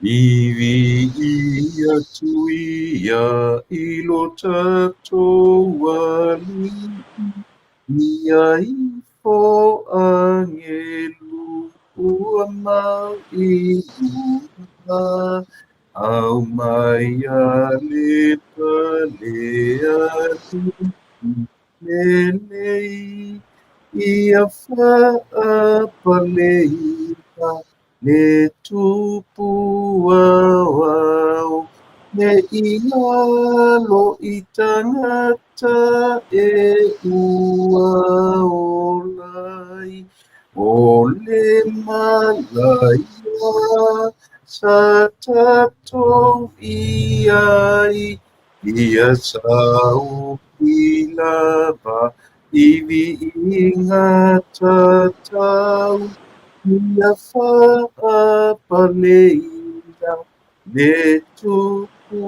Iwi ia tuia ilo tatou ali ia ifo angelu ua mau iuna au mai a le palea lelei ia whaapaleina le tupu au me ingalo i tangata e ua olai o le malaia sa tatou iai ia sau i lava iwi ingata tau ia whaapaleina le tupu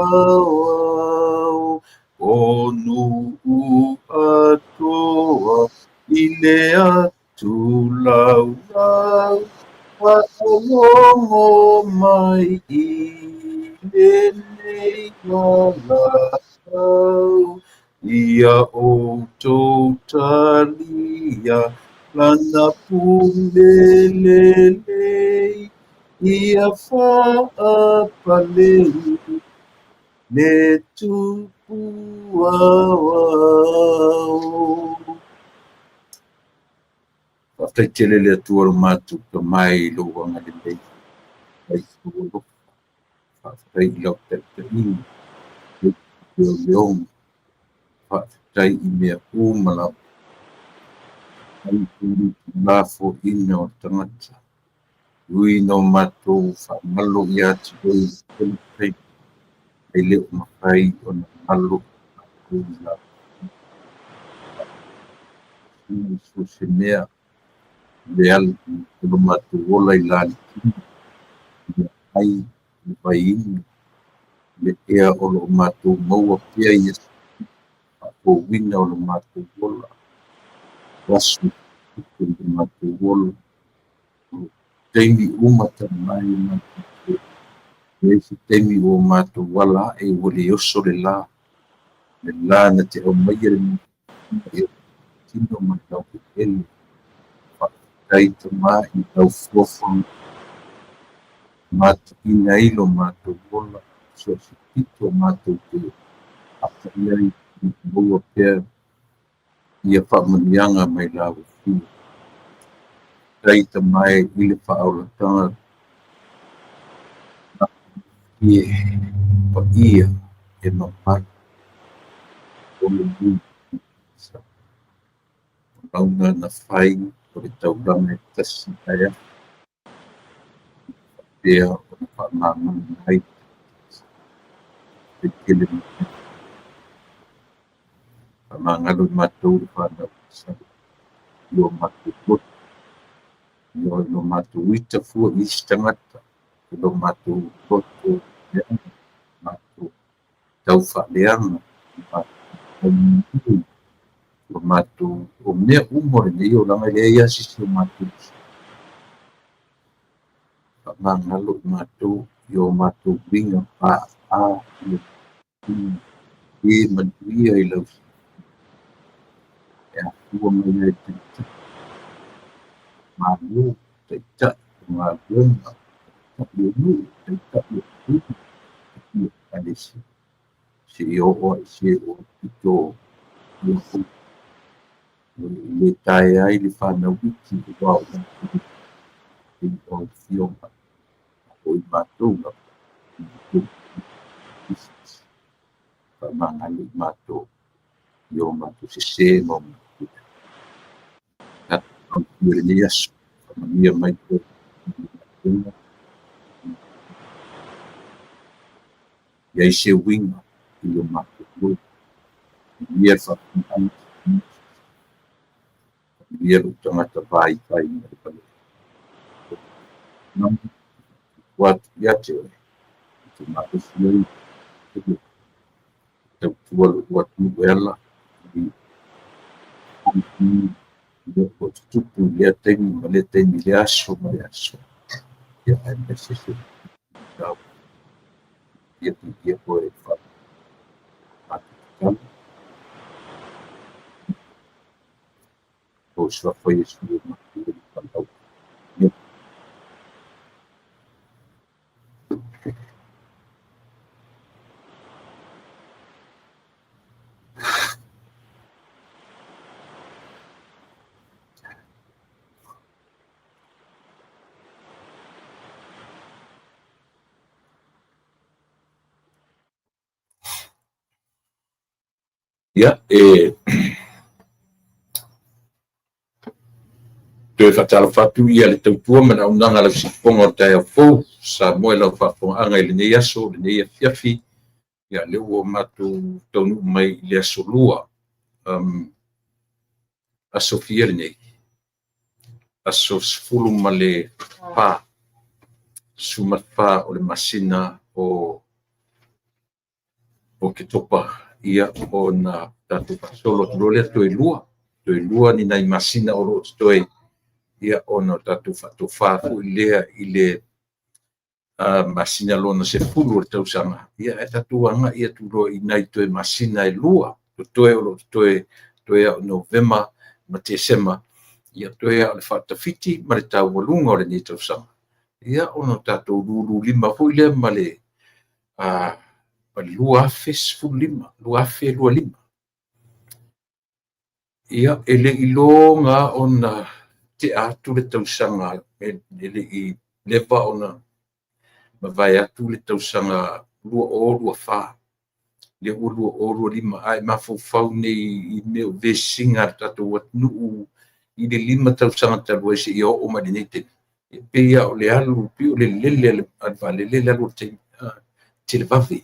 au o nuu atoa i le atu laulau whaongo mai i le nei malau ia outou talia lana pulelelei ia whaapalei le tupu au. Whakaikelele atua lo mātou ka mai lo wanga le mei. Ai kuolo. Whakai lau tētei. Leo leong. Whakai i mea umalau. Ai kuri lafo ina o tangata. Ui no mātou whamalo i ati oi tētei. Ai leo makai o na malo. Ui la. Ui so se mea. Leal kulo mātou ola i lani. Ai vai inu. Le ea o lo mātou maua pia i esi. Ko wina o lo mātou ola. Wasu o lo mātou ola. Teimi umata mai mātou. Esi teimi o mātou wala e wale oso le la. Le la na te au maia le mātou. Tino mātou ke ele. Whakatai te mai i tau fuafang. Mātou ina ilo mātou ola. So si tito mātou te apaiai i maua pia ia whaamanianga mai lawa whiu. Taita mai i le whaaulatanga ie pa ia e mapai o le mui. Launa na whai o le tauranga e tasi aia pia o le whaamangana hai te kele whaamangalo i mātou le whanau sa io mātou kote io mātou ita fua i stangata io mātou koto mātou tau whaaleanga o mātou o mea umore nei o langa lea ia sisi o mātou whaamangalo i mātou io mātou winga pā a e manuia i lau e a fua mai e te mālu te ta ngā wonga te nu te ta i alesi se i o se o tito i o le tae ai le whanau wiki i wau i o fionga o i mātou whamangalo i mātou i o mātou se se mo Elias, familia Michael, e aí se winga i o mātou ia whakamai ia o tangata vai kai i pale não watu ia te oi te mātou fioi te tua watu wela i o tupu lea teimi ma lea teimi lea aso ma lea aso ia ai me se tau ia koe whakatau o sua foi esse mesmo tau ia Toe whatala whatu ia le tautua mana unanga la siponga o tae fou sa moe lau whaponga i le nei aso, le nei fiafi ia le ua matu taunu mai le aso lua aso fia le nei aso sfulu ma le pā sumat pā o le masina o ke topa ia o na tatu pasolo tulole toe lua ni nai masina o lo toe ia ona tatu whatofa fu lea i le masina lona se fulu o tausanga. Ia e tatuanga ia turo i nai toe masina e lua. Toe o toe o Novema ma Desema. Ia toe o le whatawhiti ma le tau walunga o le ni tausanga. Ia ona tatu lulu lima fu lea ma le lua afe sfulu lima, lua afe lua lima. Ia ele ilo nga ona te atu le tausanga ele i lewa ona ma vai atu le tausanga lua wha le lua lima ai mafofau nei i meo vesinga tatu wat nuu i le lima tausanga talu ese i o ma nei te e peia o le alu pi o le lele alfa le lele alu te le vavi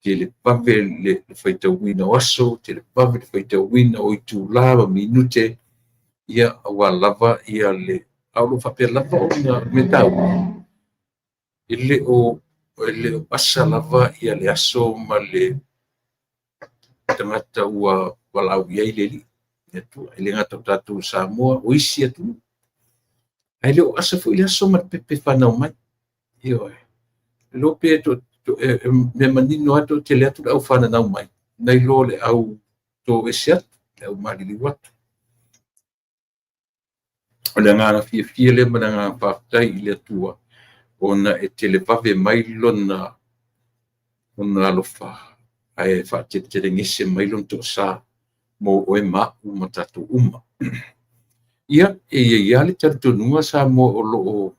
te le vavi le whaitau wina o aso te le vavi le whaitau wina o i tu lava minute ia awa lava ia le aulo whapea lava o na metau ele o asa lava ia le aso ma le tangata ua walau iai le li ele ngata tatu Samoa o isi atu ele o asa fu ile aso ma pepe whanau mai io lope me manino ato te le atu au whanau mai nei lo le au to esi atu le au malili watu o le ngana fia le mana ngā whaftai i le atua ona e tele vave mai lona alofa ai whaatete ngese mai lona to sa mo oe ma uma tatu uma. Ia ia le tartunua sa mo o lo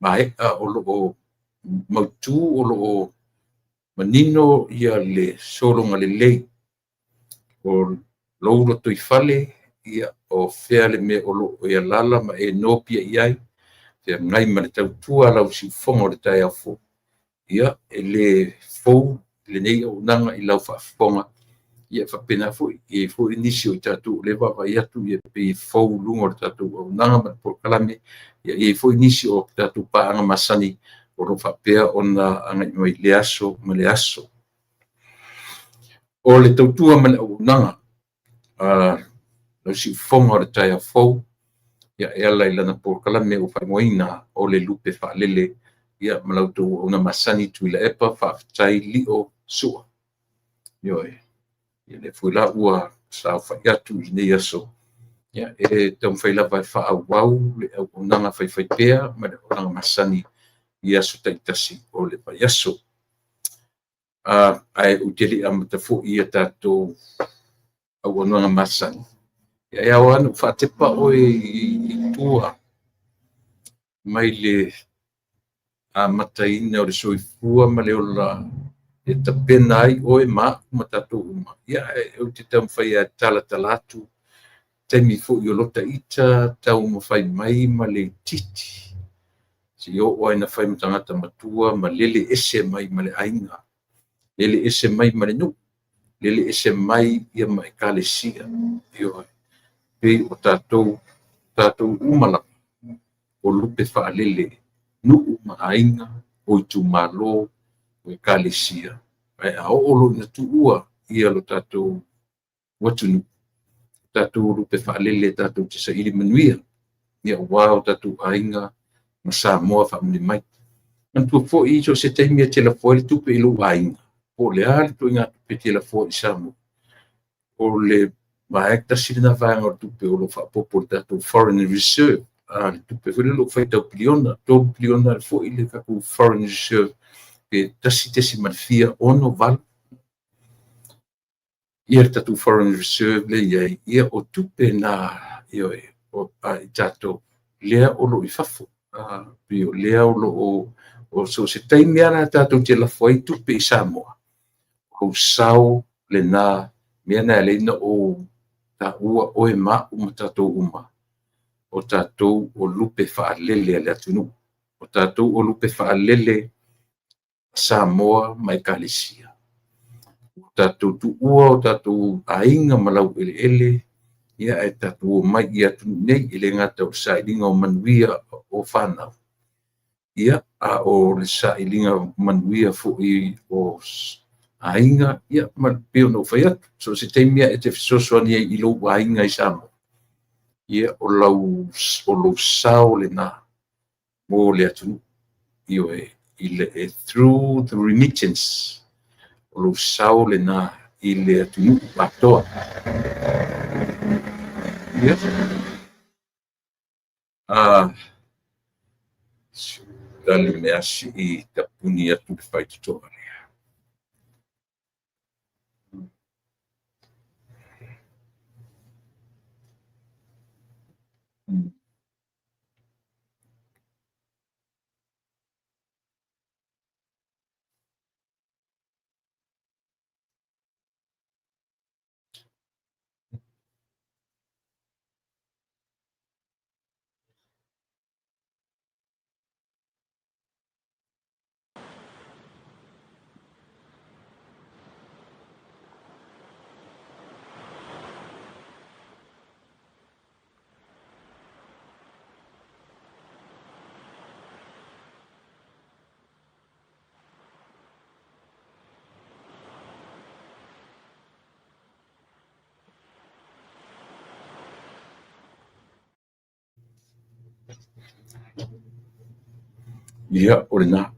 mai o lo mautu o lo manino ia le solonga le lei o lo to ifale ia o fea le me o lo ia lala ma e no pia iai te ngai ma le tautua lau si fonga o le tai afo ia ele fou le nei o nanga i lau whaafonga ia whapena fo i fo inisi o tatu le wawa i atu ia pe fou lunga o le tatu o nanga ma por kalame ia i fo inisi o tatu paanga masani o lo whapea o na anga i mai le aso ma le aso o le tautua ma le o nanga lau si fonga o le tai afo ia ela i lana por kalame o whaingoina o le lupe whaalele ia malautu ona masani tuila epa whaafitai li o sua. Ioi, ia le fuila ua sa whaiatu i nei aso. Ia e tau whaila vai whaawau le au onanga whaiwhaipea ma le onanga masani i aso taitasi o le pai aso. Ai utili amatafu ia tatou au onanga masani. Ia e au anu whaatepa o i tua mai le mataina o le soifua ma le ola e tapena ai o e ma tatou uma. Ia e o te tau mwhai a talatu taimi fo i o lota ita tau mwhai mai ma le titi. Si o oai na whai matangata matua ma lele ese mai ma le ainga. Lele ese mai ma le nu. Lele ese mai ia ma e kalesia. Io pe o tatou umala o lupe whaalele. Nuu maainga o i tu malo o i kalesia. Ai a olo na tuua ia lo tatou watunu. Tatou lupe whaalele tatou te sa ili manuia. Ia wao tatou ainga ma Samoa whaamuni mai. An tua fo I so se taimia te la fo le tupe ilo wainga. O le ali to inga tupe te la fo I Samoa. O le maekta sirina vanga o tupe o lo whaapopo le tatou Foreign Reserve. Le tupe whele lo whaitau piliona, tō piliona le fo I le kaku Foreign Reserve. Ke tasi tesi marfia ono val. Ia le tatou Foreign Reserve le iai, ia o tupe na ioe o I tatou lea o lo I fafo. Pio lea o lo o so se taimi ana tatou te la foi tupe I Samoa. O sau le na mea na le na o ta ua o ma uma tatou uma. O tatou o lupe whaalele le atunu. O tatou o lupe whaalele Samoa mai Kalisia. O tatou tu ua o tatou ainga malau ele ia e tatou mai ia tu nei ile ngata o sailinga o manuia o whanau. Ia a o le sailinga manuia fo I o ainga ia malpeo no whaiat. So se teimia e te fisosoani I lo ainga I Samoa. Ia o lau sao le na mo le atunu. Io e through the remittance o lo sao le na I le atunu patoa. Ia. Dali me asi I tapuni atu le whaitutoa lea. Ia o le na.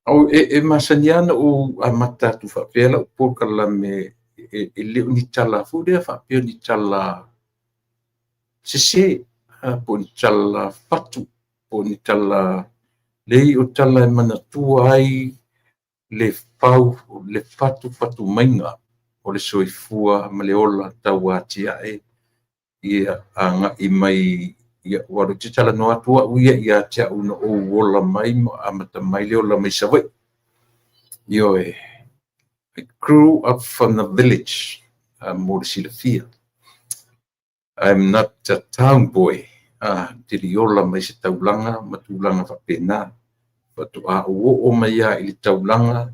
Au e masaniana o a matatu whapela o pōkala me e leo ni tala furea whapeo ni tala sese po ni tala fatu po ni tala lei o tala e manatua ai le fatu mainga o le soifua ma le ola tau atia ia anga I mai ia waru te tala no atua uia ia tia una o wola mai amata mai leo la mai sawai. Io I grew up from the village, Morsilafia. I'm not a town boy. Tiri ola mai se taulanga, matulanga whapena. Patu a o mai a ili taulanga,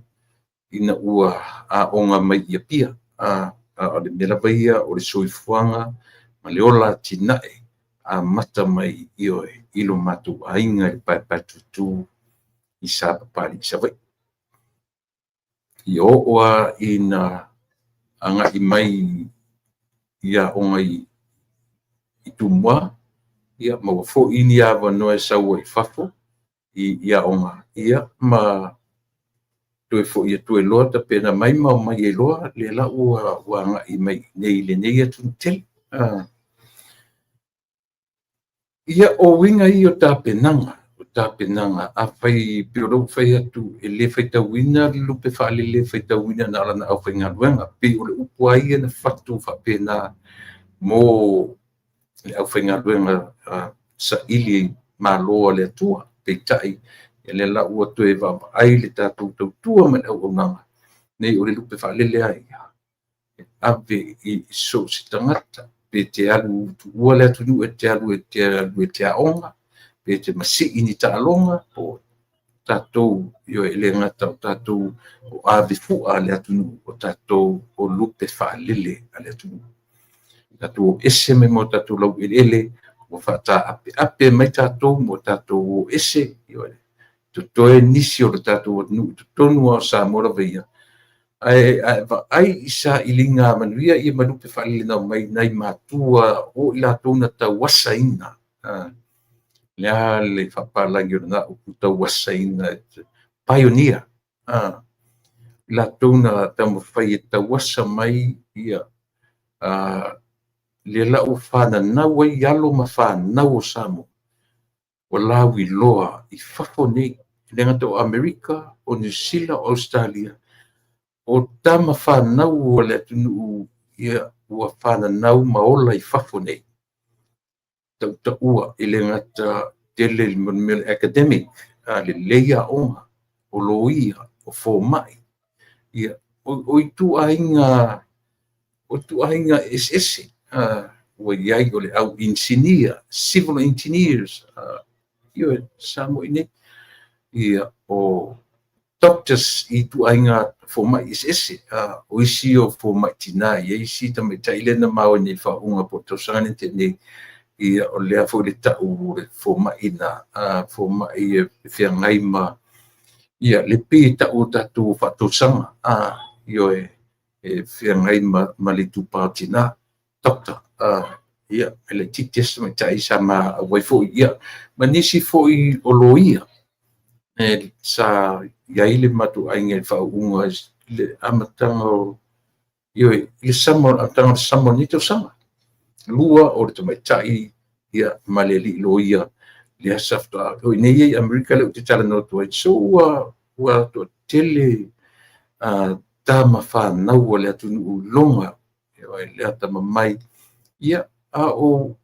ina ua a onga mai ia pia. O le mela baia, o le soifuanga, ma le ola tinae. A mata mai ilo matu ainga I paipatutu I sa papali I sawai. I oa ina anga I mai ia onga I tumua, ia ma fo ini ava no e saua I fafo, ia onga, ia ma toe fo ia toe loa ta pena mai e loa, le la ua anga I mai nei le nei atu tele. Ia o winga I o tāpenanga, a whai piro whai atu e le whai tauina, lupe whaale le whai tauina na alana au whai ngaruenga, pe o le upua ia na whatu whapena mo le au whai ngaruenga sa ili māloa le atua, pe tai, e le la ua toe wapa ai le tātou tautua man au nanga, nei o le lupe whaale le ai, ave I so si tangata, pe te alu ua le atu nu e te alu e te aonga, pe te masi ini ta alonga, po tātou io e le ngata o tātou o ave fua le atu nu, o tātou o lupe whaalele le atu nu. Tātou o ese me mo tātou lau ele, o whata ape mai tātou mo tātou o ese, io e, to toe nisi o le tātou o nu, to tonu o sa mora veia, ai isa ilinga manuia ia malupe fa'alilina mai nai matua o i latou na tauasaina lea le fa'apalagi ona ga'u tauasaina pioneer i latou na taumafai e tauasa mai ia le la'u fananau ai alo ma fanau o Samoa o lau i loa i fafo nei le gata o Amerika o New Zealand o Australia o tama whanau o le atunuu ia ua whanau maola i fafo nei. Tau ua i le ngata tele le academic le leia onga o loia o fōmai. Ia o i tu ainga ese ua iai o le au engineer, civil engineers ia samo ine ia o doctors i tu ainga fōmai ese o isi o fōmai tina ia isi tamaita i lena mau ni whaunga po tausanga ni te nei ia o lea fo le tau le fōmai na fōmai e whiangai ma ia le pē tau tatu whatausanga io e whiangai ma le tupau tina doctor ia ele tites tamaita i sama waifo ia ma nisi fo i o loia sa iai le matu ainga i whaunga le amatanga o le amatanga samo ni tausanga lua o le tamaitai ia ma le li loia le asafta o nei ai Amerika le te tala no tu so ua to tele tama whanau o le atunu longa le atama mai ia o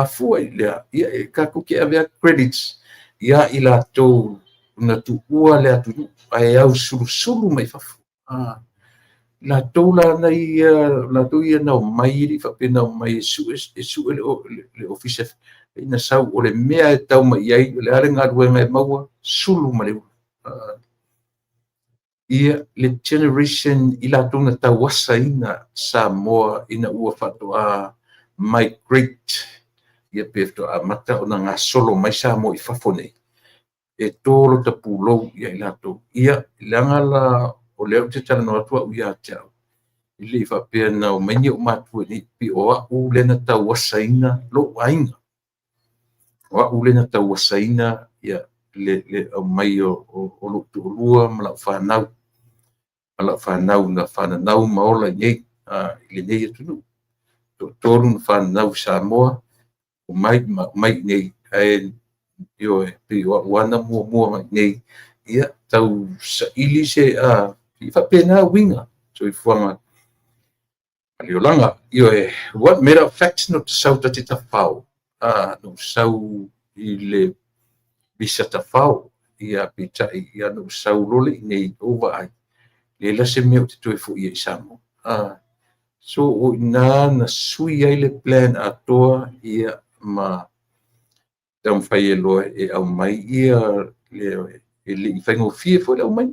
fua ia e kako ke avea credits ia i latou na tu ua le atunu ai au sulu mai fafu latou la nei latou ia na mai ri fa pena mai su le office ina sau o le mea e tau mai ai le arenga ruenga e maua sulu mai ia le generation i latou na tauasa ina Samoa ina ua fatoa migrate ia pefto a mata ona ngā solo mai Samoa i fafo nei e tōro ta pūlou ia i latou ia langa la o leo te tala no atua uia tau i le whapea na o maini o matua ni pi o au lena tauasaina lo ainga o au lena tauasaina ia le au mai o lo tu lua ma lau whanau na whanau maola nei i le nei atunu tōru na whanau Samoa o mai nei io e pi o wana mua mai nei ia tau sa ili se i whapena winga so i fuanga aliolanga io e what matter of fact no te sau ta te tawhau no sau i le bisa tawhau ia pitai ia no sau role nei over ai le la se meo te toe fu i Samoa so o ina na sui ai le plan atoa ia ma tau fai e loa e au mai ia le i whaingo fie fo le au mai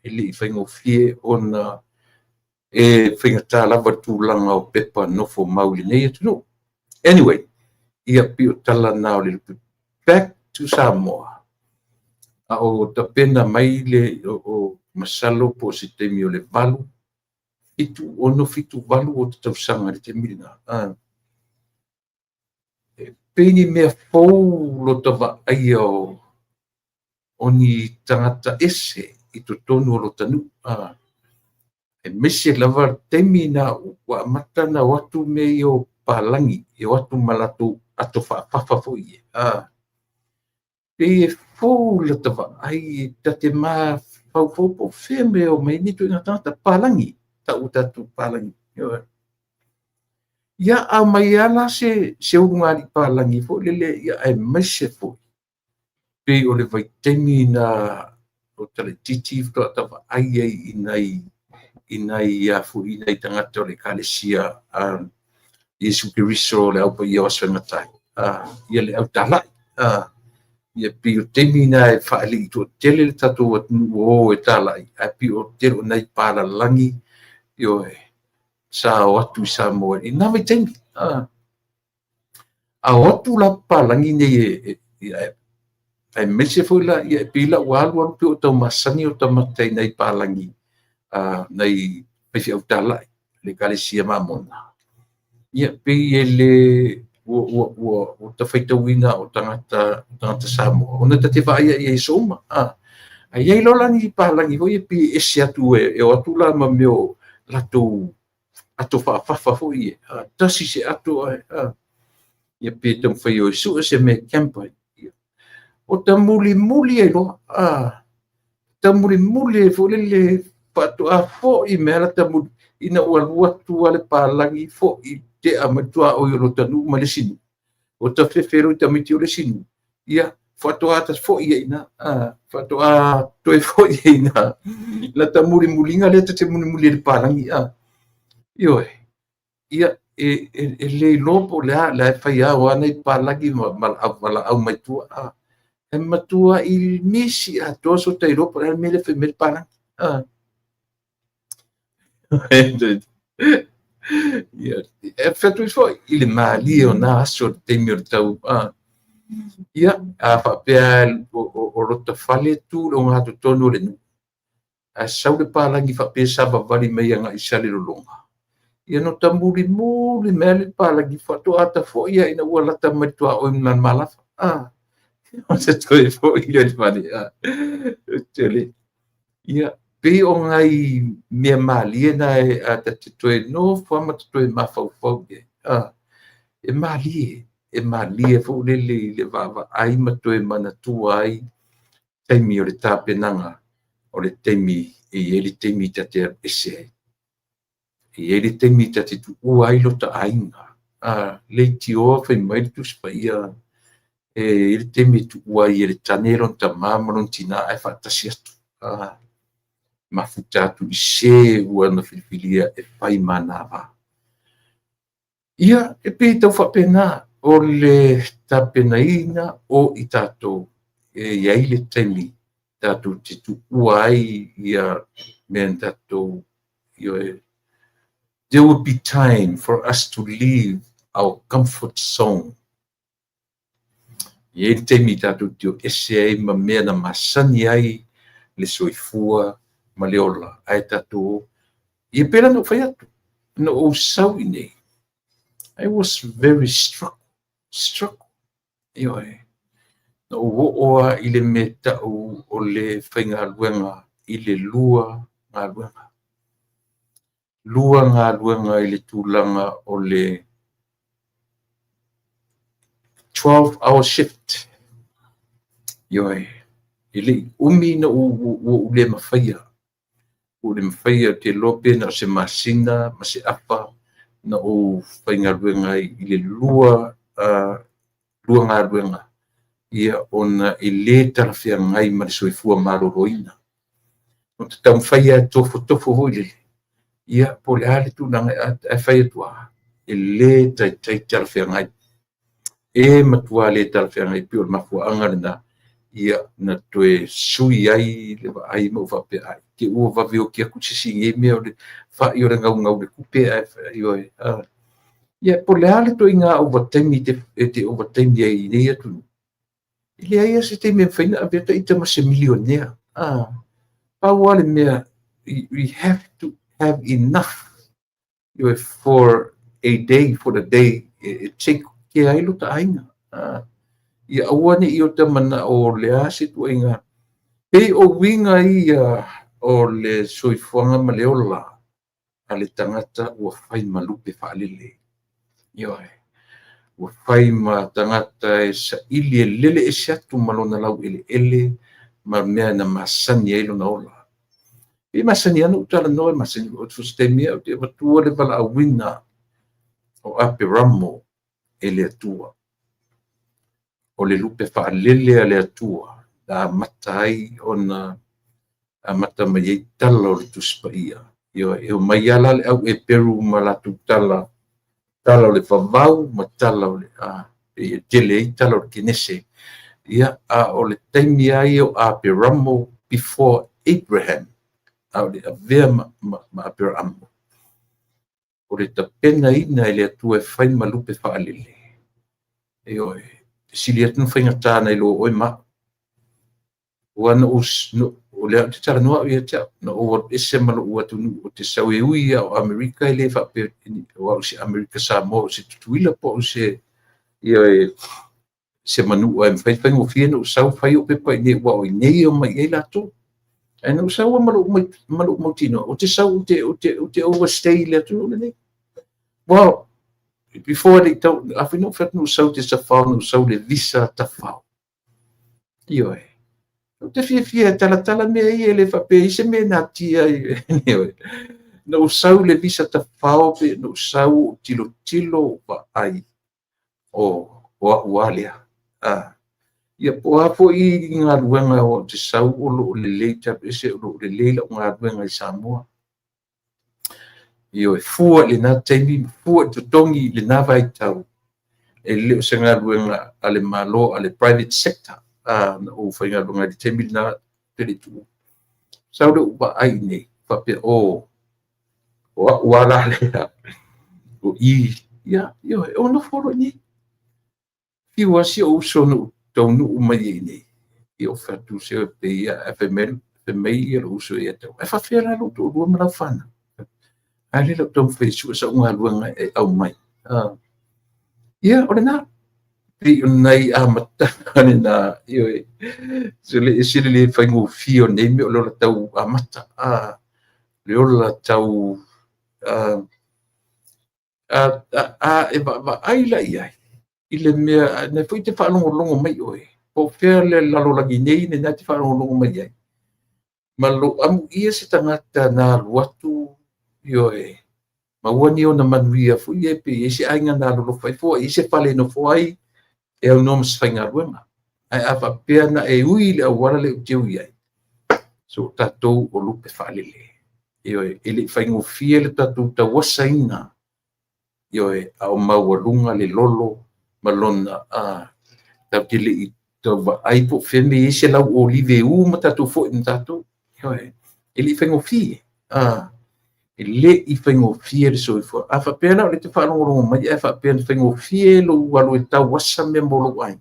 le i whaingo fie ona e whaingata lava tūlanga o pepa nofo mauli nei atunu anyway ia pio tala nao le back to Samoa o ta pena mai le o masalo po si temi o le valu ono fitu valu o te tausanga le te milina peni mea fou lo tawa ai o ni tangata ese i to tonu o lo tanu e mese lava temi na ua mata na watu me o palangi e watu malatu ato whaafafa fo i pe fou lo tawa ai tate maa fau po wheme o mai ni tu inga tangata palangi ta utatu palangi ia a mai ala se unga di palangi fo lele ia ai mese fo pe o le vaitemi na o tale titi fo tawa ai inai ia fu inai tangata o le kalesia Yesu Kiriso le au pa ia waswengatai ia le au talai ia pi o temi na e whaali i tō tele le tatu o e talai a pi o tele o nei pālalangi io sa watu i Samoa i nā temi a watu la pālangi nei e mese fo la ia pila walu anu pi o tau masani o tau matai nei pālangi nei pesi au tala le kalesia mamona ia pe ele o tafaitauina o tangata Samoa ona te vaia ia soma ai ai lolangi palangi ho ia pe ese atu e o atu la ma meo lato ato fa fo ia tasi se ato ia pe tam fai o su se me campa o tamuli e lo tamuli fo le pato a fo i mera tamuli ina ua tu ale palangi fo i te amatua o yo tanu malesinu o ta fefero ta miti o lesinu ia fato ata fo ia ina fato a to e fo ia ina la tamuli mulinga le te muli le palangi io ia e le lopo la fai a o nei palangi mal au mai tu e matua il misi a toso te lopo le mele fe mel palangi ia e fetu fo il mali o na so te mir tau ia a fa pe o rota fale tu lo nga to tonu le a sau le palangi fa pe sa ba vali me nga isali lo longa ia no tamuli mele palangi fa to ata fo ia ina wala tamai to o nan mala o se to fo ia le vali tele ia pe o ngai me mali na a te to no fo ma to ma fo e mali e fo le vava ai ma to mana tu ai temi o le tapenanga o le temi e ele temi te ese e ele temi te tu ai lo ta ainga le ti o fe mai tu spaia e ele temi tu ai ele tanero ta mamron tina ai fa tasiatu mafuta tu se ua na filifilia e pai manava ia e pe tau fa pena o le tapenaina o i tātou iai le temi tātou te tuua ai ia men tātou there will be time for us to leave our comfort zone iai le temi tātou te o ese ai ma mea na masani ai le soifua ma le ola ai tātou ia pera no fai atu no o sau i nei I was very struck. Ioe. No oa i le meta o le whainga luenga i le lua ngā luenga. Lua ngā luenga i le tūlanga o le 12-hour shift. Ioe. I le umi na o le mawhaia. O le mawhaia te lope na se masina, ma se apa, na o whainga luenga i le lua ngā luenga ia ona i le tarawhia ngai ma le soifua maroroina. O te tau whaia tofo hoi le. Ia po le hale tūnanga e whaia tua. E le tai tarawhia ngai. E matua le tarawhia ngai pio le mafua angarina ia na toe sui ai le wa ai mau whape ai. Ke ua waweo kia kutsisi nge mea o le whai o le ngau le kupe ai ioe. Ia po le hale toi ngā overtime te overtime ia i nei atu. Ile ai se te me whaina a beta i tama se milionea. Pau ale mea, we have to have enough for a day, for the day. Take ke ai lo ta ainga. Ia awane i o tamana o le ase tu inga. Pei o winga i o le soifuanga ma le ola. A le tangata ua whai malupe whaalele. Ioe. Ua whai ma tangata e sa ili e lele e seatu malona lau ele ma mea na masani e ilo na ola. E masani anu utala noe masani o tustemia o te watua le wala awina o ape ramo e le atua. O le lupe whaalele a le atua. Da matai o na mata mai e tala o le tuspaia. Ioe, e o mai ala le au e peru ma la tu tala le whavau ma tala o le e tele i tala o le kinese. Ia o le taimi ai o ape ramo before Abraham. O le avea ma ape ramo. O le tapena ina e le atua e whai malupe whaalele. E oe, sili atu whainga tāna i lo oe ma. O ana o o le te tala noa ia te na o ese malo ua tunu o te sau e ui o Amerika le fa pe o se Amerika Samoa se tutuila po se ia se manu o fai fai o fia no sau fai o pe pa ne wa o nei o mai e lato e no sau malo mo tino o te sau o te overstay le tu ne well before they don't I think no fat no sau te sa fa no sau le visa ta fa io e o te fia tala me ai le fa pe se me na tia no sau le visa ta fa pe no sau tilo pa ai o alia ia po apo i ngā ruenga o te sau o lo le leita pese o lo le leila o ngā ruenga i Samoa. Io e fua le nā teimi, fua te tongi le nā vai tau. E leo se ngā ruenga ale malo, ale private sector. Na o whai ngā ruenga le teimi le nā tere tu. Sau le upa ai nei, pape o wala lea. O i, ia, io e ono foro ni. Fiwa si o sono tonu umai nei. Io fatu se pe ia FML mei ia uso ia te e fa fera lo to lo mala fana ale lo to fesu sa unha luanga e au mai ia ora na pi nai amata ani na io se le fai ngo fio nei me lo tau amata le ola tau e va ai la ia ile me na foi te fa longo mai oi o fea le lalo lagi nei ne na te fa longo mai ai malo amu ia se tangata na luatu io e ma wani o na manuia fu ia pe ese ainga na lo fai fo ese fale no foi e o nom sfinga ruema ai afa pe na e ui le wala le teu ia so tato o lupe fale le io e ele fai ngo fiel tato ta wasaina io e au mawalunga le lolo malona ta tili to ai po femi ese la o live u mata to fo tato ele fengo fie ele I fengo fie le so fo afa pena le te fa no mai afa pena fengo fie lo walu ta wasa me molo ai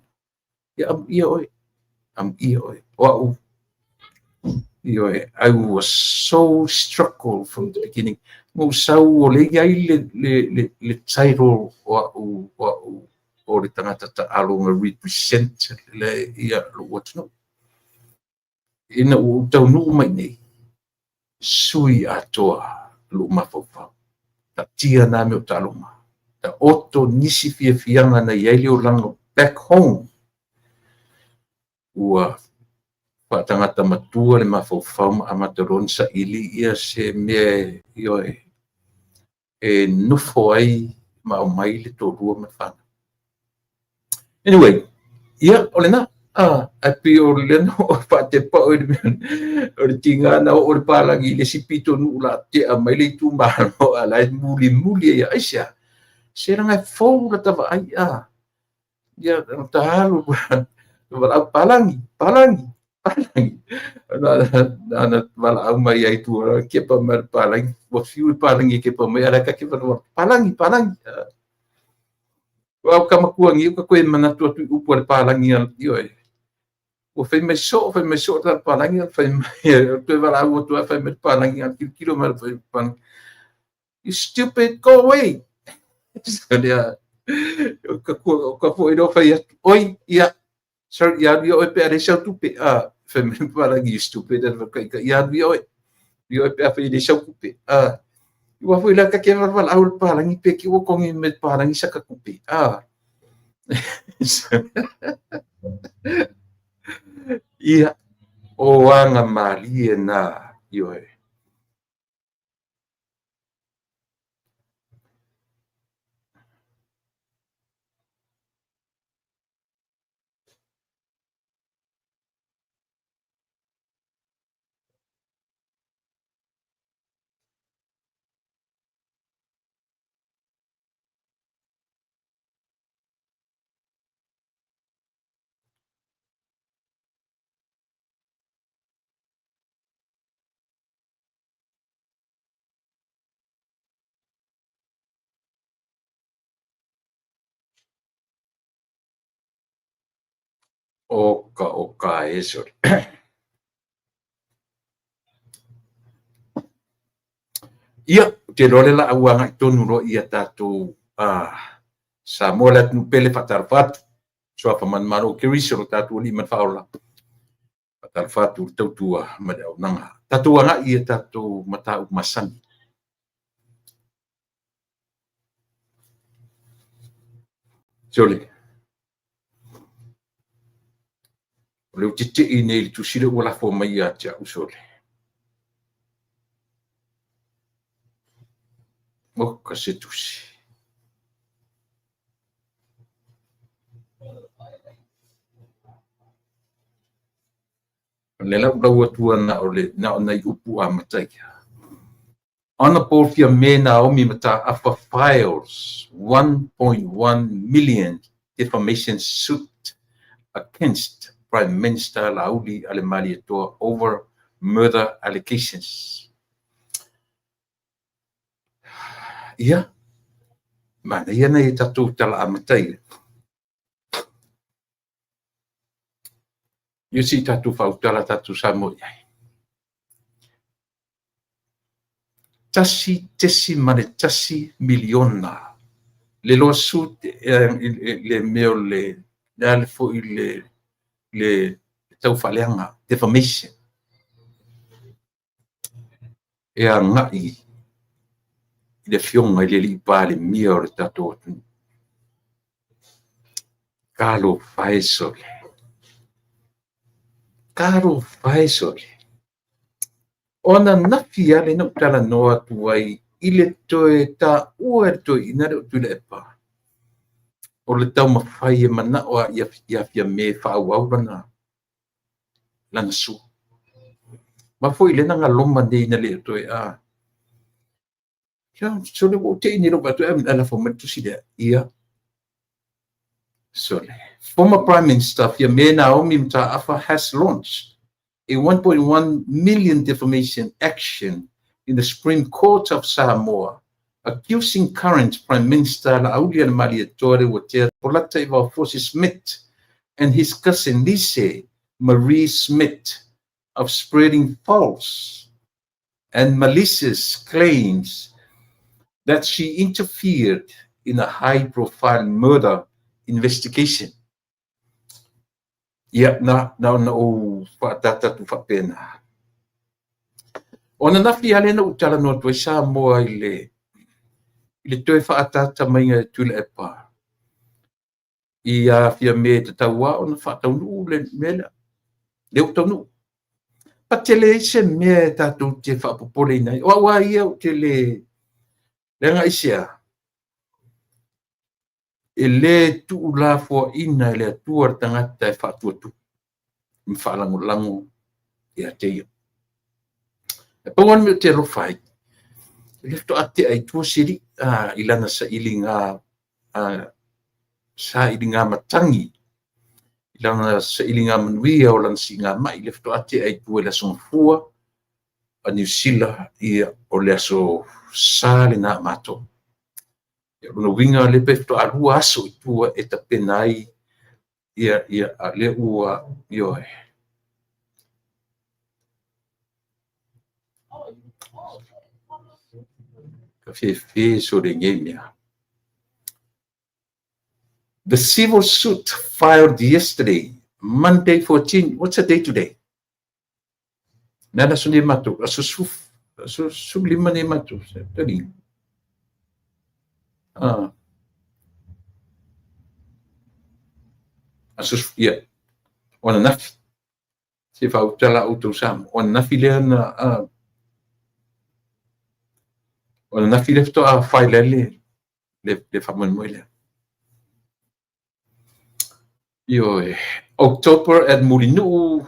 ia oi o I was so struck from the beginning mo sau o le ai le title o le tangata ta alo represent le ia lo what no ina o tau nu mai nei sui atoa lu mafofau ta tia na me o taloma ta oto nisi fianga na iele o lango back home ua pa tangata matua le mafofau ma amataron sa ili ia se me io e nufo ai ma o mai le tōrua me whana anyway ia ole na a pi o le no o pa te pa o le tinga na o le palangi le sipito nu la te a mai le tu ma no ala muli ia aisia se ranga fo la tava ai ia ta halu wala palangi na wala au mai ai tu ke pa mer palangi o fiu palangi ke pa mai ala ka ke pa palangi o kamakuangi ka koe mana tu upu le palangi io o fai mai so ta palangi fai mai tu wala o tu fai mai palangi al kilometer fai pan you stupid go away dia ka foi no fai oi ia sorry ia io e per esse tu pe fai mai palangi stupid ka ia io e per fai esse tu pe ua foi la ka ke wala au palangi pe ki o kongi me palangi sa ka kupe ia o anga mali na io o ka eso Ia, te lole la awanga tonu ro ia tatou sa mola nu pele fatarfatu. So fa man maro kiriso ro tatou li man faola. Fatarfatu tautua madau nanga. Tatou anga ia tatou matau masani. Sole. Ole titi nei tu sire wala fo mai atia usole. O kasetusi. Lela ulaua tua na ole na ona I upu a matai. Ona porfia me Naomi mata afa files 1.1 million defamation suit against Prime Minister Lauli Alemaliatoa over murder allegations. Ia, mana ia na I tatou tala a matai. Ia si tatou fautala tatou samo iai. Tasi mane miliona. Le loa suit le meo le fo le tau faleanga defamation. E a ngai le fionga le li pale mio le tatou. Kalo faisole. Karo faisole. Ona nafi ale no tala noa tuai ile toe ta ua toe inare tu le pa. O le tau mawhai e mana oa ia me whaau au lana su. Ma foi le nanga loma nei na le toe a. Kia, so le o te ini roba toe ala fo matusi le ia. So le. Former Prime Minister Fia me Naomi Mtaafa has launched a 1.1 million defamation action in the Supreme Court of Samoa, accusing current Prime Minister Lauli Alemaliatoa Watera Polata Fosi Smith and his cousin Lise Marie Smith of spreading false and malicious claims that she interfered in a high-profile murder investigation. Ia na o whaatata tu whapena. Ona nafi ale na utala no tu Samoa I le toe whaatata mainga tula e pa. Ia fia me te taua ona whaataunu le mele. Le utaunu. Pa te le se me tatu te whaapopole nei. Wa ia o te le nga isia. E le tu la fo ina le tuar tangata e whaatuatu. Mwhalango ia te ia. E pawan me te rofai. Lefto ate ai tua siri ilana sa ilinga matangi. Ilana sa ilinga manuia o lana singa mai. Lefto ate ai tua le songfua a New Zealand ia o le aso sale na mato. Ia runa winga le pefto alua aso I tua e ta penai ia le ua ioe. The civil suit filed yesterday, Monday 14. What's the day today? Nada suni matu. Asu lima ni matu. Tadi. Asus ya. Ona nafi. Se fa utala utusam. Ona nafi le ona nafi le to a file le famon moile. October at Mulinu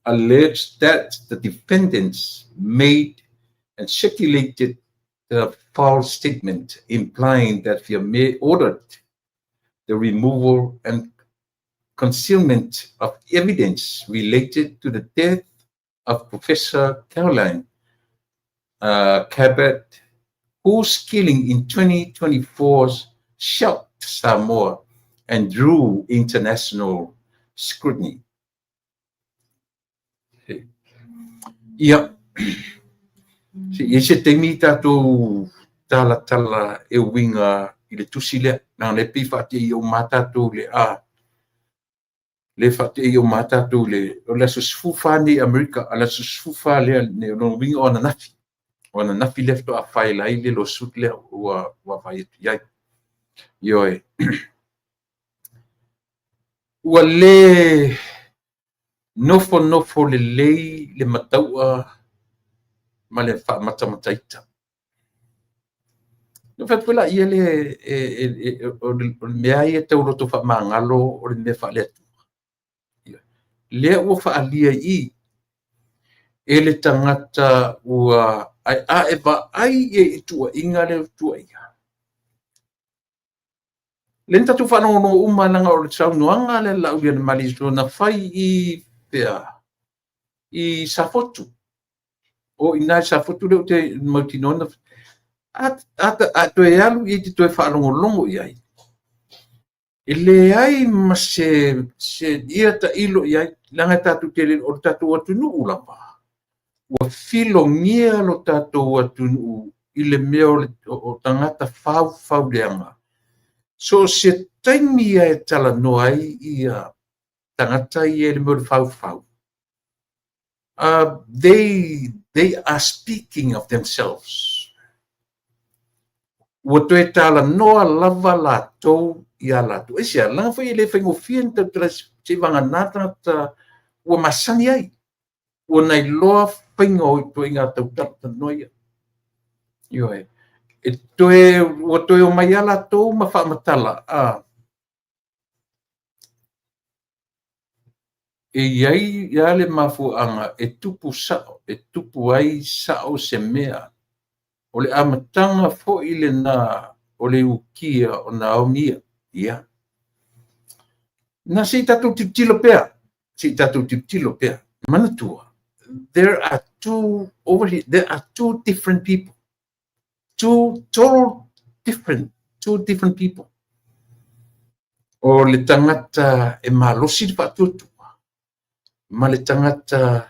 alleged that the defendants made and circulated the false statement implying that Fiame ordered the removal and concealment of evidence related to the death of Professor Caroline Cabot, whose killing in 2024 shocked Samoa and drew international scrutiny. Yeah. Si ese temi tatou tala e winga i le tusi lea na le pi fati i o matatou le le fati i o matatou le o le susfufa ni Amerika ala susfufa lea ne no winga ona nafi le to a faila i le lo sut le wa vai yai yo ua le nofo le lei le mataua ma le whamatamataita. No whapula ia le o le mea ia te uroto whamangalo o le mea whale atu. Lea ua whaalia i e le tangata ua ai e ba ai e tua inga le tua ia. Le tatu whanongo umalanga o le saunuanga le lau ia le maliso na whai i pea i safotu. O ina safotu leo te mautinona ato e alu i te toe whaalongolongo i ai. E le ai ma se ia ta ilo i ai langa tatu tele o tatu atunu ulapa. Ua filo ngia lo tatu atunu i le mea o tangata fau leanga. So se taimi e tala no ai i tangata i le mea fau. They are speaking of themselves. Ua toe tala noa lava lātou i a lātou. E sia, langa whai le whaingofia tau tala se wanganata ta ua masani ai. Ua nei loa whainga o toi ngā tau tata noia. Ioe. E ua toe o mai a lātou ma whaamatala. E iai ia le mafuanga e tupu ai sao se mea. O le amatanga fo i le na o le ukia o na omia. Ia. Na si tatu tiptilo pea. Manatua. There are two different people. Two different people. O le tangata e malosi le whatutu. Ma le tangata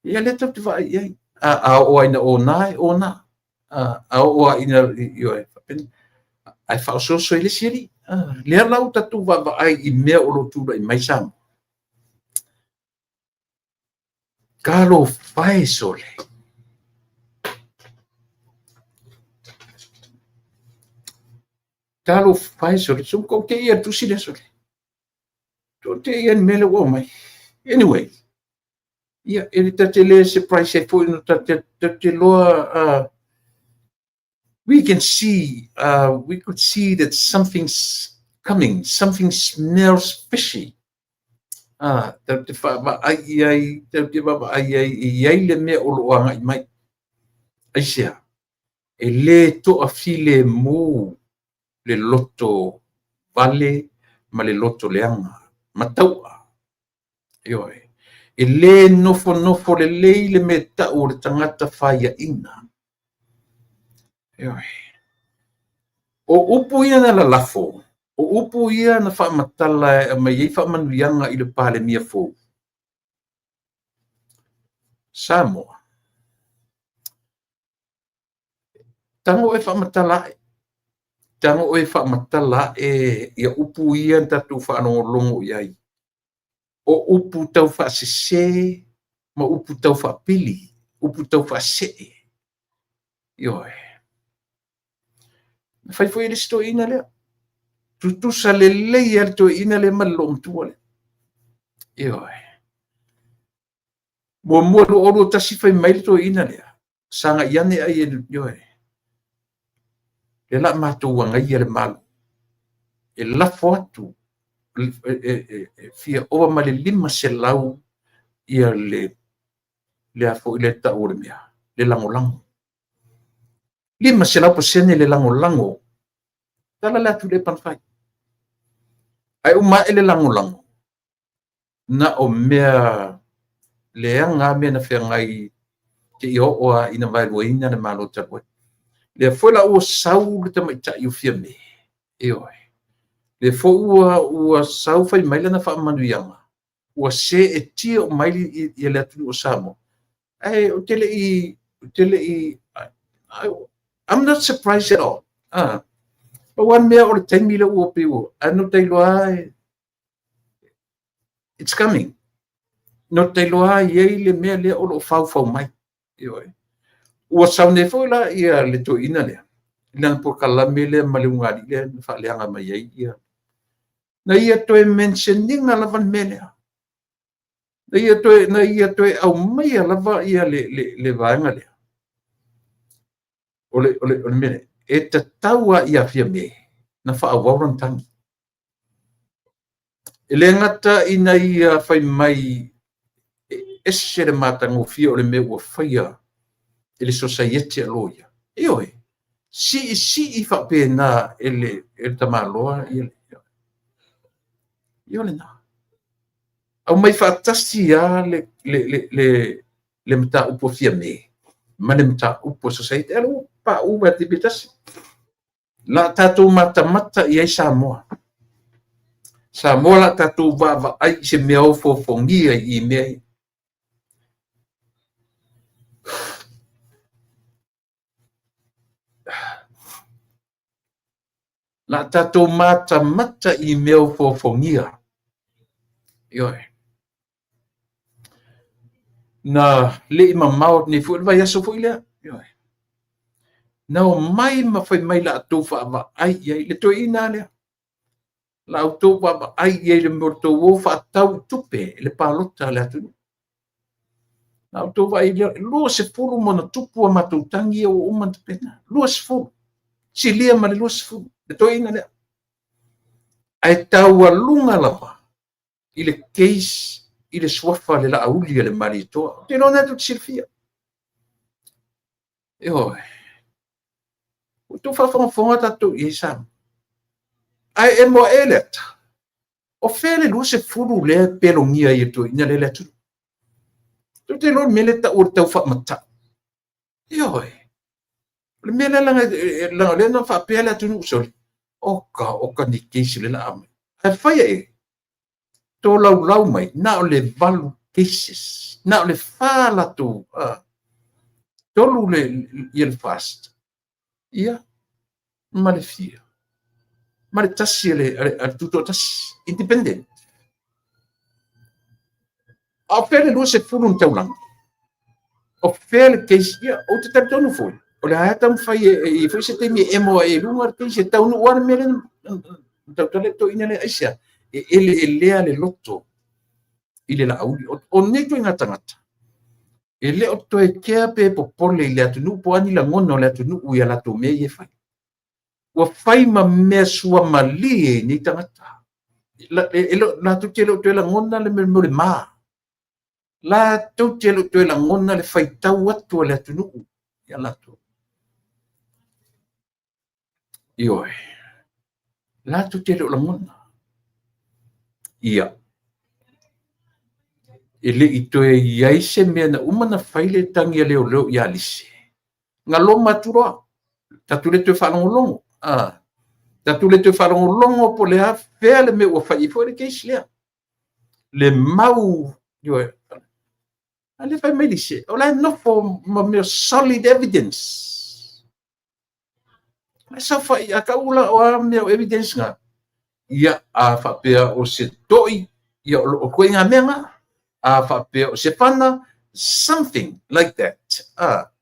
ia le tau te wha iai. A o aina o nai o na. A o aina ioe. Ai whaososo i le siri. Lea lau tatu wa ai i mea o lo tura i mai sama. Kalo whae sole. Kalo whae sole. So ko te ia tusi le sole. To te ia mele o mai. Anyway. Ia, ele tate le surprise e fo ino tate loa we could see that something's coming, something smells fishy. Te wha ai le mea o loanga i mai. Aisia, e le toa file mō le loto vale ma le loto leanga. Mataua. Ioe. E le nofo le lei le me tau le tangata whaia ina. Ioe. O upu ia na la lafo. O upu ia na whaamatala mai ei whaamanuianga i le pāle mia fōu. Samoa. Tango e whaamatala e ia upu ia tatu whaanongolongo iai. O upu tau whaasese, ma upu tau whaapili, upu tau whaasee. Ioe. Whai fwoi le sto ina lea. Tutusa le lei ar to ina le malom tua le. Ioe. Mua lo oro tasi whai maile to ina lea. Sanga iane ai e ioe. Le la mātou wangai le malu. E lafo atu. Fia oa ma le 5 selau ia le afo i le tau le mea. Le lango. 5 selau pasene le lango. Tala le atu le panwhai. Ai uma e le lango. Na o mea leanga mea na whengai te i oa ina vailua ina na malo takoe. Le fuela ua sau le tamaita i ufia me. Eoi. Le fo ua sau fai maila na whaamanuianga. Ua se e tia o maili i le atu o Samo. Ai o tele i I'm not surprised at all. But one mea o le taimi le ua piu, no te loa, it's coming. No te loa iei le mea lea o lo fau mai. Ua saune foi la ia le to ina lea. Ina po kalame lea ma le ungali lea, fa leanga mai iei ia. Na ia toe mentioninga lavan mea lea. Na ia toe au mai lava ia le vaenga lea. Ole mene. E te taua ia fia me. Na wha awaran tangi. E le ngata ina ia whai mai ese le matango fia o le me ua whaia e le society aloia. E oe, si i wha pēnā e le tamaloa i le. I ole nā. Au mai whaatasi a le mta upo fia me. Ma le mta upo society. Alo pa uwa te betasi. La tātou mata i ai Samoa. Samoa la tātou wa ai se mea o fofongia i mea. La tātou mata i mea o fofongia. Ioi. Na le ima maot ni fu vai aso fu ile. Ioi. Na o mai ma fai mai la tu fa va ai ai le to ina le. La auto va ai ai le morto wo fa tau tupe le palota le tu. La auto va ai lo se furu mona tupu ma tu tangi o uma pena. Lo se furu. Si lia ma lo se furu. Le to ina le. Ai tau lunga lava. Ile case ile swafa le la auli le marito. Te non è tutto silfia. Io. Tu fa fonga tatu isa. Ai emo elet. O fele lu se furu le pelongia i tu ina le tu. Tu te non meleta urta fa mata. Io. Le mele la le no fa pela tu no sol. Oka ni case le la am. Ai fa e to lau mai na o le valu cases na o le fala tu tolu le il fast ia ma le fia ma le tassi le tutto tas independent a pele lu se fulu taulang o pele case ia o te tonu foi o le hata fai e foi se temi emo e lunga case tau no war mele tau tale to ina le asia ele le lotto ile la auli o neto ngata e le o toe kea pe popole i le atunu po ani la ngono le atunu ui ala to me ye fai ua fai ma mea sua mali e ni tangata la tu te lo te la ngona le me le ma la tu te lo te la ngona le fai tau atu le atunu ya la tu ioe la tu te lo la ngona ia ele i toe iai se mea na umana faile tangi a leo i alise. Nga lo matura, tatu le te whanongolongo. Tatu le te whanongolongo po le hawhea le me ua whai fo le keisi lea. Le mau, yoe, a le whai mailise, o la no fo ma mea solid evidence. Ma sa whai a kaula o a mea evidence nga. Ia a whapea o se toi, ia o koe ngā mea nga. Whapea o se whana, something like that.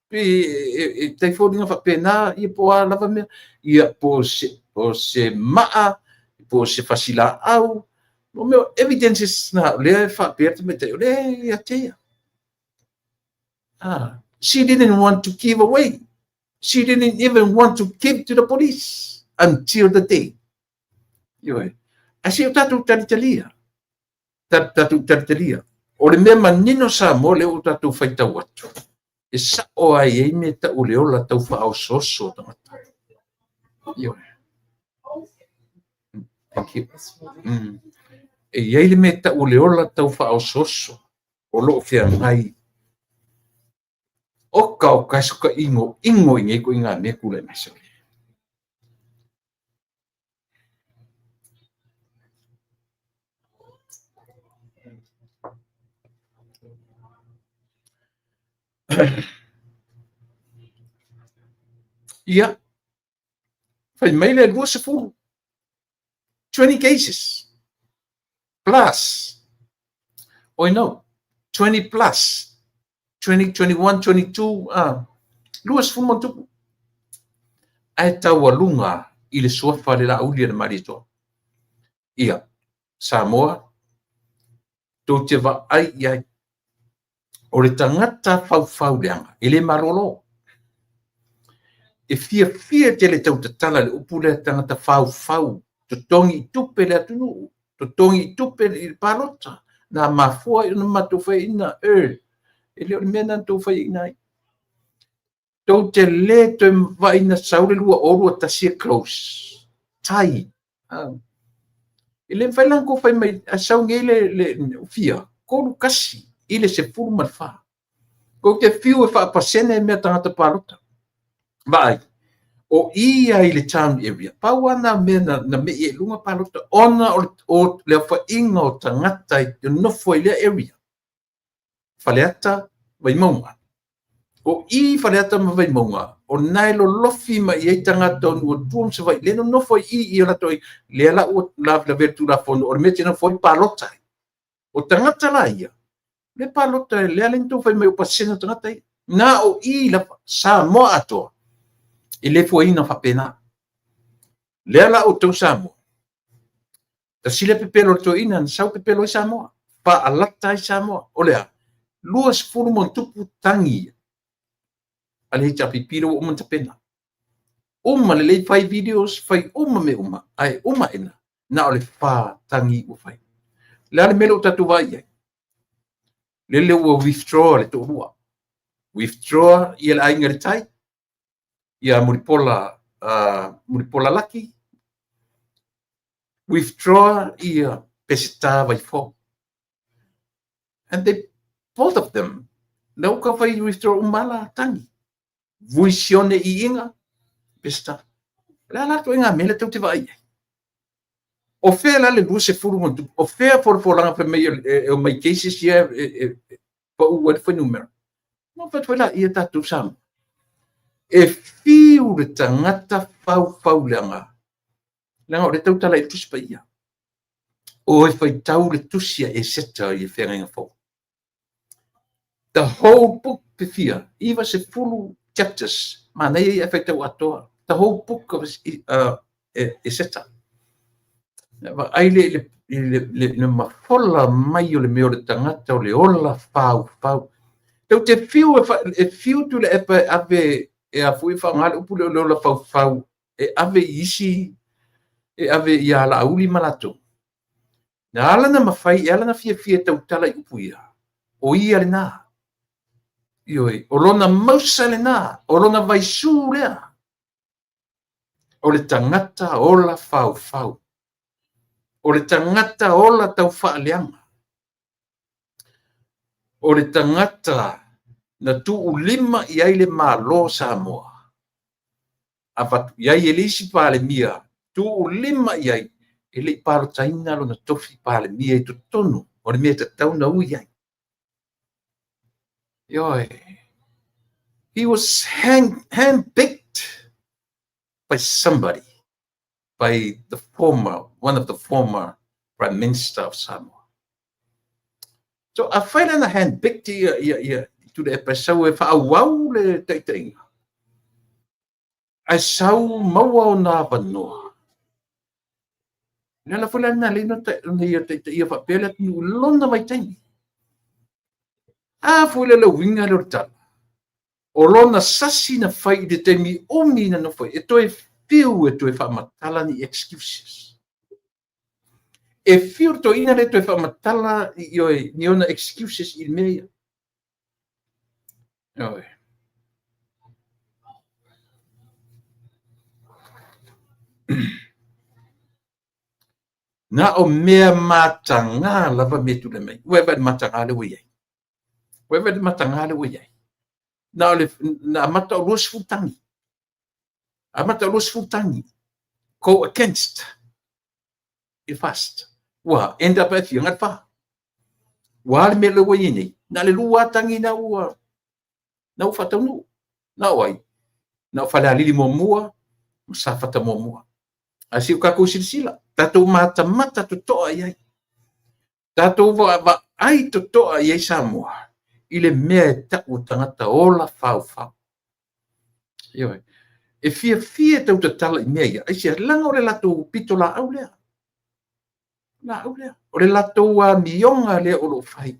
Te whoringa whapea nā, ia po a lava mea, ia po se maa, po se whasila au, o mea evidences na lea whapea te me te o lea ia tea. She didn't want to give away. She didn't even want to give to the police until the day. Ioe. Asi o tatu taritalia. Tatu taritalia. O le mea manino sa mo le o tatu whaita watu. E sa o ai e me ta o leo la tau wha au soso tangata. Ioe. Thank you. E iei le me ta o leo la tau wha au soso. O loo whia ngai. O ka suka ingo inge ko inga me kule meso. Ia. Fai mai le 20. 20 cases. Plus. Oh no. 20 plus. 20, 21, 22. 20 mo tupu. Ai tau alunga i le suafa le la uli le marito. Ia. Samoa. Tau te wa ai iai. O le tangata fau leanga. I le marolo. E fia te le tau tatala le upu le tangata fau. Totongi I tupe le atunu. Totongi I tupe le palota. Na mafua I una matufai ina E leo mena tufai ina. Tau te le te wa ina saure lua orua tasia close. Tai. I le whailang ko whai mai a saungi le fia. Koru kasi. I le se furu malfa. Ko te fiu e wha pasene mea tangata palota. Vai. O ia I le town area. Pauana me na me e lunga palota. Ona o le wha inga o tangata I te nofo I le area. Whaleata vai maunga. O I whaleata ma vai maunga. O nailo lofi ma I tangata o nua tuam se vai. Leno nofo I o lato I le ala o la vertu la fono. O me tina foi palota. O tangata la ia. Le palota le alento fai mai o pasena tangata I. Na o I la sa mo atoa. I le fua ina whapena. Le ala o tau Samoa. Ta sile pepelo to ina, sau pepelo I Samoa. Pa alata I Samoa. O lea, luas furu mon tupu tangi. Ale hita pipiro o montapena. Uma le lei fai videos, fai uma me uma. Ai uma ina. Na ole fa tangi o fai. Le ale melo tatu vai ai. Le le ua withdraw le to rua. Withdraw I le ainga le tai. Ia muripola laki. Withdraw ia pesita vai fo. And both of them, lau ka vai withdraw umala tangi. Vuisione I inga pesita. La la to inga mele tau te vai. O fea la le lua se furu montu. O fea forlanga pe mai o mai cases ia pa ua le foi numero. No fa la ia tatu sam. E fiu le tangata fau leanga. Langa o le tau tala I tusi pa ia. O e fai tau le tusia e seta I whenga fau. The whole book pe fia. Iwa se fulu chapters. Mana ia e fai tau atoa. The whole book e seta. Ai le mafola mai o le meo le tangata o le ola fau. Tau te fiu tu le epa ave e a fui whangale upu le ola fau. E ave isi e ave ia la auli malato. Na ala na mawhai, ala na fia tau tala I upu ia. O ia le nā. Ioi, o lona mausa le nā. O lona vaisu lea. O le tangata ola fau. O le tangata ola tau whaaleanga. O le tangata na tu ulima I ai le malo Samoa. Avatu iai elisi pa le mia. Tu ulima I ai. Ele paro taina lo na tofi pa le mia I tonu. O le mia tatau na ui ai. Yoi. He was hand-picked by somebody. By one of the former Prime Minister of Samoa. So a whaila na hand-picked ia tu le pesau e whaawau le teiteinga. Ai sau maua o nā wanoa. Nela fula na lino ia whapele atu lona mai taingi. A fula le winga le tala. O lona sasi na whai de teimi omi na no whai. E toi fiu e toi whamatala ni excuses. E fiu to ina le toi whamatala ni ona excuses I mea. Oi. Na o mea matanga lava me tu le mai. Uewa de matanga le wei. Uewa de matanga le wei. Na mata o luas futangi. A mata o luas futangi. Go against. I fast. Wa end up at yung atpa. Wa me le wei ni. Na le lua tangi na ua. Na ufa tonu. Na wai. na whalealili mua, masafata mua. Asi o kako silasila, tatou mata to toa iai. Tatou va ai to toa iai Samoa. Ile mea e tau tangata ola fau. Ioi. E fia tau tatala i mea ia. Aisi langa o le latou pito la au lea. O le latou a mionga lea o lo fai.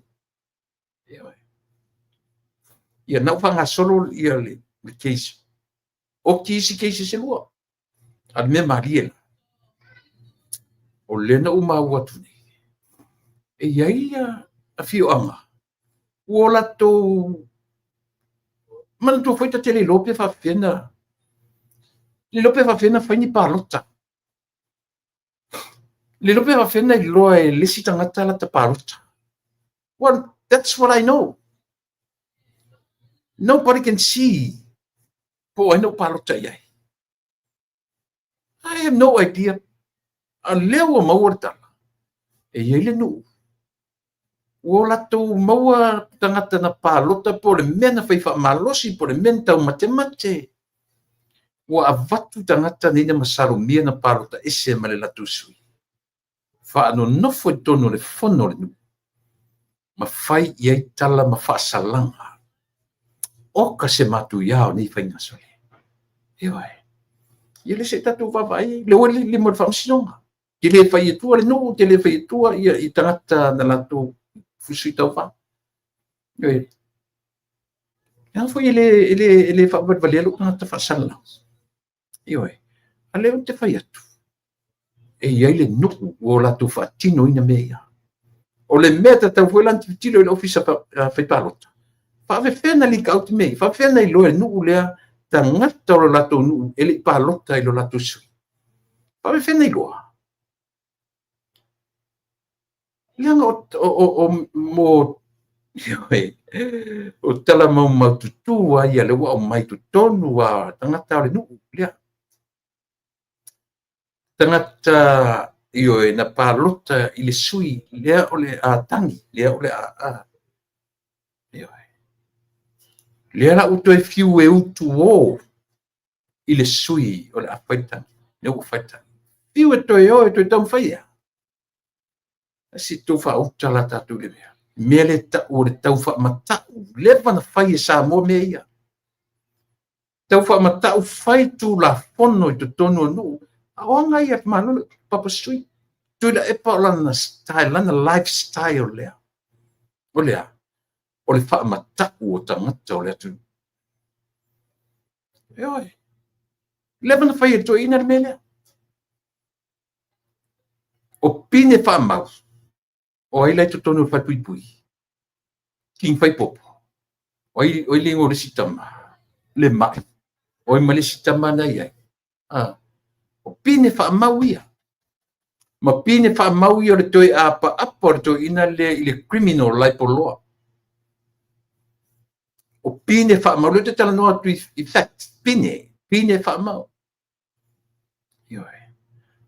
Ioi. Ia nau whanga solo ia le keisi. O keisi se lua. Al mea mariela. O lena o mau atu nei. E iaia a fio anga. O latou mana tu foi ta tele lope fa fena. Le lope fa fena fa ni palota. Le lope fa fena I loa e lesi tangata la ta palota. Well, that's what I know. Nobody can see. Po I know palota iai. I have no idea. A leo o maua e ele no. O latou maua tangata na palota po le mena fai fa malosi po le menta o mate. O avatu tangata nina masalomia na palota ese ma le latou sui. Fa no nofo tono le fono le nu. Ma fai iai tala ma fa salanga. Oka se matu iao ni fai ngasole. Iwai. Ele se tatu vavai le wali le mo famsinonga. Ele fai tua le no, ele fai tua ia I tangata na latou fusuita o fa. Iwai. Yang foi ele fa valelo tangata fa salanga. Iwai. Ale o te fai atu. E iai le nuku o latou fa tino ina mea. O le mea tau foi lanti tilo le ofisa fai palota. Fa fena li kauti mei, fa fena I loe nuku lea tangata o latou nuku, ele palota I lo latou sui. Fa fena I loa. Leanga o mo o tala mau tutua ia le wa o mai tutonu wa tangata o le nuku lea. Tangata io e na palota I le sui lea o le tangi, lea o le lea la uto e fiu e utu o I le sui o le afaitani, ne o faitani. Fiu e toi o e toi tau whaia. Asi tau wha uta la tatu le mea. Mea le tau le tau wha matau, lewa na whaia sa mo mea ia. Tau wha matau whai tu la fono I tu tonu anu, a oanga ia manolo papa sui. Tui la epa o lana style, lana lifestyle lea. O lea, o le wha matau o tangata o lea tu. E oi. Lewa na whaia to ina mea lea. O pine wha mau. O ai lai tu tonu wha pui pui. King whai popo. O ai lingo le sitama. Le mai. O ai male sitama na iai. O pine wha mau ia. Ma pine wha mau ia le toi apa o le toi ina le I le criminal lai po loa. O pine wha mau le te tala noa tu I fact. Pine wha mau.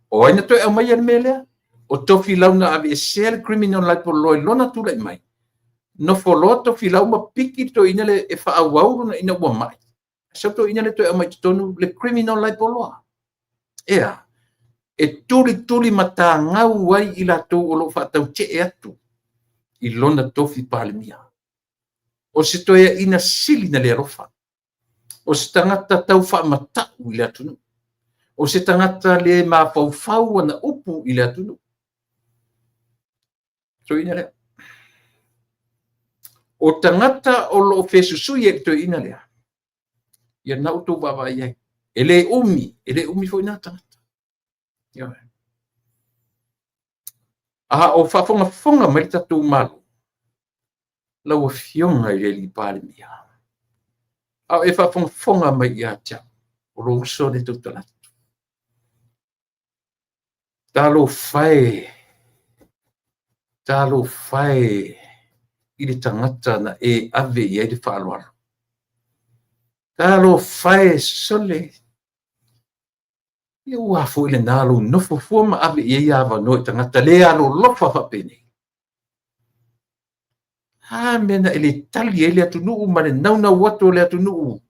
O ai na toi au mai ane melea. O tofi lau na ave sel criminal lai po loa lona tu lai mai. No folo tofi lau ma piki to ina le e wha au na ina ua mai. Sa to ina le toi au mai tonu le criminal lai po loa. Ea. E tuli mata ngau wai I la tau o lo whatau te e atu. I lona tofi palemia. O se toia ina sili na le rofa. O se tangata tau wha matau I le atunu. O se tangata le ma fau ana upu I le atunu. So ina lea. O tangata o lo fesusui e to ina lea. Ia nau tau baba iai. Ele umi fo ina tangata. O whafonga mai tatu malu. Lau a fionga I le li palemia. E whafonga mai I a tia. O lo uso le tutalatu. Talo fai I le tangata na e ave I le whaaloalo. Talo fai sole. Ia ua fo I le nalo nofo fua ma ave I awa noi tangata le alo lofa whapene. Mena ele tali ele atunu ma le nauna watu le atunu.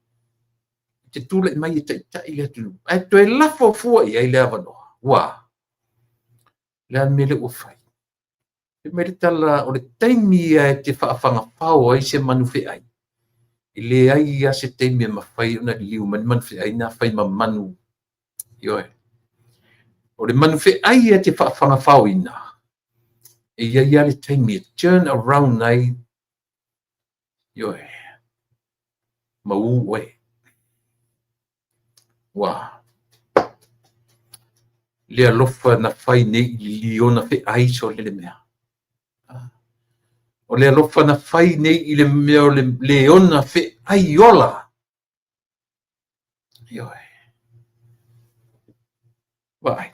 te tula mai ta ile tu ai to la fo ai le avano wa la mele o fai me tala o le taimi te whaafanga whao ai se manu whi ai. I le ai a se taimi ma whai una liu man whi ai na whai ma manu. Ioe. O le manu whi ai te whaafanga whao ina. E ia le taimi turn around ai. Ioe. Ma ue. Wa. Le alofa na whai nei liona whi ai so le mea. O le alofa na whai nei I le mea o le leona whi ai ola. Ioe. Vai.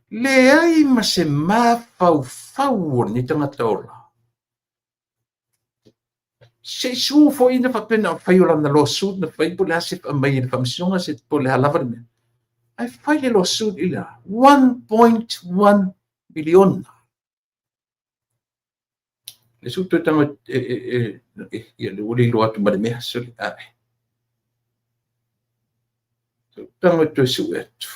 Le ai ma se mafau ni tangata ola. Se su fo ina fa pena fai ola na lawsuit na fai pole asif a mai na famisionga se pole halava me. Ai fai le lawsuit ila 1.1 million. Le su tu tanga ia le uli lo atu mare mea suli ai. Tanga tu su etu.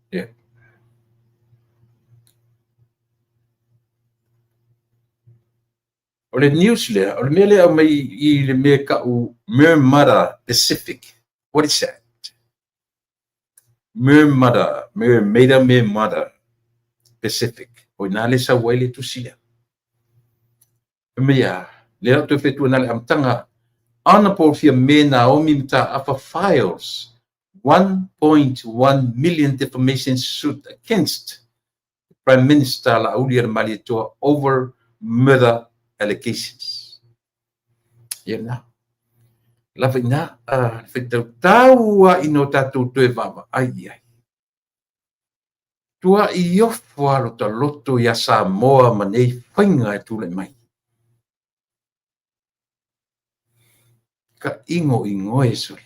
Yeah. O le news le, o le mea le mai I le mea ka u Mermara Pacific. What is that? Mermara Pacific. O ina le sa wai le tusia. Mea, le atu fetu na le amtanga Honorable Fia me Naomi Mta Apa files 1.1 million defamation suit against Prime Minister Lauli Malitoa over murder allegations. Yana. Lavina, taua ino tatu tue vava. Ai. Tua I ofwa loto ya Samoa manei whainga tule mai. Ka ingo e sole.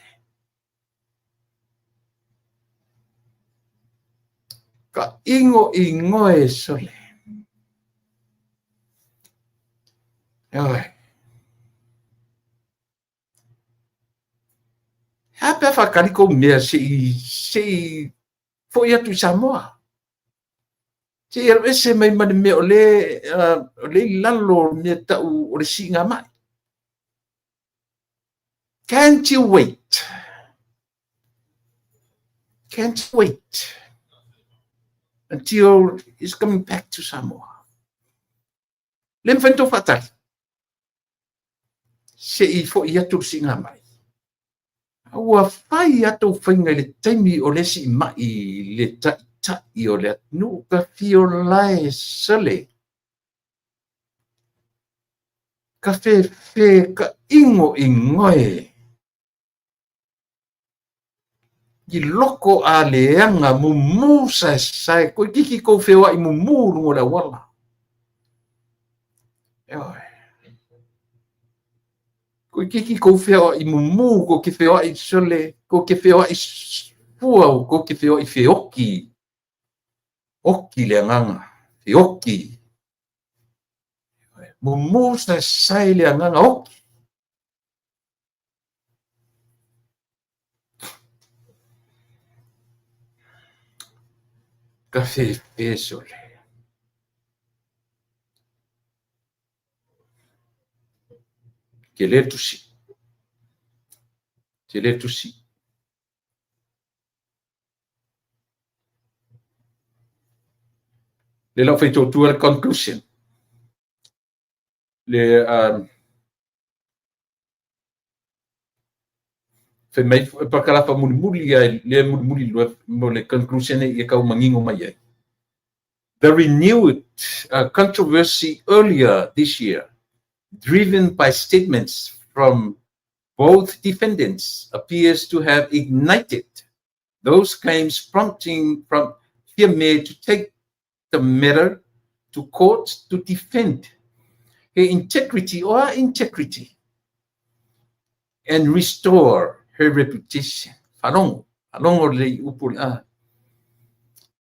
Ka ingo e sole. Oi. Hapa whakaliko mea se foi atu Samoa. Se ese mai mani mea o le lalo mea tau o le singa mai. Can't you wait? Can't wait until he's coming back to Samoa. Le mwhento whatai. Se I foi atu singa mai. Ua whai atu whainga le taimi o le si mai le tai o le anu ka fio lai sale. Ka fe ka ingo ingoe. I loko a leanga mumu sai ko kiki ko fewa I mumu rungo la wala. Ko kiki ko fewa I mumu ko ki fewa I sole ko ki fewa I fua ko ki fewa I feoki. Oki leanga feoki. Mumu sai leanga oki. Ka fe sole. Ke le tusi. Ke le tusi. Le lau fai tō tua conclusion. Le fai mai pakalafa muli ai le muli mo le conclusion e kau mangingo mai ai. The renewed controversy earlier this year, driven by statements from both defendants, appears to have ignited those claims, prompting from Fiame to take the matter to court to defend her integrity and restore her reputation. Farong Alongo le upuri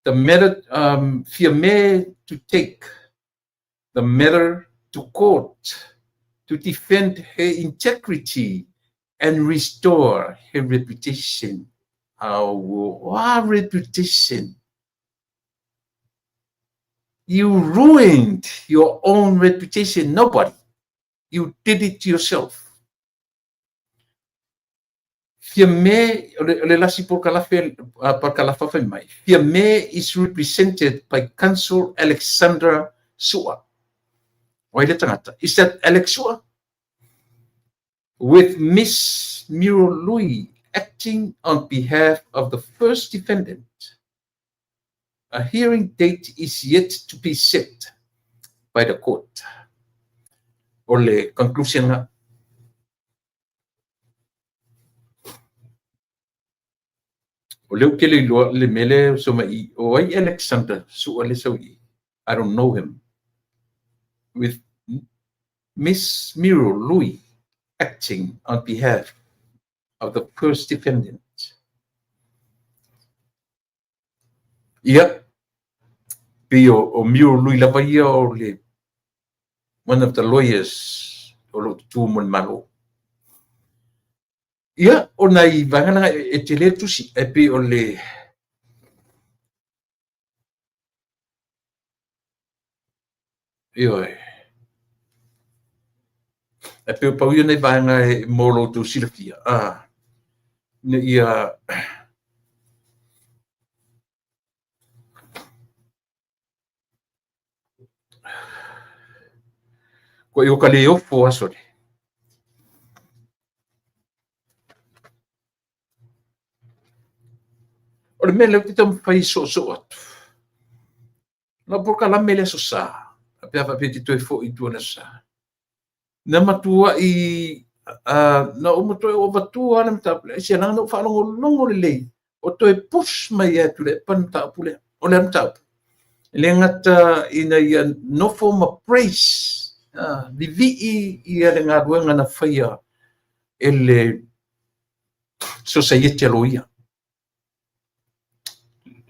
the matter fear me to take the matter to court to defend her integrity and restore her reputation. Our reputation. You ruined your own reputation. Nobody. You did it yourself. Fiame is represented by Council Alexandra Sua. Is that Alex Sua? With Miss Miro Louis acting on behalf of the first defendant. A hearing date is yet to be set by the court. Ole conclusion nga. Ole ukele le mele so mai o ai Alexander Sua le sawi. I don't know him. With Miss Miro Louis acting on behalf of the first defendant. Yeah. Pio o Miro Louis Lavaya or one of the lawyers o tu mon malo. Yeah, o nai vangana e tele tusi e pe o le Io e pe pa io nei vanga e molo tu silafia. Ne ia ko io kale o fo asore. O le mele ki tam fai so atu. Na por kala mele so sa. Pe ava pe ti toi fo I tu na sa. Na matua I na o moto o vatua na mta se na no fa longo le o toi push mai e tu le pan ta pule o le mta le ngata ina ia no form of praise di vi ia le ngā na faia ele society loia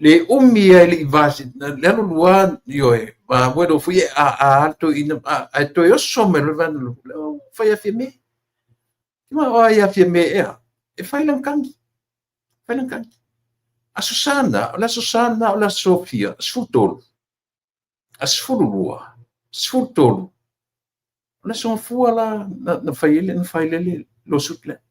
le umia le vasi le no lua yo ma bueno fui a alto ina a to yo some le van faia fime ma o ia fime e fai lankangi a Susana o la Sofia sfutolo a sfulua sfutolo la son fuala na faile lo sutle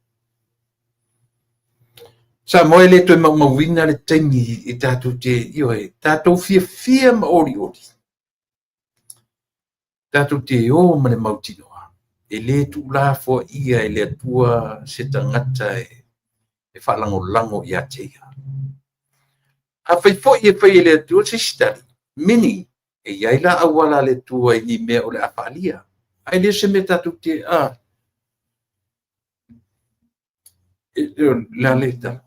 sa moile to ma wina le tengi I tatu te io e tatu fia ma ori tatu te o ma le mautino e le tu la fo ia e le tua se tangata e falango ia te a fai fo ia fai le tu se stari mini e ia la awala le tua I me o le afalia ai le se me tatu te la leta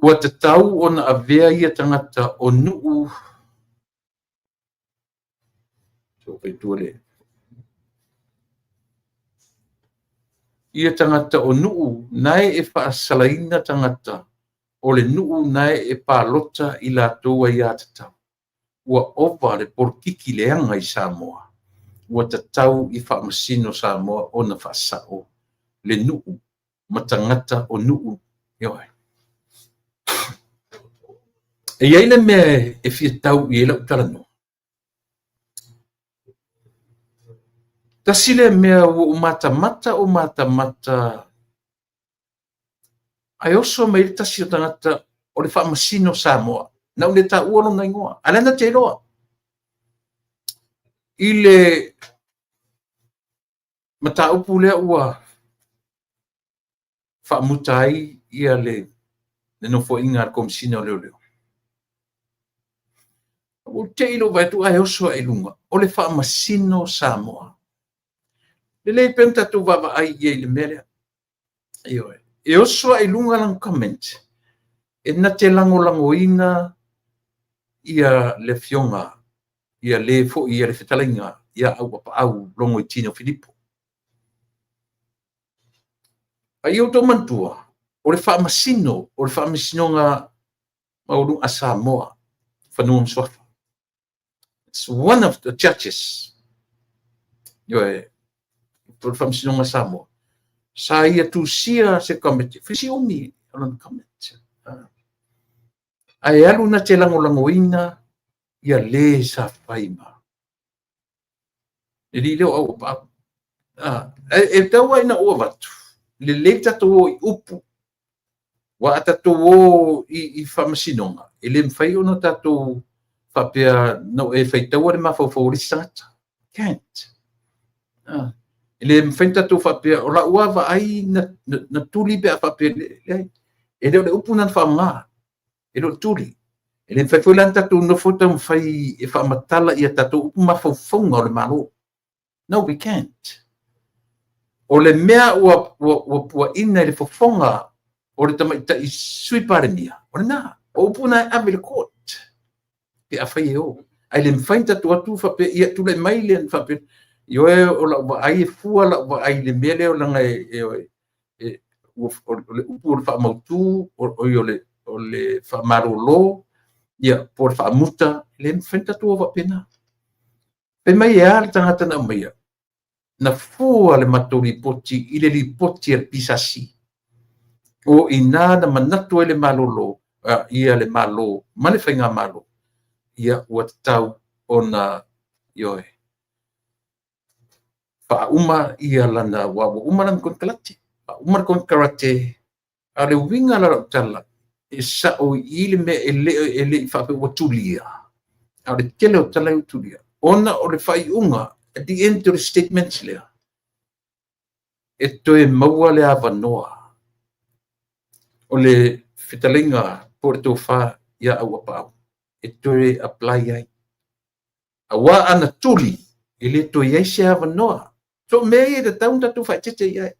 ua te tau ona avea ia tangata o nuu so fai tu le ia tangata o nuu nai e faasalaina tangata o le nuu nai e palota I latou ai a te tau ua ova le porkiki leanga I Samoa ua te tau I faamasino Samoa ona faasao le nuu ma tangata o nuu ioe e iai le mea e fia tau I ela utalano tasile mea o mata ai oso mai tasi o tangata o le faamasino Samoa na le ta uolo ngai ngoa alana te loa I le mata upu le ua faamutai ia le no fo inga komisina leo o te ilo vai tu ai oso ai lunga o le faamasino Samoa le penta tu vava ai ia le mele io e oso ai lunga lang comment e na te langoina ia le fionga ia le fo ia le fetalinga ia au longo I tino Filippo ai o to mantua o le whaamasino, o le whaamasinonga mauru a Samoa, whanua mswafa. It's one of the churches. Yoe, o le whaamasinonga Samoa. Sa ia tu sia se kamete, whisi omi, anan kamete. Ai alu na te langolangoina, ia le sa whaima. E li leo au pa. E taua ina ua watu. Le tato I upu. Wa tato I whamasinonga. E le mwhai ono tato whapea no e whai taua le mawhawhawri sangata. Can't. E le mwhai tato whapea o la uawa ai na tuli pe a whapea e leo le upu nan whaonga. E lo tuli. E le mwhai whalan tato no fota mwhai e whamatala ia tato upu mawhawhonga o le malo. No, we can't. O le mea ua ina I le fofonga o le tamaita I sui pare mia. O le nā, o upuna ave le court. Ke a whai o. Ai le mwhainta atu whape, ia tule mai le whape. Io e o la ua ai e fua la ua ai le mea leo langa o le upu o le whaamautu, o le whaamarolo, ia po le whaamuta, le mwhainta tua wapena. Pe mai e ale tangata na mai na fua le matori poti I le li poti al pisasi o ina na manatu ele malolo ia le malo mane whainga malo ia ua tau ona ioe whauma ia lana wawa umaran kon kalate umar kon karate a le winga la tala e sa o ile me ele whape watulia a le tele o tala utulia ona o le whai unga at the end of the statements lea e toe maua le awanoa o le whitalinga po le tō wha ia au apau e toe apply ai a wā ana tuli e le toe iai se awanoa so mei e te taun tatu whaitete iai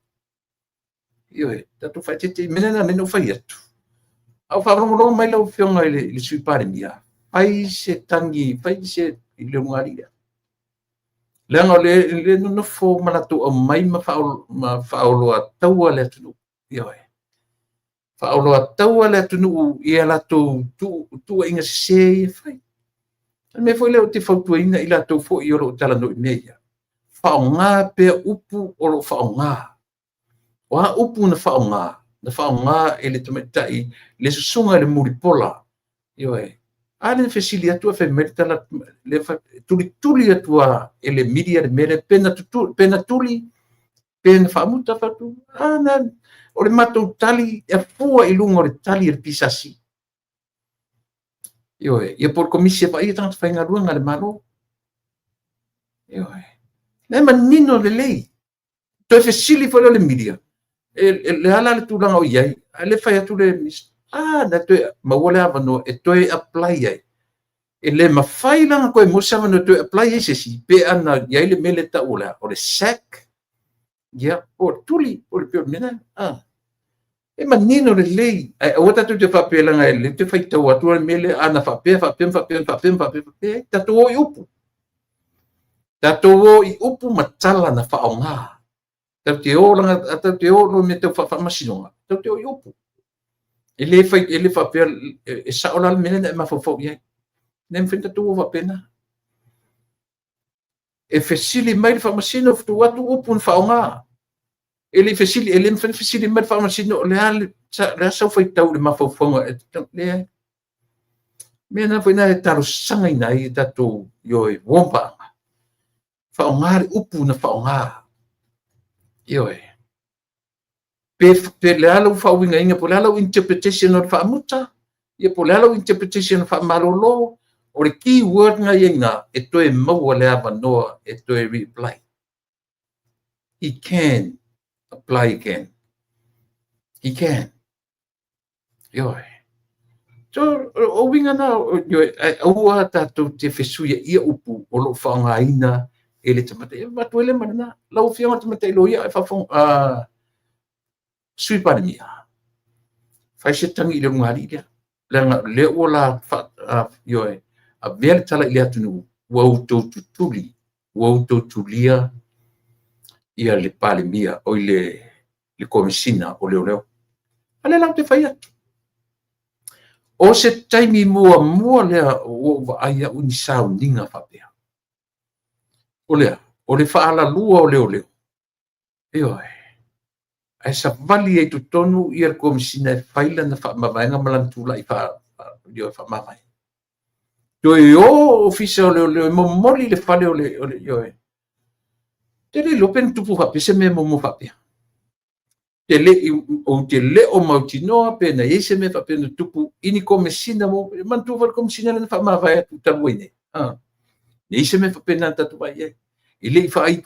ioe tatu whaitete menena neno whai atu au wharongo mai lau whionga I le sui pare mia pai se tangi pai se I le ungaria Lenga le no fo manatu o mai ma faolo a taua le tunu ioe faolo a taua le tunu ia la tu inga se fai me foi le te fautu ina ila tu fo I ro tala no meia faonga pe upu o faonga wa upu na faonga ele tomatai le sunga le muripola ioe ale fesili atua fe mertala le tuli atua ele media de mere pena tuli pena famuta fatu ana o le matou tali e fua I lunga o le tali le pisasi ioe ia por komisia pa ia tanga whainga ruanga le malo ioe le manino le lei to fesili fo le media le ala le tulanga o iai le fai atu le na toe mawale avano e toe apply ai e le mawhai langa koe mo sama no toe apply ai se si pe ana iai le mele ta ola o le sack ia o tuli o le pio mena e manino le lei ai o tatu te whape langa e le te whai tau atu le mele ana whape tatu o I upu tatu o I upu matala na whaonga tatu te o lo me te whamasinonga tatu te o I upu ele whapea e saola le mele na e mawhawhau iai nem finta tu wa pena e fesili mai fa masino fu watu upun faonga ele fesili mai fa masino le sa foi tau le mafaufonga le mena foi na taru sanga nai tatu yoi wompa faonga le upu na faonga yoi pe le alo fa winga inga po le alo interpretation of fa muta ia po le alo interpretation of fa malolo o le key word nga yenga e toe maua le avanoa e toe reapply. He can apply again. He can. Ioe. So, o winga na, ua tātou te whesuia ia upu o lo whaongaina e le tamata. E matuele mana, lau whionga tamata ilo ia e whawhong, sui pane mia. Whai se tangi le ngari ia. Le ua la, ioe, a vele tala ile atunu wautou tutuli wautou tulia ia le pale mia o le komisina o leo Ale lau te whai atu. O se taimi mua lea o aia uni sao ninga whapea. O lea, o le whaala lua o leo leo. Ioe. Ai sa vali e tu tonu i ar komisina e whaila na whaamawaenga malantula i whaamawai. Ioe o ofisa o leo leo, mo moli le whale o le ioe. Te le lopen tupu whape se me mo whapea. Te le o mautinoa pe na ese me whape na tupu ini komisina mo, mantu wal komisina na whaamawai atu tabuine. Ne ese me whape na tatu vai e. Ile i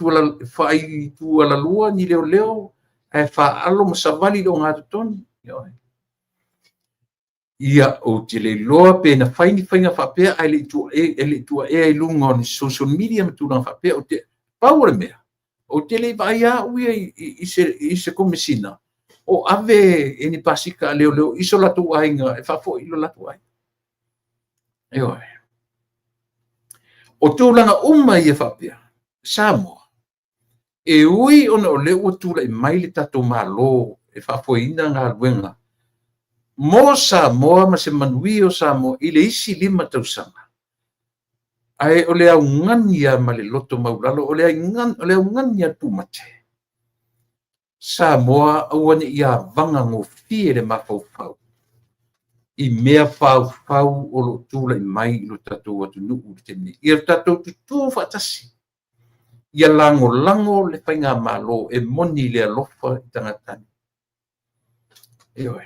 tu ala lua ni leo leo, e whaalo ma savali lo ngā tutoni. Ia o te le loa pe na whainga whapea ai le tua e lunga o ni social media ma tūna whapea o te paure mea. O te le vai a uia i se komisina. O ave e ni pasika leo leo iso latu ainga e whafo ilo latu ai. O tūlanga i e whapea. Samoa. E ui ona o leo tūla i maile tato malo e whafoina ngā luenga. Mo Samoa ma se manui o Samoa i le isi 5 tausanga. Ai o le au ngania ma le loto maulalo, o le au ngania pumate. Samoa auane ia vanga ngō fie le mawhau. I mea whau o lo tūla i mai i lo tato atu nuu te ni. I lo tato tutu whatasi. Ia lango le whainga malo e moni le alofa i tangatani. Eoe.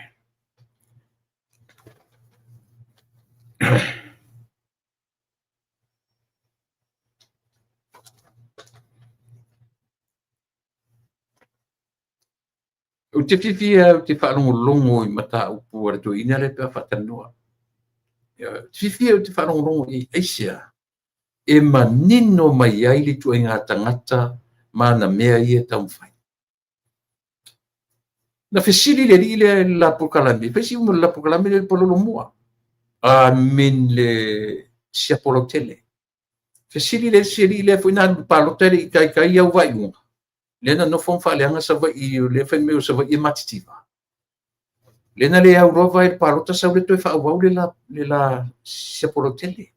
O te whiwhia o te whanongolongo i mata upu ara to ina le pia whatanua. Te whiwhia o te whanongolongo i Asia. E manino mai ai le tu ngā tangata ma na mea ia tau whai. Na whesiri le li le lapukalami. Whesi umu lapukalami le pololo mua. A min le siapolo tele. Whesiri le siri le fwina palotele i kai au vai unga. Lena no fon fa leanga sa vai i le fa meu sa vai i matitiva. Lena le au rova e palota sa le to fa au le la siapolo tele.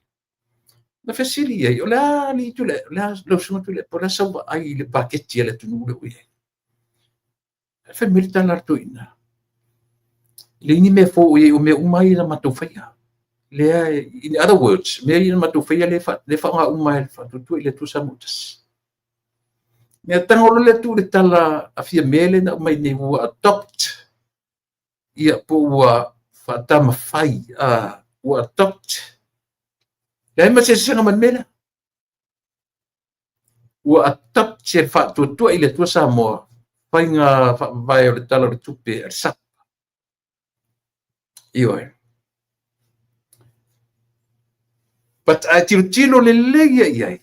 Na whesiri ai, o lea li tu le, lea lau sunga tu le, po lea sau ai le paketi le tunu le ui. Whe merita larto ina. Le ini me fo ui o me umai na matou whaia. Lea, in other words, me ina matou whaia le wha umai le tu le tu sa mutas. Mea tangolo le tu le tala a fia mele na umai ne ua adopt. Ia po ua whatama whai, ua adopt. Lai ma se sanga man mena. Ua atap se fa tu ile tu Samoa. Pai nga vai o le tala le tupe ar sap. Ioi. But a tilo le leia iai.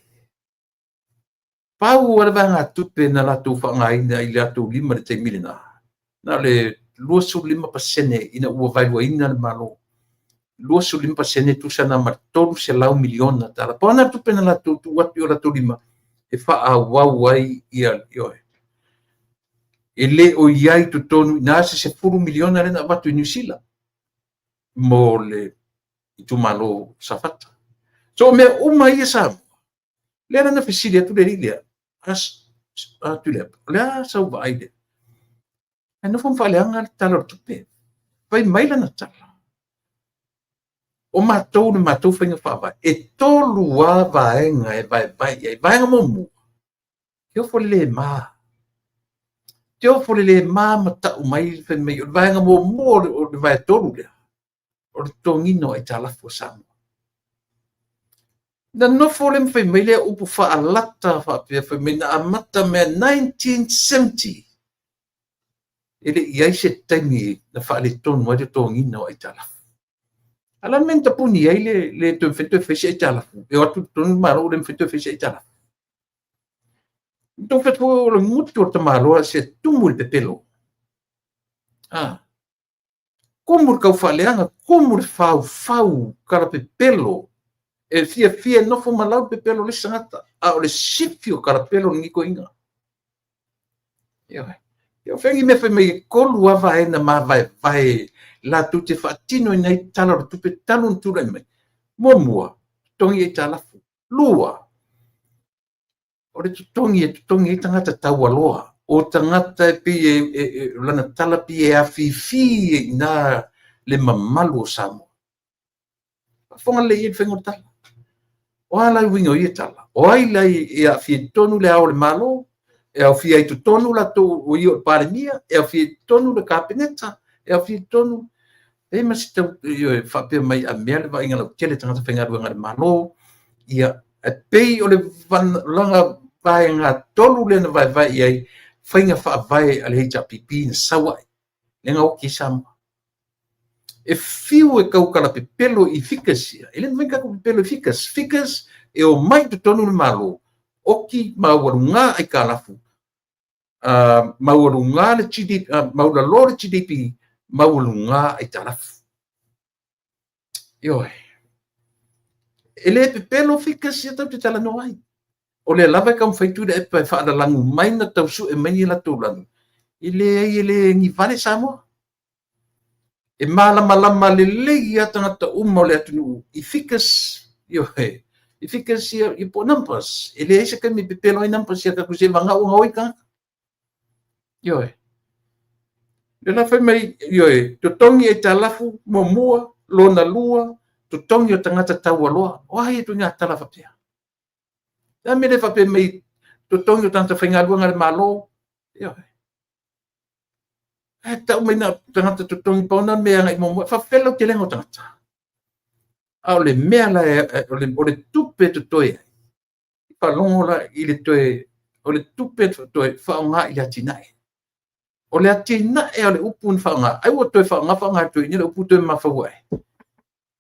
Pau ora vanga tupe na la tu fa ngai na ile atu 5 le te milina. Na le 2.5% ina ua vai ina le malo. 2.5% tu sana martolu se lau miliona tala. Pona tu pena la tu wati ora tu 5 e fa a wai ia ioe. E le o iai tu tonu na se 10 miliona rena watu i New Zealand. Mo le i tu malo safata. So me uma ia sa. Le na fisilia tu le rilia. As tu le. Le sa uva aide. E no fon fale anga tala tupe. Pai maila na tala. O matou ni matou whainga whawa. E tolu wā vaenga e vai vaenga momu. Teo fole le mā. Teo fole le mā mata umai whaimei. O vaenga momu o le vai tolu lea. O le tongino e talafu Samoa. Na no fole mwhaimei lea upu wha alata whaimei na amata mea 1970. Ele iai se taimi na wha le tonu wa le tongino e talafu. Ala men tapuni ai le to feto fese e tala. E atu tonu maro le feto fese e tala. To feto le mutu to maro se tumul pe pelo. Como ka faleanga, como fau kara pe pelo. E fia no fo malau pe pelo le sangata. O le sifio kara pelo ni ko inga. Yo fengi me me kolu ava e na ma vai la tu te fatino nei talo tu pe talo tu le me. Momua tongi e talafu. Lua. O le tongi e tangata taua loa. O tangata e pi lana tala pi e afifi na le mamalu o Samoa. Fonga le i fengo tala. O ala wingo i tala. O ai lai e afi tonu le ao le malo. E au fia i tu tonu la tu o i o paremia. E au fia i tonu le kapineta. E au fia i tonu. E masi tau i o whape mai a mea le wa inga lau tele tangata whenga ruanga le malo. Ia e pei o le langa vai ngā tolu le na vai i ai. Whainga wha vai a le heita pipi na sawai. Lenga o ki Samoa. E fiu e kaukala pe pelo i fikasia. E len venga ko pelo i fikas e o mai tu tonu le malo. Oki mawarunga ai kalafu. Mawarunga le GDP, maula le GDP, mawarunga ai kalafu. Yo. E le pe pelo fikasia tau te tala no ai. O le lava kam faitu de e fa da langu mai na tau su e mai la tu langu. Ile ni vale Samoa. E malama le ia tangata uma le atunu i fikas yo he i fikas i po nampas ele ese ka mi pepelo i nampas ia ka kuse vanga o ngoi ka yo he le na mai yo he to tongi e talafu momua lona lua to tongi o tangata taua loa o ai tu nga tala fa pia ya me le fa pe mai to tongi o tangata whainga luanga le malo yo he e tau mai na tangata to tongi pauna mea ngai momua fa felo te lengo tangata au le mea la o le tupe to toe pa longo la i le toe o le tupe to toe whaonga i le atinai o le atinai o le upun whaonga ai o toe whaonga toe ni le upu toe mawhawai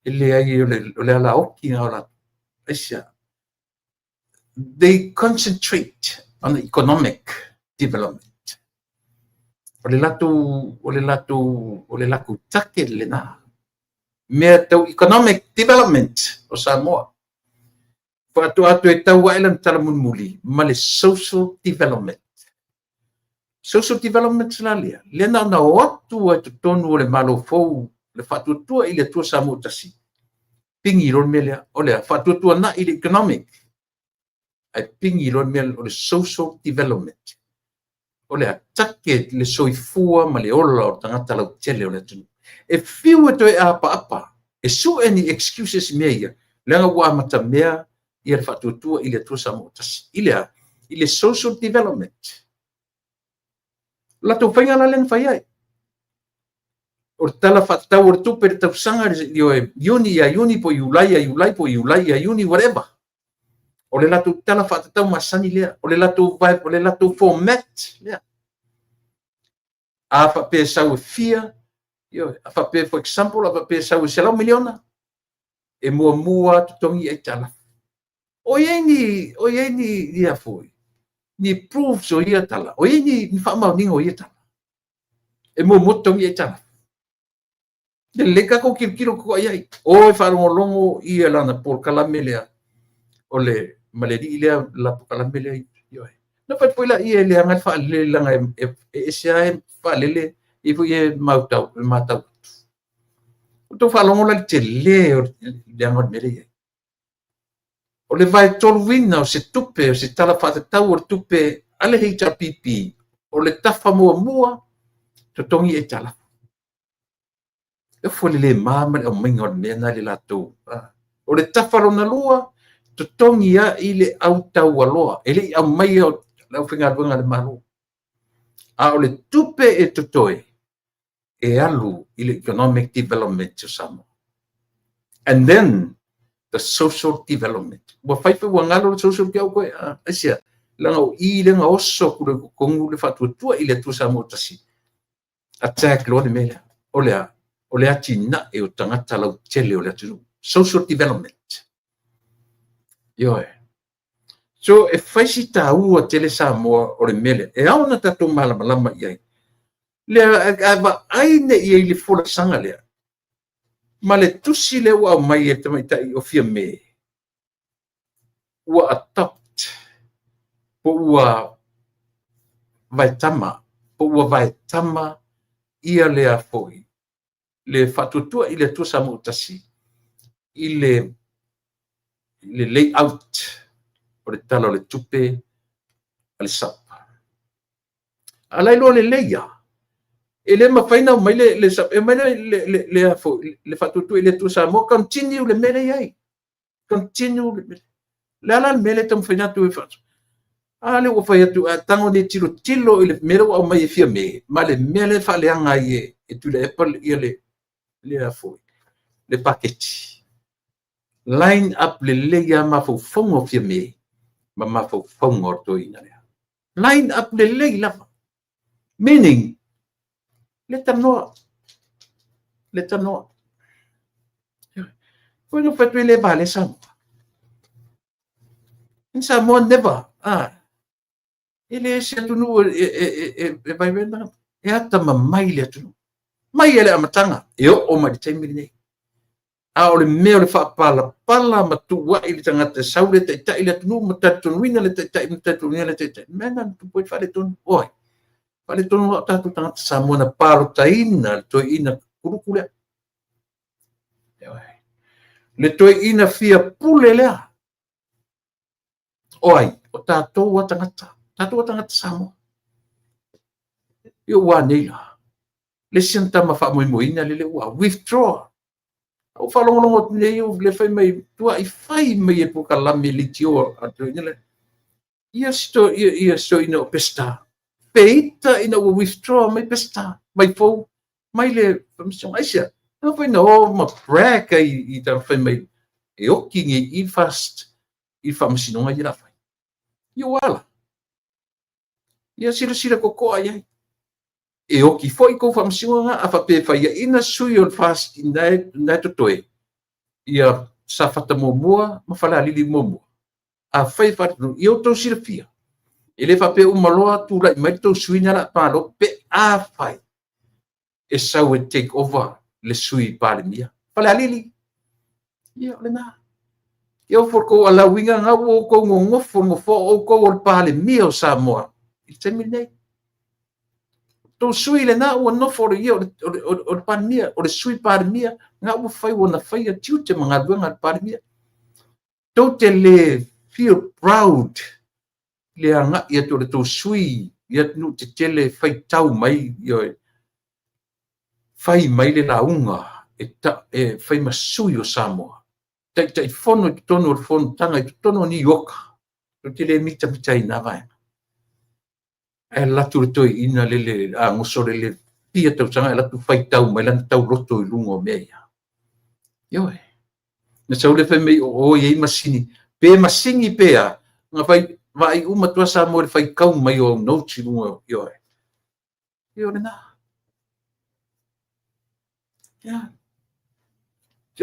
i le ai o le ala oki nga o la asia they concentrate on the economic development o le latu take le na mea tau economic development o Samoa. Whātua atu e tau ailan tala munmuli, ma le social development. Social development la lea. Le na o atu e tu tonu o le malo fau, le whātua i le tua Samoa tasi. Pingi ron melea, o lea, whātua na i le economic. Ai pingi ron melea o le social development. O lea, take le soifua ma le ola o tangata lau tele o le tunu. E fiu e toi apa, e su any excuses mea ia, leanga wa mata mea, ia le whatuatua i le tua Samoa tasi. I le social development. Lato whainga la len whai ai. O tala whatau o tupe re tau sanga, uni po iulai po iulai, uni whatever. O le lato tala whatatau masani lea, o le lato format lea. A whape sau e fia, a whape, for example, a whape sau e selau miliona, e mua tutongi e tala. O ye ni ia foi. Ni proofs o ia tala. O ye ni whamau ningo ia tala. E mua motongi e tala. Le leka ko kirkiro ko ai. O e wharongo ia lana por kalamelea. O le maleri ilea la por kalamelea i. Na pai poila ia le anga whaale langa e sea e whaalele i fu e matau. O to wharongo la te le o le anga mere o le vai tolu wina o se tupe, o se tala whatatau o tupe, ale HRPP, o le tafa mua, to tongi e tala. E fwole le mama o minga o mea na le lato. O le tafa rona lua, to tongi a i le au tau aloa, e le au mai o lau whinga runga le maru. A o le tupe e totoe, e alu i le economic development o Samoa. And then, the social development. Wa faifa wa ngalo social kia ko asia langa o I langa oso ku ko ngule fatu tu ile tu sa motasi. Attack lo mele. O le atina e o tangata lau tele o le atu. Social development. Yo. So e faisi ta u tele sa mo o le mele. E auna tatu malama ia. Le ava aine ia ile fola sanga le. Ma le tusi le wa mai e tamaita o fia me. Ua adopt po ua vai tama po ua vai tama ia le a foi le fatutua i le tusa mo tasi i le layout o le tala o le tupe a le sapa alai lo le leia e le mafaina mai le sapa e mai le a foi le fatutua i le tusa mo continue le mele ai continue le ala le mele tam faina tu e fatu ale o fai atu a tango ne tilo i le mele o mai e fia me ma le mele fa le anga i e tu le apple i le a foi le paketi line up le leia ma fo fongo fia me ma fo fongo to ina le line up le leia meaning le tanoa foi no fatu le vale sam in Samoa never ele se tunu e vai venda e ata mai le tunu mai ele amatanga e o ma te mini a o le mea o le whaapala pala ma tu wa i le tangata saure te ta i le tunu ma tatu wina le te ta i le tatu wina le te ta mena tu poi whale tonu oi whale tonu o tatu tangata Samoa na paro ta ina to ina kurukule le to ina fia pule lea oi o tatou wa tangata Samoa yo wa neila le senta ma fa mo ina le wa withdraw o falongo nei o le fai mai tua I fai mai e poka la militio ato ile ia sto ina pesta peita ina o withdraw mai pesta mai fo mai le famsong asia no foi no ma crack I ta fai mai e o kingi I fast I famsino ngai la fai io wala ia sira koko ai e o ki foi ko famsiona a fa pe fai ina sui on fast indai to toe ia safata momua ma fala lili momua a fai fa no io to sirfia ele fa pe umaloa tu la mai to suina la pa lo pe a fai e sa we take over le sui pa mia fala lili ia lena io for ko ala winga nga wo ko ngofo o ko o pa le mia o Samoa il termine to sui le na o no for io o pa mia o le sui pa mia nga wo fai wona fai a tiu te manga luanga pa mia to te le feel proud le anga ia to sui ia no te tele fai tau mai io fai mai le launga e fai masui o Samoa tai fono tono o fono tanga tono ni yoka to te le mita ina vai e la tu to ina le a ngosore le pia tau sanga la tu fai tau mai lan tau roto I lungo meia yo na sau le fai mai o ye masini pe masini pe a nga fai vai uma tua Samoa fai kau mai o no ti lungo yo na ya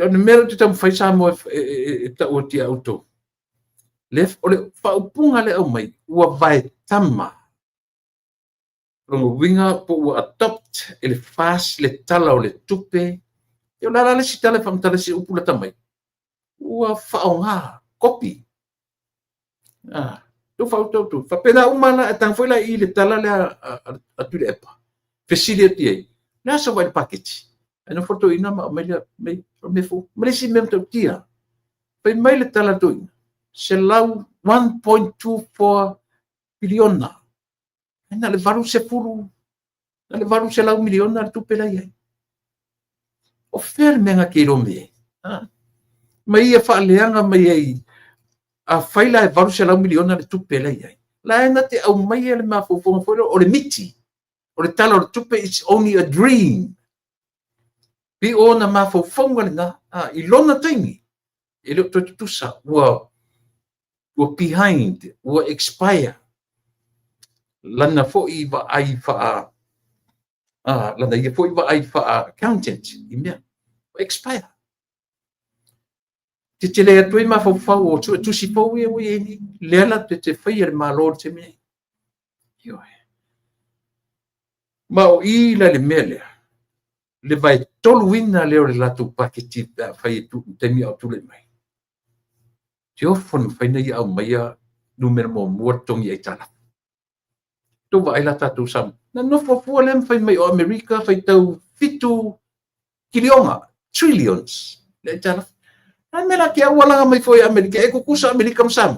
no mero te tam fai Samoa ta o ti auto le ole fa upunga le au mai ua vai tama rongo winga po ua adopt ele fast le tala o le tupe yo la le sitale fam tale si upula tamai ua fa onga copy tu fa tu fa pena umana tang foi la I le tala le a tu le epa facility ai na so vai package ano foto ina ma me fu me si mem to tia pe mai le tala tu se lau 1.24 biliona na le varu se puru na le varu se lau miliona tu pela ia o ferme nga ke me mai ia fa leanga mai ai a faila e varu se lau miliona le tu pela ia la na te au mai le ma fo o le miti o le tala o le tupe it's only a dream pi ona ma fo le na I lona taimi ele to tusa wa behind wa expire lana fo I va ai fa lana ia fo I va ai fa accountant I mea expire te le atu ma fo o tu si fo we ni le ala te fai le malo te me yo ma o I la le mele le vai tolu wina le o le latu paketi fai tu te mi au tu le mai te ofon fai nei au mai numero mo mortongi ai tala tu vai la tatu sam na no fo lem fai mai o America fai tau fitu kilionga trillions le tala na mela ke wala mai foi America e ko kusa America sam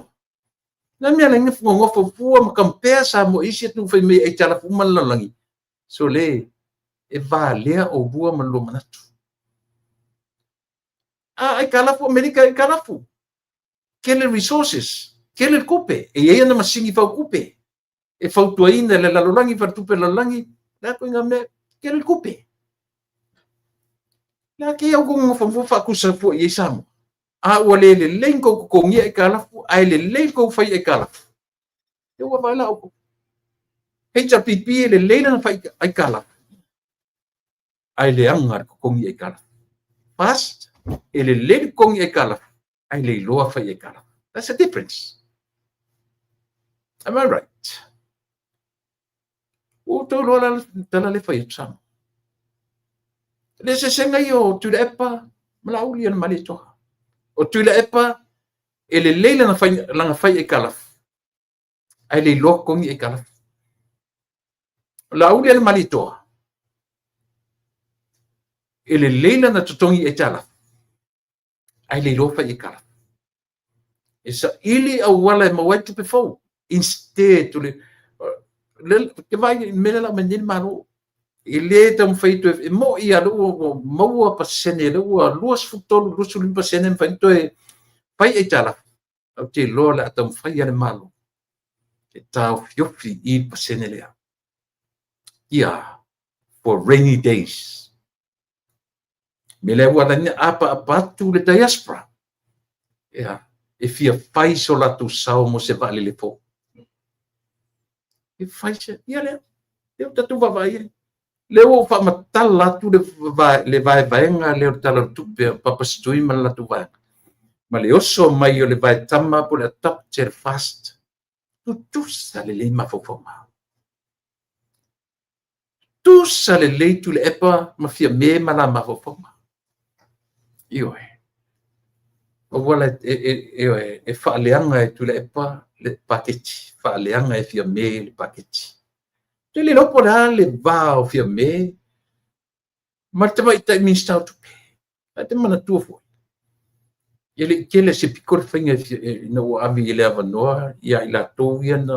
na mela ngi fo fo ma compare sa mo isi tu fai mai e tala fu man langi so le e va lea o bua man lo manatu ai kala fu America e kala fu kele resources kele kupe e ia na masingi fa kupe e fautuaina le lalolangi fartupe lalolangi la ko ngame kele kupe la ke au ko fo fa kusa fu ye sam a wale le lengo ko ngia e kala fu ai le lengo fa e kala e wa mala o HPP le leila fa e kala ai le angar ko ngia e kala fast ele le ko ngia e kala ai le loa fa e kala. That's a difference. Am I right? O to lola tala le fa sam le se senga yo tu le epa malauli an malito o tu le epa ele leila na fai langa fai e kala ai le loko ngi e kala lauli an malito ele leila na tutongi e tala ai le lo fai e kala esa ili au wala e mawaitu pe fau instead tu le ke vai mele la menil mano ile tam feito e mo ia lo mo pa sene lo luas futolo lusu limpa sene feito e pai e tala o te lo la tam fai ale malo e tau fiofi I pa sene le ia for rainy days mele wala ni apa tu le diaspora ia e fia fai so la tu sao mo se vale le fo e fai se ia le eu tatu vai leo fa matala tu le vai nga leo tala tu pe papa stui man la tu vai ma le oso mai o le vai tama po le top chair fast tu sale le ma fo ma tu sale le tu le epa ma fia me ma la ma fo ma io o wala e fa leanga tu le epa le paketti fa leanga e fia me le paketti te le lopo la le va o fia me ma te vai tai min stau tu pe te mana tu fo ele kele se pikor finga no ami ele ava noa ia ila to ia na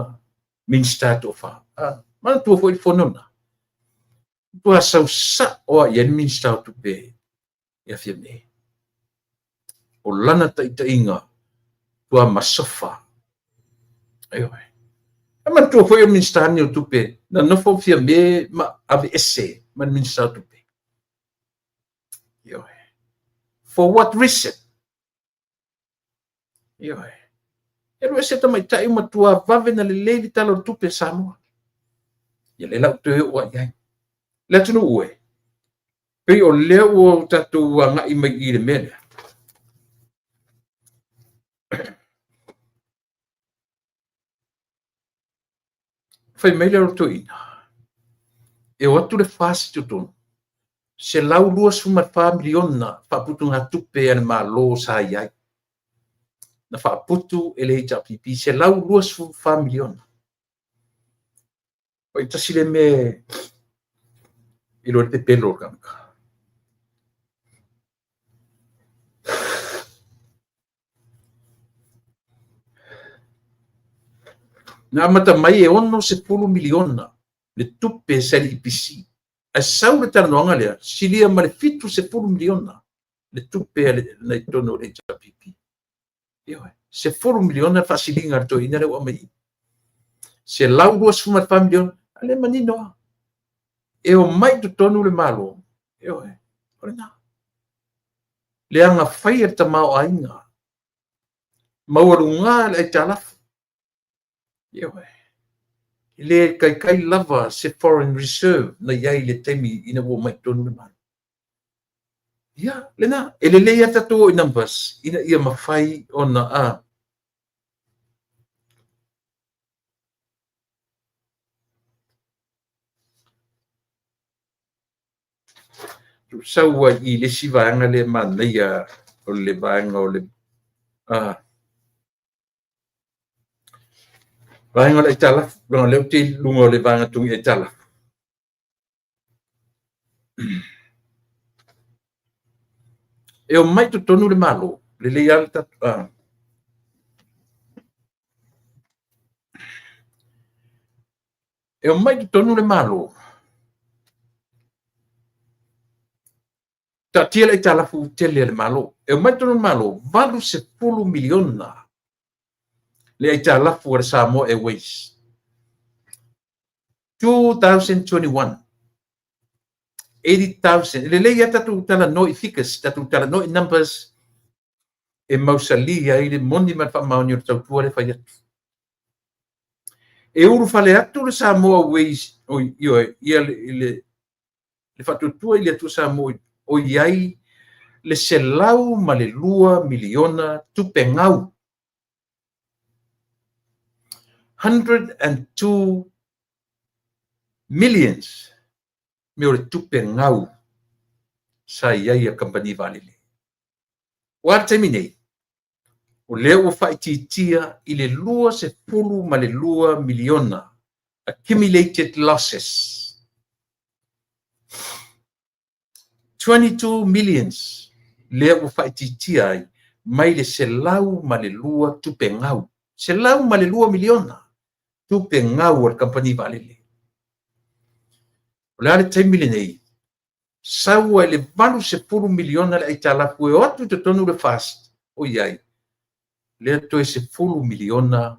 min statu fa ma tu fo il fonona tu asa sa o ia min stau tu pe ia fia me o lana tai inga tu ama sofa ayo ma tu fo ia min stanu tu pe na no fo fia me ma ave esse man min stau tu pe yo for what reason yo e se ta mai tai ma tua vave na le leili talo tupe Samoa ia le lau te o ai le tunu ue pe o le o tatu nga I mai I le mele fai mai le roto ina e o atu le fasi tutun se lau lua suma fa miliona fa putu nga tupe ane ma lo sa iai na fa putu ele HPP se lau lua suma fa miliona o ita sile me ilo te pelo kanka na mata mai e ono se pulu miliona le tupe se li IPC a sau le tanoanga lea silia ma le fitu se pulu miliona le tupe na tono le HPP se pulu miliona fasilinga to ina le wa mai se lau lua suma fa miliona ale manino e o mai to tonu le malo orena le anga fai ta mau ainga maurunga le talaf le kai lava se foreign reserve na yai le temi ina wo mai tonu le malo lena ele le ya tatu numbers ina ia mafai ona saua I le sivaanga le manaia o le vaanga o le Vainga le tala, longa leo te lunga le vanga tungi e tala. E o mai tu tonu le malo, le alta. E o mai tu tonu le malo. Ta tia le tala fu tele le malo. E o mai tonu le malo, valu se pulu miliona. Le tala fu Samoa Airways. 2021. 80,000. Le ia tatu tala noi figures, tatu tala noi numbers. E mausali ai le moni man fa mauni o tau tua le fai atu. E uru fale atu le Samoa Airways, o ia le fatutua i le atu Samoa o iai le selau ma le lua miliona tupengau. 102 millions me o le tupengau sa iai a kampani valile. Wa temi nei, o leo faititia i le lua se pulu ma le lua miliona accumulated losses. 22 millions leo faititia ai mai le selau ma le lua tupengau. Selau ma le lua miliona tupengau al kampani valile. O le ale taimile nei, saua e le valu se pulu miliona le aitalafu e o atu te tonu le fast o iai. Le atu e se pulu miliona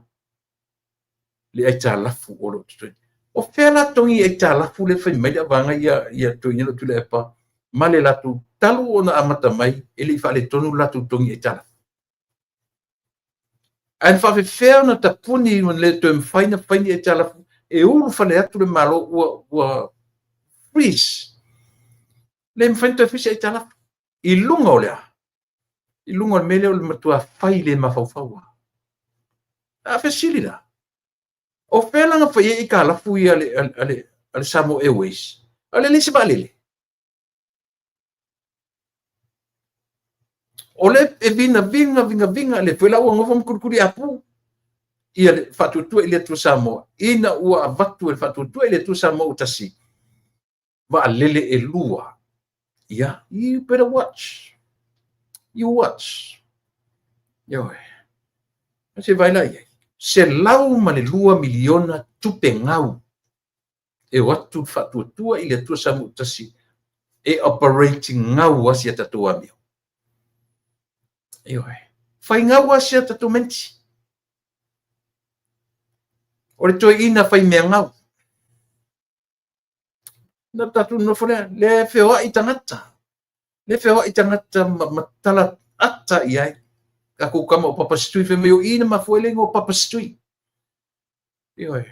le aitalafu o lo tutoi. O fea la tongi aitalafu le fai mai le avanga ia tui nilo tu le epa. Ma le latu talu o na amata mai e le ifa le tonu latu tongi aitalafu. An fa fea na tapuni o le tue mfaina faini aitalafu e ulu fa le atu le malo ua freeze. Le mfainto fisa i tala i lunga o lea. I lunga o mele o le matua fai le mafaufaua. A fesili la. O whelanga fai i ka lafu i ale Samoa Airways. Ale lisi ba lele. O le e vinga le whela ua ngofam kurikuri apu. I ale whatutua i le tu Samoa. Ina ua avatu e whatutua i le tu Samoa utasi. Va lele e lua. Yeah, you better watch. You watch. Yo. Se vai lá. Se lau ma le lua miliona tupengau. E watu fatutua i le tua Samoa tasi. E operating ngau asia tatua mio. Yo. Fai ngau asia tatu menti. O le toi ina fai mea ngau. Na tatu no fole le feo i tangata. Le feo i tangata matala ata iai. Ako kama o papastui fe meo ina mafuelengo o papastui. Ioi.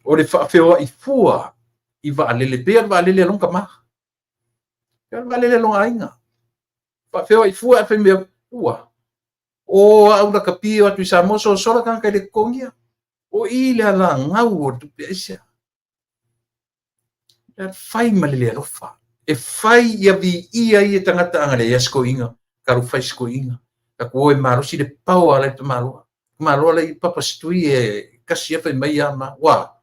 O le feo i fua i va alele bea va alele longa ma. Va alele longa inga. Feo i fua fe meo ua. O au na kapio atu sa moso sola kan kai le kongia. O ile ala ngau o tu pesia. Fai malele alofa. E fai ia vi ia i tangata angale yasko inga. Karu fai sko inga. Ka koe maro si le pau ala te maro. Maro ala i papastui e kasi fai mai ama. Wa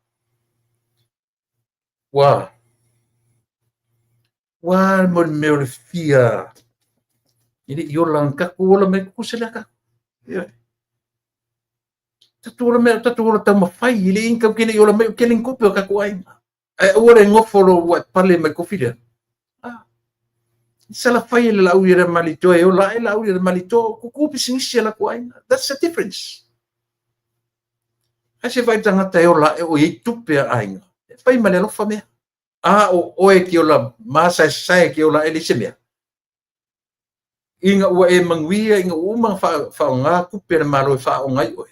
mo me o le fia. Ini i ola nka kola me kusela ka. Tatu ola tau mawhai. Ile inka kene i ola me kene nkope o ka kuaina. Ora ngofolo wa pale me kofile. Sala fai le lau ira malito e ola e lau ira malito ku pisingisi la kuaina. That's the difference. Ase vai tangata e ola e o i tupe ainga. Fai male lo fame. O e ki ola masa sai ki ola ele semia. Inga ua e manguia inga uma fa nga kupe malo e fa o ngai oe.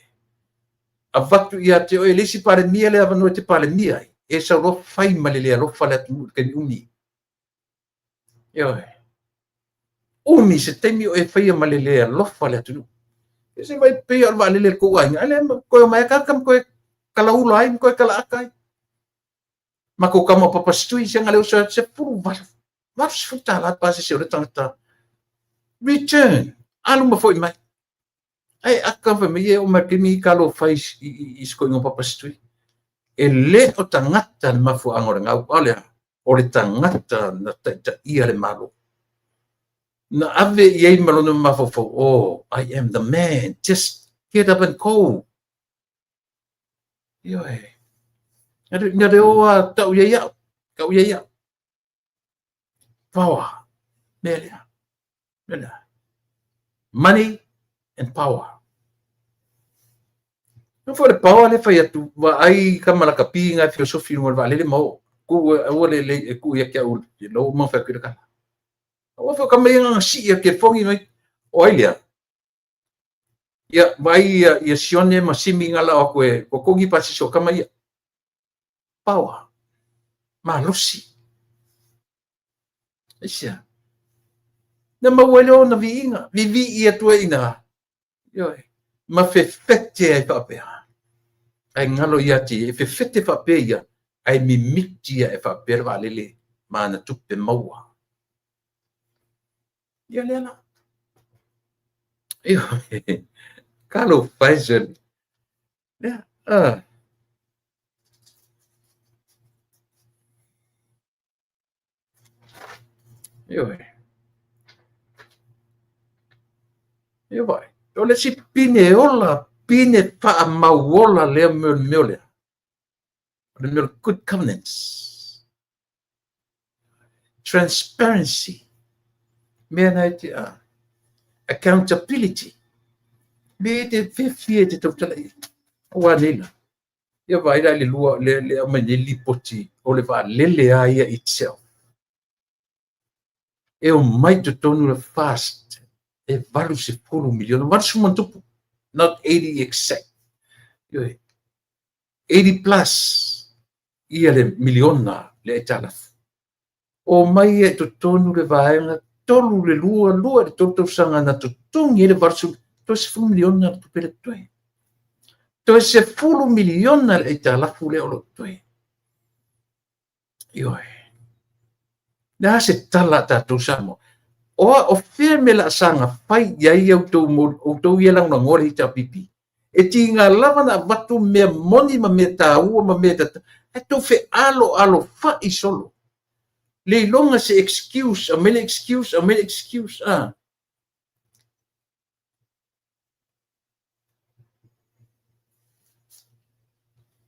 A vatu ia te o ele si pare mia le avano te pare mia. E sa lo fai malele lo fa le ken uni. Yo. Uni se temi o e fai malele lo fa le tu. E se vai pe al valele ko ai. Ale ko mai ka kam ko kala ulai ko kala akai. Ma ko kama papastui se ngale usa se puru va. Mas futa la pa se o tangata. Return. Alu ma foi mai. ai aka fa me o matimi kalo fais isko ngo papastui e le o tangata le mafu angora ngau ole o le tangata na ta ia le malo na ave ye malo no mafofo oh I am the man just get up and go yo ngade o tau ya kau ya power melia money and power. No for the power le fai atu wa ai kama la kapinga filosofi no va le mo ku o le ku ya ke o lo mo fa kira kala o fa kama yang si ya ke fongi mai o ilia ya vai ya sione masimi ngala o ko kongi pasi so kama ya power ma losi isia na mawelo na viinga vivi ia tua ina yo ma fe fete ai papea ai ngalo ia ti fe fete papea ai mi mitia e papea va lele mana tupe maua ia lela yo kalo fashion ya yo vai ole si pine ola pine pa mauola le mele the good covenants, transparency, accountability. Be the fifth of the one. You vai le lua le amaneli poti o le va lele aia itself. E o mai to tonu le fast e valu se polo miliona. What sumantupu? Not 80 exact. 80 plus. Ia le miliona le etalaf. O mai e to tonu le vaenga tolu le lua le toto sanga na to tungi le varsu to se miliona tu pele toe. To se fulu miliona le etalafu le olo toe. Na se tala tatu samo. O firme la sanga fai yai au tau ia lang na ngore ita pipi. E tinga lava na watu mea moni ma mea taua ma mea tata. E to fe alo fa i solo. Le longa se excuse, a mele excuse.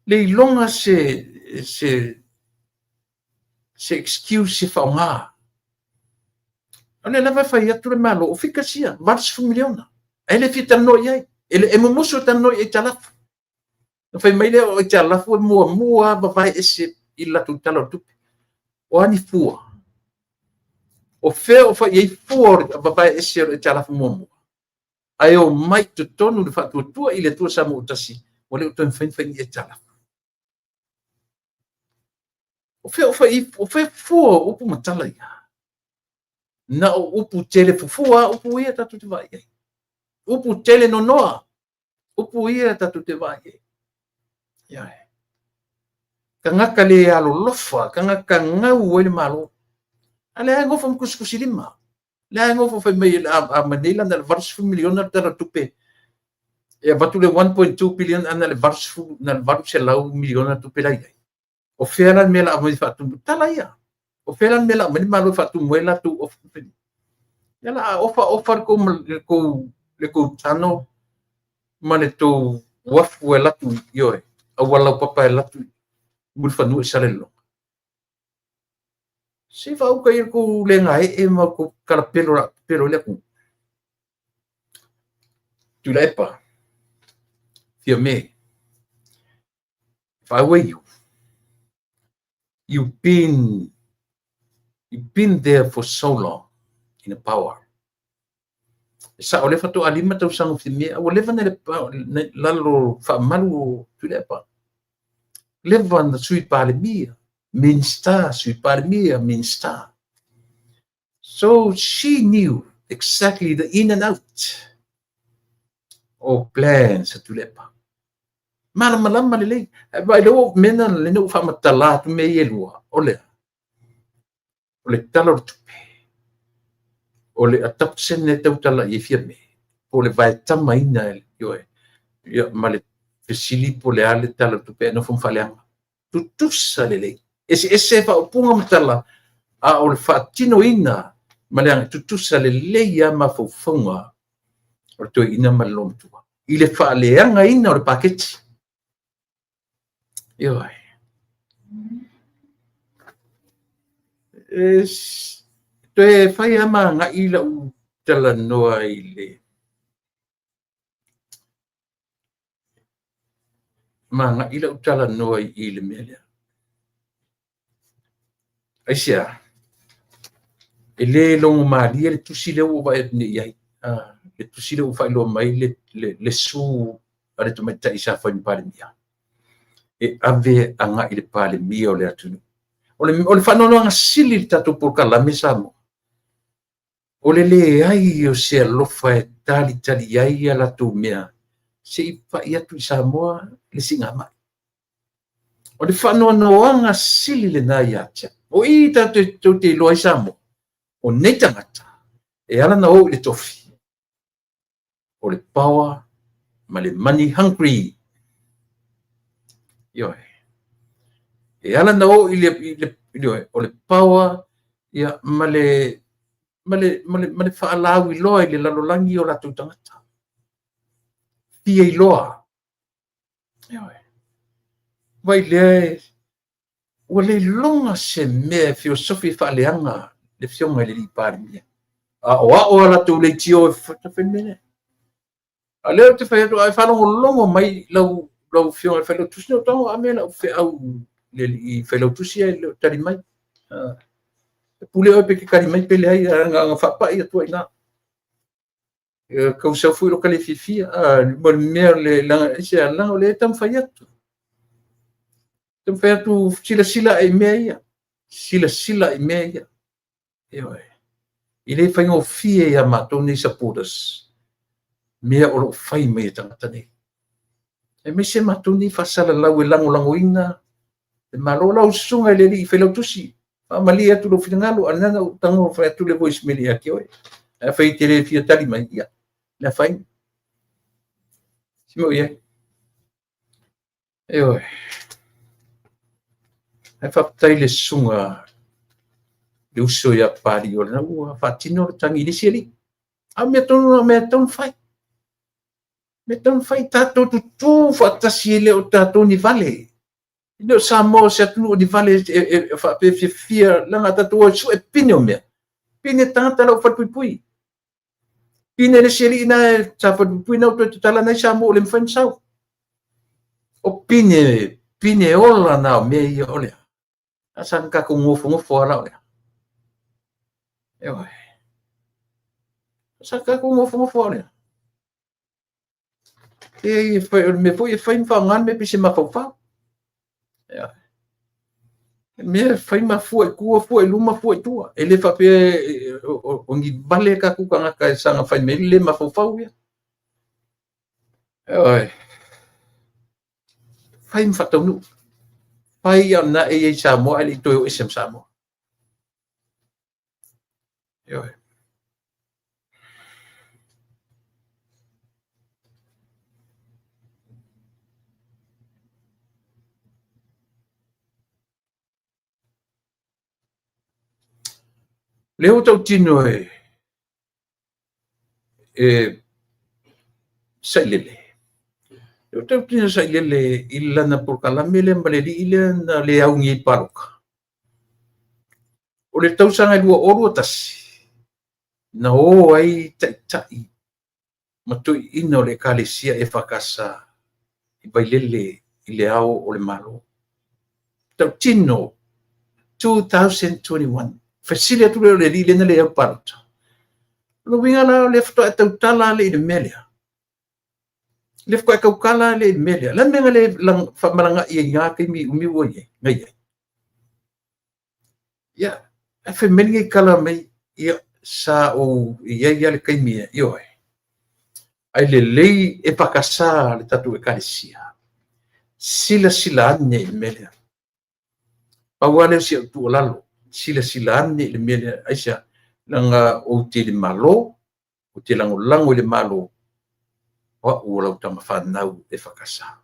Le longa se excuse se faunga. Ane lava fai atu le malo, o fika sia, varis fu miliona. Ele fita noi ai, ele muso ta noi e talafu. Fai mai le o talafu e mua, vai ese illa tu talo tupi. O ani fua. O feo fa ye fua vai ese e talafu mua. Ai o mai tu tonu le fatu tua ile tua sa mo tasi. O le tu fai e talafu. O feo fua o pu matala ia. Na upu tele fufua, upu ia tatu te vai. Upu tele no noa, upu ia tatu te vai. Kangaka le alo lofa, kangaka ngau ele malo. Ale ai ngofa mkuskusi lima. Le ai ngofa fai mai a Manila na varsu miliona tara tupe. E batu le 1.2 billion ana le varsu na varsu lau miliona tupe lai. O felan mela a mai fatu tala ia. O felan mela mani malo fatu muela tu of yala offer ko le ko tano mane to wafu e latu yoe a wala papa e latu mul fanu salelo si fa u kai ko le ngai e ma ko kala pero le ku tu le pa fia me if I were you've been there for so long in the power. Sa ole fatu alima tau sangu fime o leva na lalo fa malu tu le pa leva na sui palmia minsta sui palmia minsta, so she knew exactly the in and out of plans tu le pa malama le vai lo mena le no fa matala tu me yelua ole talo tu ole atap sene tau tala ye firme po le vai tamaina yo ia male fesili po le ale tala tupe no fum faleanga tutusa lele ese fa punga matala a o le fatino ina maleanga tutusa lele ia mafofonga o to ina malom tua i le faleanga ina o le paketi yo to e fai ama nga ila u tala noa ile manga ila utala noa i le melia aisia ele longo malia le tusi le o vai ni ai le tusi le o fai lo mai le su ale to meta isa fa ni pale mia e ave anga ile pale mia o le atunu o le fano nga sili tatu por kala mesamo o le ai o se lo fa tali ai ala tu mia se fa ia tu Samoa le singa mai o le whanoanoanga sili le nai atia. O i tau te loa i Samoa. O nei tangata. E ala na o le tofi. O le power, ma le money hungry. Ioe. E ala na o o le power, ia ma le whaalau i loa i le lalolangi o la tu tangata. Pia i loa. Ioe. Vai le o le longa se me filosofi faleanga le fionga le lipari mia o ala tu le tio fa femene a le te fa ai fa longo mai lau fionga fa lo tusino tongo a me la fe au le i fa lo tusia le tari mai pule o pe ke kari mai pele ai nga fa pa ia tu ina ka usa fu lo kale fifia mo mer le la se la le tam fa ia Tem tu sila e meia. Sila e meia. Ioe. I le whainga o fie ia mātou nei supporters. Mea o lo whai mea tangata nei. E me se mātou nei whasala lau e lango ina. E malo lau sunga le li i whailau tusi. Mali atu lo whingalo. Ananga o tango o whai atu le voice meli aki oe. E whai te re fia tali mai ia. Le whai. Simo ia. Ioe. Ai whaptai le sunga le uso ia pari o na ua whatino le tangi le siali. A mea tonu whai. Mea tonu whai tātou tutu whatasi ele o tātou ni vale. Ino sa mo se atunu o ni vale e whape fia langa tātou o su e pine o mea. Pine tangata lau whatpuipui. Pine le siali ina e sa whatpuipui nau tu tala nei sa mo o le mwhain sau. O pine ola na o mea ia olea. Asan ka kung ngofo ala ya. Ewa. Asan ka kung ngofo ala. Me foi fangan me pisi mafofa. Ya. Me foi mafua ku foi luma foi tua. Ele fa pe ongi bale ka ku kanga ka sanga fai me le mafofa ya. Ewa. Fai mfatonu. Pai na e Samoa ali to isem Samoa. Yo. Leo tau tino sailele. Leo tau tino sailele ilana por kalamele mbaleli ilana le aungi paruka. O le tau sanga lua oru tasi. Na o ai tai. Matui ino le kalesia e whakasa i bailele i le ao o le malo. Tau tino 2021. Fasile atu le li le au parta. Lo winga la le fto tau tala le i melia. Le fko e kaukala le i melia. La menga le lang whamaranga i ngā kai mi umiwa ye. Ngai. Ya. E whi mengi kala mai ia sa o ia le kai mia. Ioe. Ai le lei e pakasa le tatu e karesia. Sila ane i melia. Pawale si tu lalo. Sila ane le melia. Aisha. Langa o te le malo. O te lango le malo. ua lau tamafanau e whakasa.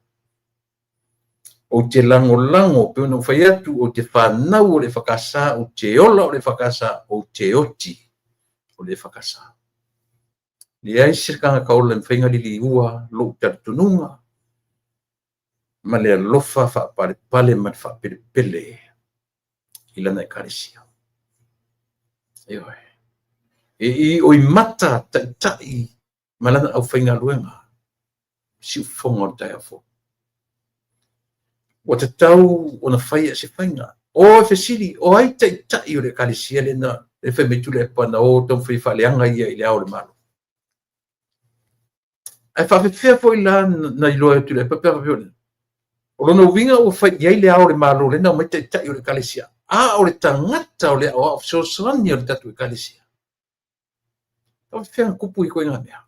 O te lango pe no fai atu o te whanau o le whakasa, o te ola o le whakasa, o te oti o le whakasa. Ni ai sirkanga kaola mwhainga li ua lo tartununga, ma le alofa whapare ma whapere pele i lana e karisia. E oi mata tai ma lana au whainga luenga, si ufonga o tai afo. O te tau o na whaia se whainga. O e whesiri, o ai tai o le karisia le na e whaimitu le pana o tau whaiwhaleanga ia i le ao le malo. Ai whawhewhea fo i la na i loa tu le papera viole. O lona winga o whai iai le ao le malo le na o mai tai o le karisia. A o le tangata o le ao so sani o le tatu e karisia. Whawhewhea kupu i koe ngā mea.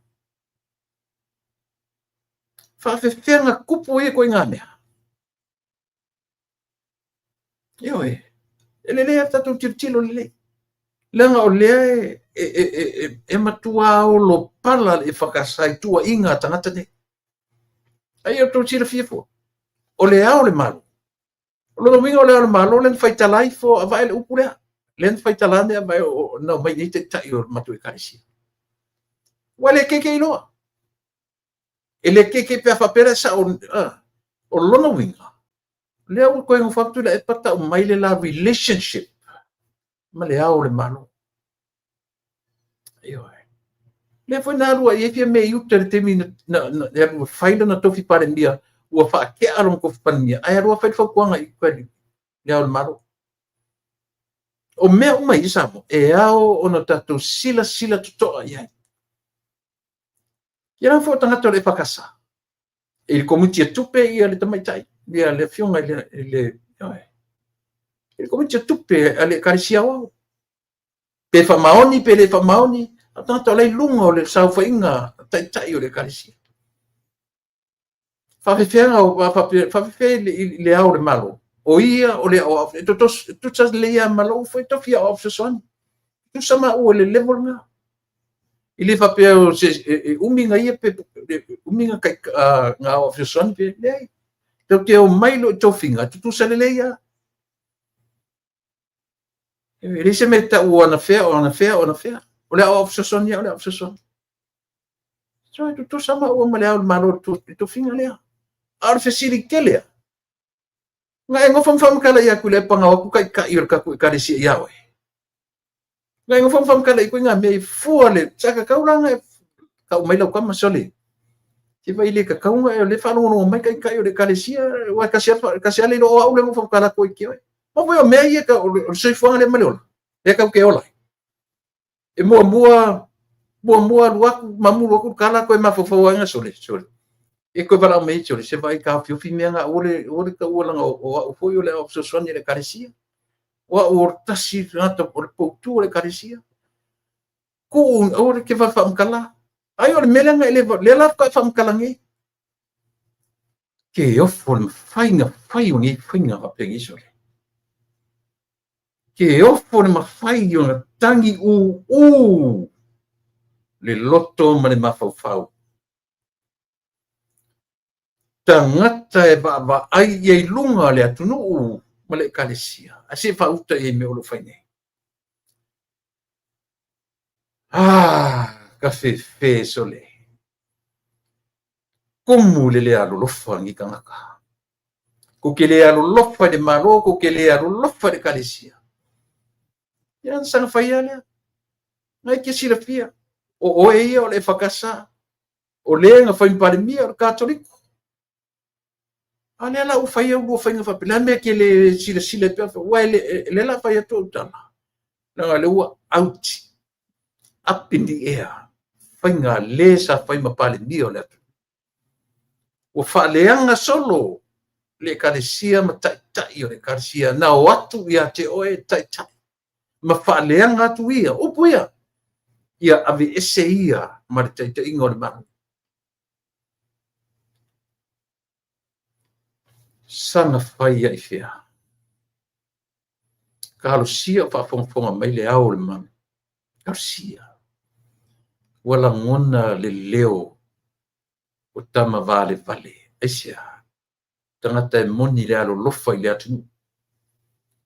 Whawhewhea kupu i koe ngā mea. Io le lea tatu tilo le lei. Langa o lea e matua o lo pala e whakasai tua inga tangata ne. Ai o tau tira fiefo. O le ao le malo. O lo winga o le ao le malo, len whaitalai fo a vai le upu lea. Len whaitalane a vai o na mai nei te tai o matu e karisia. Wa le keke iloa. E le keke pe a whapera sa o lona winga. Lea o koe ngofatu la e pata o mai le la relationship. Ma le ao le malo. Io le foi na rua e fia me yuta le temi na e faila na tofi pare mia ua fa ke aron ko pania ai rua fa kuanga i kweli le ao le malo. O me o mai samo e ao ona tatu sila tutoa ia. Ia fo tanga to le pakasa. Il comiti tupe ia le tamaitai. Ia le fionga le il comiti tupe ale karisia wa. Pe fa maoni pe le fa maoni tanto lei lunga o le sauwhainga tai o le karisia. Whawhewhenga o whawhewhe le ao le malo. O ia o le ao tutas le ia malo foi tofia o fsosoni. Tu sama o le level nga. I le whapea o uminga ia pe uminga kai nga o fsosoni pe lei. Tau te o mailo tofinga tu sa le ia. Ele se meta o ana fea. O le ao fsosoni o le ao fsosoni. So tu sama o male ao malo tu finga lea. Ar fesiri kelea. Nga ngofam fam kala ia kule panga o kai ir ka ku karisi iawe. Nga ngofam fam kala i ku nga me fuale saka kaulanga ka mai lo kama sole. Ti vai le ka kaunga le fa no mai kai o le karisi wa kasia le o au le ngofam kala ko ki. Ma voi o me ia ka o se fuanga le malol. E ka ke ola. E mua luaku mamulu aku kala ko ma fofoanga sole. E koe wala mei tole, se vai ka whiwhi mea ngā ore ka ualanga o foi o le au sosoni le karisia. Wa o tasi ngata o le poutu o le karisia. Ko ore ke wa whamkala. Ai o le melenga le la ka whamkala nge. Ke ofo le mawhai o ngi whinga wa pengi sole. Ke ofo le mawhai o ngā tangi le loto ma le mawhau. Tangata e ba ai e lunga le atunu ma le karisia. A se fa uta e me o lo whaine. Ka fe sole. Kumu le alo lofa ngi kangaka. Ko ke le alo lofa de malo, ko ke le alo lofa de karisia. Yan sang faya le. Ngai ke sila fia. O e ia o le whakasa. O le nga whaimpare mia o katoliko. Ale ala u fai u fai nga pila me ke le sila pe wa le la fai to tala na le u out up in the air fai nga le sa fai ma pale dio le o fa le anga solo le karisia ma tai o le karisia na o atu ia te oe tai ma fa le anga tu ia o puia ia ave ese ia ma tai ingo le ma sana fai ai fia. Kalau sia fa fonga mai le ao le mami. Kalau sia. Wala ngona le leo. o tama vale. Esia, tangata e moni le alo lofa i le atunu.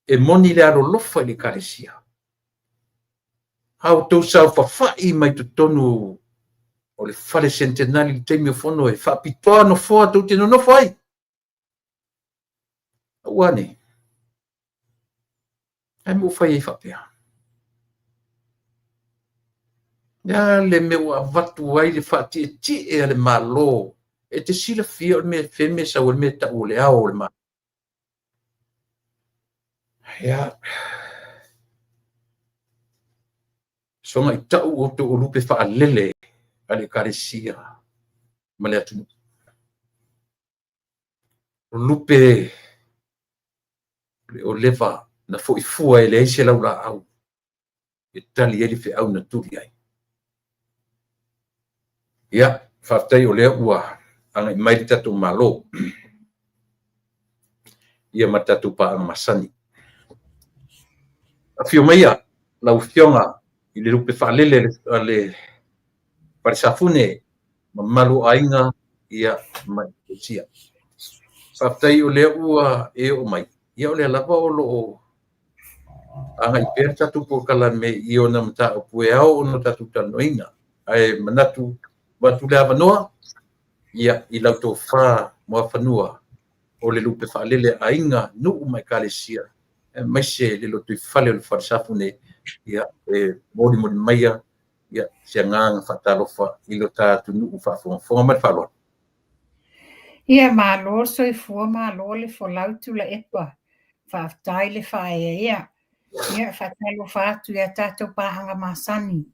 E moni le alo lofa i le kalesia. Hau tau sau whawhai mai tu tonu o le whare centenali le teimi o whono e whapitoa no whoa tau tino no whai. Wane. Ai mo whai e whapea. Ia le mea watu ai le whati e ti e le malo. E te sila fia o me wheme sa o le me ta o le ao o le ma. Ia. Songa i tau o te o lupe wha lele ale karesia. Ma le atu. O lupe o leva na fo i fua e le eise lau la au. E tali ele fe au na turi ai. Ia, whaftai o lea ua anga i mairi tatu malo. Ia matatu pa anga masani. A fio maia, lau fionga i le lupe whaalele le parisafune ma malu ainga ia mai sia. Whaftai o lea ua e o mai. Ia o lea lava o lo o anga i pēr tatu po kala me i o na mta o pue au o no tatu tanoinga. Ai manatu watu lea wanoa. Ia i lau tō whā mua whanua o le lupe whaalele ainga nu mai kalesia. Mai se le lotu i whale o le wharisafune ia e mori maia ia se nganga whatalofa i lo tātu nu whafonga mai whaloa. Ia malo so i fua malo le folautu la epa. Whaftai le whae ia. Ia whatalo whātu ia tātou pāhanga masani.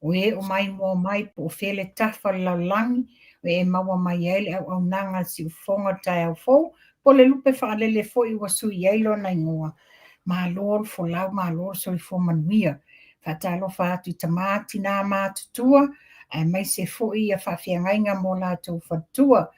O e o mai mua mai po o whele tafa laulangi. O e maua mai ele au nanga si ufonga tai au fou. Po le lupe whaalele fo i wasu i eilo na ingoa. Malo folau malo so i fua manuia. Whatalo whātu i tamāti nā mātutua. Ai mai se fo i a whawhiangainga mō lātou whatua.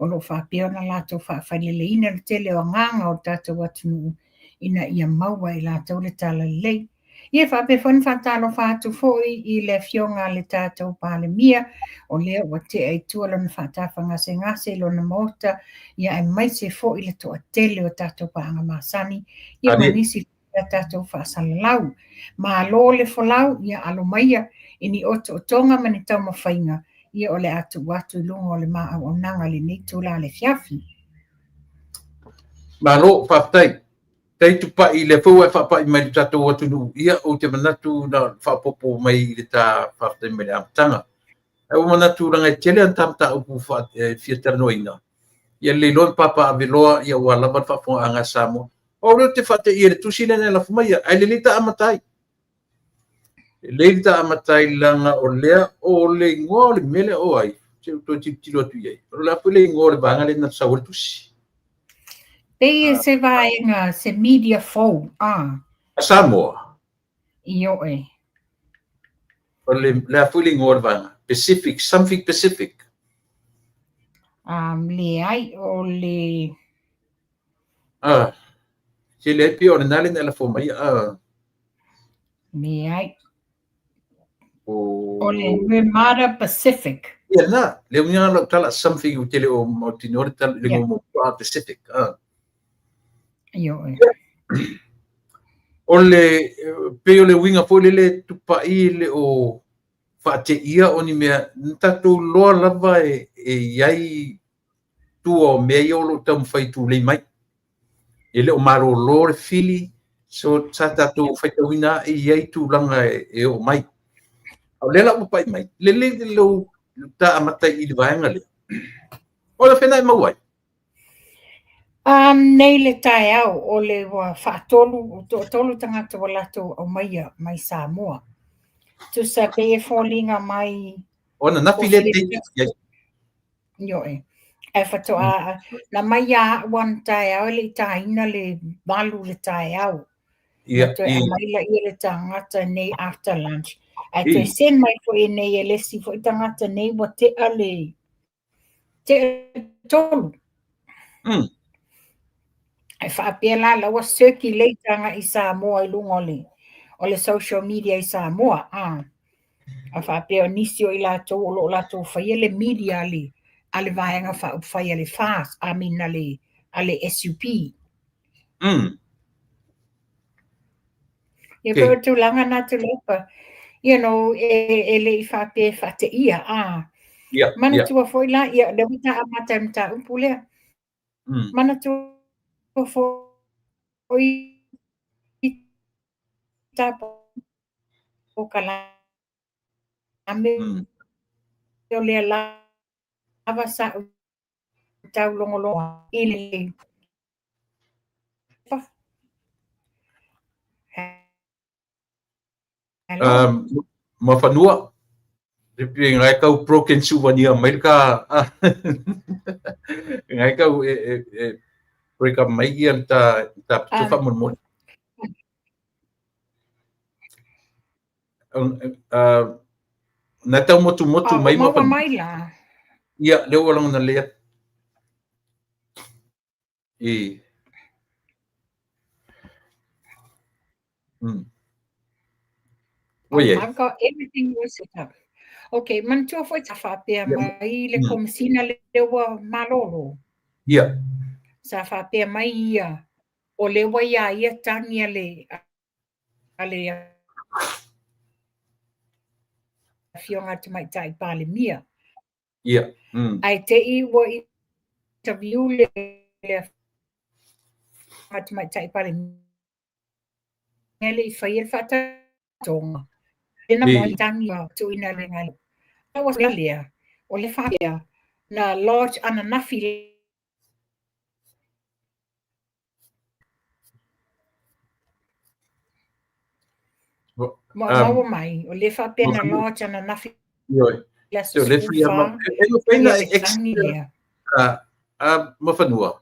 O lo whapea na lātou whawhalele ina le tele o nganga o tātou atunu ina ia maua i lātou le tala lei. Ia whape whan whatalo whātu fōi i le fionga le tātou pāle mia o lea wa te ai tuala na whatafa ngase lo na mota ia ai mai se fōi le toa tele o tātou pāanga masani ia manisi le tātou whasalalau. Ma lo le folau ia alo maia ini oto o tonga mani tau mawhainga ia o le atu watu lungo o le maa o nanga le nei tula le fiafi. Malo whaftai. Tei tupa i le fau e whapa i mai tatou atu nu. Ia o te manatu na whapopo mai i le tā whaftai mai le amtanga. E o manatu ranga i tele an tamta upu fiatara noina. Ia le loan papa aveloa ia ua laban whaponga anga Samoa. O reo te whate i le tusile na la fumai. Ai le lita amatai. Leita amatai langa o lea o le ngoa o le mele o ai. Te uto tilo atu iei. O le apu le ngoa o le vanga le na saure tusi. Pei se vaenga se media fou. Samoa. Io e. O le apu le ngoa o le vanga. Pacific, something Pacific. Le ai o le... Se le pi o le nale na la foma ia. Le ai. O le Murmara Pacific. Ia na, le unia la tala something u tele o tinore tala le ngoa Pacific. Io e. O le pe o le winga po le tupa i le o whaate ia o ni mea tatou loa lava e iai tua o mea i olo tamu whaitu lei mai. E le o maro lo le fili so sa tatou whaitawina e iai tu langa e o mai. O le la upai mai. Le lo ta amatai i le vaenga le. O le whenai mauai. Nei le tae au o le whaatolu, tolu tangata o lato o maia mai Samoa. Tu sa pe e fōlinga mai... Ona nafi le te... Io e. E whatoa, na mai a wan tae au le taina le balu le tae au. Ia e mai la i le tangata nei after lunch. E te sen mai fo e nei e lesi fo i tangata nei wa te ale. Te tolu. E whaapea la wa circulator i Samoa i lunga o le social media i Samoa. A whaapea nisio i lato o lato whaia le media li ale vaenga whai ale fast, I mean ale SUP. Ia Okay. ko tūlanga nā tu lepa. You know, e le I whape whate ia, Yeah. Mana Yeah. tua foi la, ia, da wita a mata mta upulea. Mana tua foi ta po kala ame o le lava sa tau longoloa ili. Hello? Mafanua. Ngai kau broken souvenir mai ka. Ngai kau break up mai ia ta tu fa mon. Na tau motu mai ma mai la. Ia leo lang na lea. I've got everything was set up. Okay, man tua foi ta whapea mai le komisina lewa malolo. Ia. Sa whapea mai ia. O lewa ia tangi ale fionga te mai tai pale mia. Ia. Ai te I wo interview le te mai tai pale mia le whai e whata tonga. Ena mo tangi tu ina le ngai. Awa lea. O le whapea na lodge ana nafi Maua mai, o le whapea na lodge ana nafi la So le fria ma mafanua.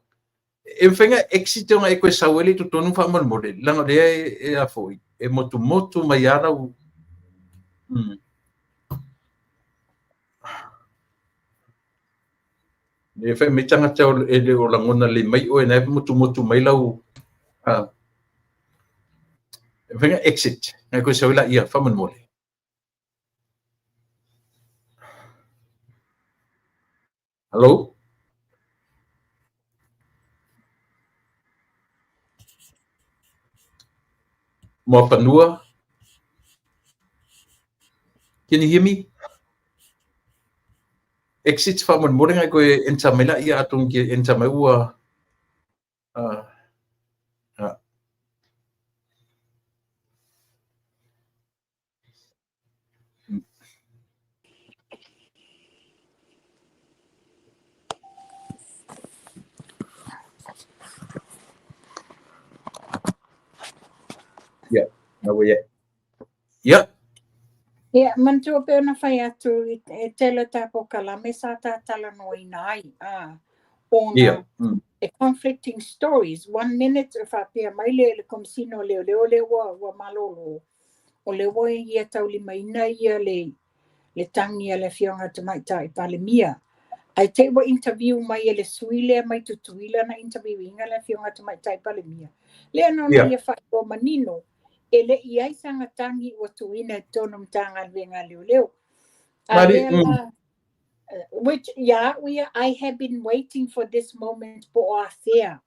E whenga exit o ngai koe saweli tu tonu wha mole. Langa rea e a foi. E motu mai ara u. E whai me tanga tau e le o langona le mai o e nai motu mai lau. E whenga exit. Ngai koe sawela ia wha mole. Hello? Mafanua? Can you hear me? Exit wha mole ngai koe enta mela ia atung ki enta mai ua. Yeah, no way. Yeah. Ia, man tua pe ona whai atu e tele tapo kala me sa ta tala no I nai. Ona conflicting stories. 1 minute e whapea mai le komisino leo wa malolo. O le wo ia tau li mai na ia le tangi le fionga te mai tai pale mia. Ai te wa interview mai le suile mai tutuila na interview inga le fionga te mai tai pale mia. Le anona ia whai o manino. Ele iai sanga tangi o tuina tonom tanga venga leo. Which I have been waiting for this moment po o afea.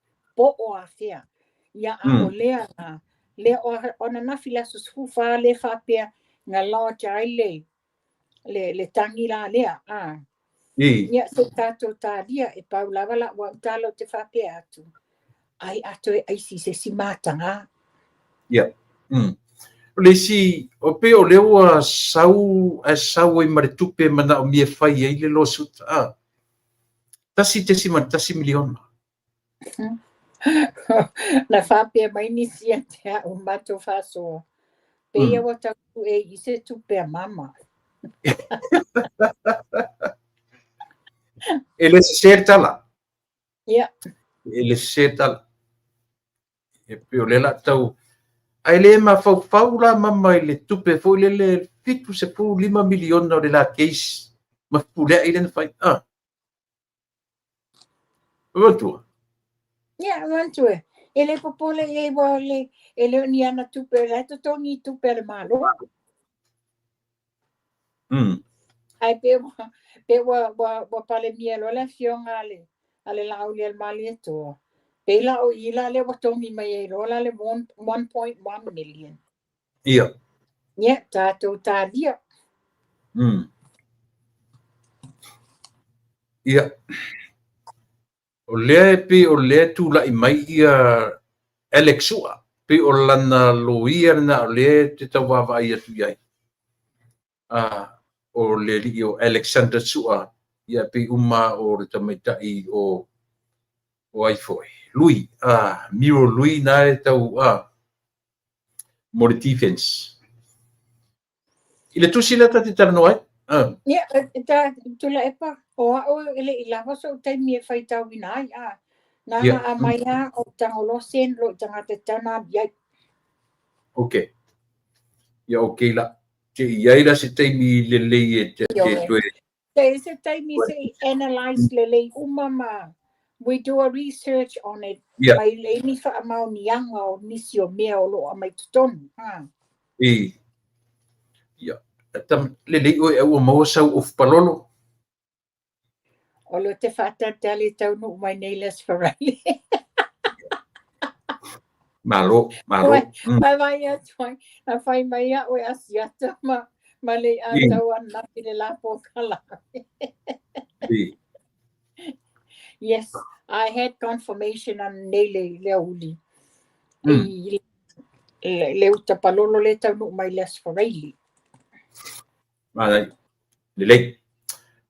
Ia o lea na le ona na fila susfufa le whapea nga lao chai le tangi la lea. Ia se tato tadia e pau lavala wa utalo te whapea atu. Ai ato e aisi se simatanga. Ia. Le si o pe o leo a sau e maritupe mana o mie whai ai le lo suta. Tasi miliona. Na whapea mai ni sia te a umato whasoa. Peia wa taku e ise tupe a mama. Ele se sertala. Ia. Ele se sertala. E pe o lela tau. Ai le ma fau la mama le tupe fo le fitu se pu 5 miliona o le la case. Ma pule ai le fai. Rotua. Ia, rotua. Ele popole e wa ele ni ana tupe la to tongi tupe le malo. Ai pe wa pale mielo le fionga ale lau le mali to. Pe la o ila le watongi mai e rola le 1.1 million. Ia. Ia, tātou tādia. Ia. O lea pe o lea tūla I mai ia Alexua. Pe o lana loia na o lea te tawawa ia tu iai. O le li o Alexander Sua. Ia pe uma o re tamaitai o aifoi. Lui. Miro lui na e tau mo le defense. I le tusi lata te tarano ai? Ia, tula epa. O ele ilawa so taimi e whai tau winai. Nana a mai o tangolo sen lo tangata tana biai. Ok. Ia ok la. Te iai la se taimi le lei e te tue. Se taimi se analyze le lei umama. We do a research on it. Yeah. Mai le ni wha amau ni anga o nisi o mea o lo a mai tutonu. Ia. Tam le lei o e ua maua sau of palolo. O lo te whata tali tau no mai nei les wharai. Malo. Mai a toi. Na whai mai a oe asiata ma le a tau ana ki le lapo kala. Yes, I had confirmation on nei le uli. Le uta palolo le tau no mai les wharai. Malai. Le lei.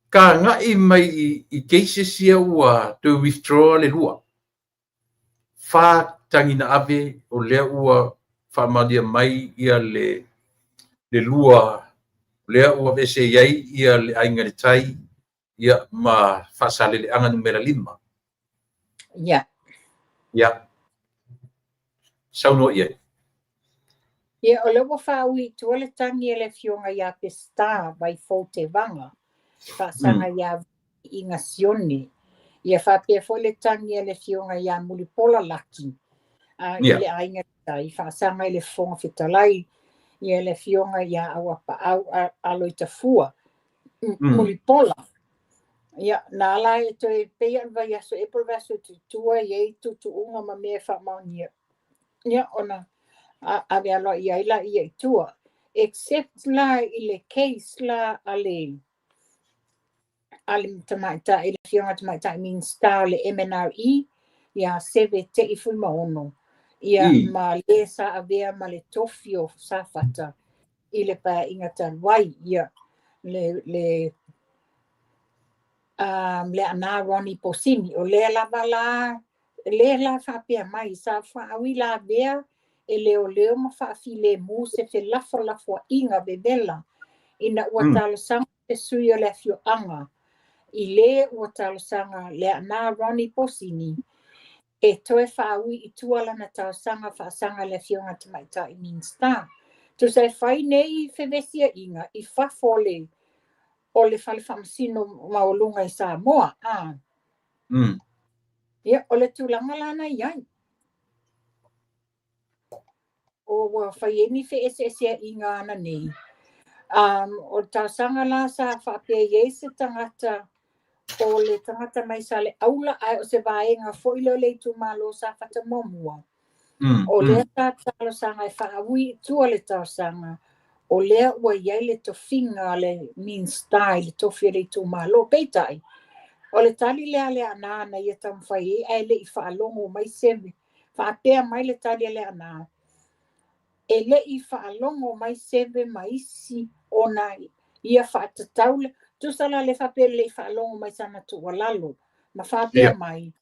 Ka ngai mai I cases ia ua to withdraw le lua. Fa tangina ave o lea ua whamadia mai ia le lua lea ua vese iai ia le ainga le tai ia ma whasale le anga numera 5. Yeah. Ia. Sauno iai. Ia o lewa whaui tua le tangi e le fionga ia pe star vai fo te vanga. Whaasanga ia inga sione. Ia whapea fo le tangi e le fionga ia mulipola laki. I le ainga tai whaasanga le fonga whitalai. Ia le fionga ia awa pa au alo I tafua. Mulipola. Ia nā la e toi pea vai aso e polvaso tua iei tutu unga ma mea whamaunia. Ia ona. Ave alo ia ila ia tua. Except la I le case la ale tamaita ile fionga tamaita mean star le MNRE ia seve te I fui maono. Ia ma le sa avea ma le tofio sa fata ile pa ingata wai ia le ana Ronnie Posini o le la whapea mai sa whaawi la vea e leo ma whaafile mu se fe lafo inga bebela ina ua talosanga te sui o le fio anga I le ua talosanga le ana Ronnie Posini e toe whaawi I tuala na talosanga whaasanga le fio ngata maita I mean star tu sai whai nei fevesia inga I whafole o le whale whamasino maolunga I Samoa. Ia, o le tūlanga lana iai. O whai eni whi ese inga ana nei. O tausanga la sa whapea iei se tangata o le tangata mai sa le aula ai o se vaenga foilo le tu malo sa whata momua. O lea sa talo sanga I whaawi tua le tausanga. O lea ua iei le tofinga le mean style tofia le tu malo peitai. O le tali lea ana ia tamwhai e le I whaalongo mai seve. Whaapea mai le tali lea ana. E le I whaalongo mai seve maisi o nai. Ia whaatataule. Tusala le whapea le I whaalongo mai sana tua lalo. Ma whapea mai.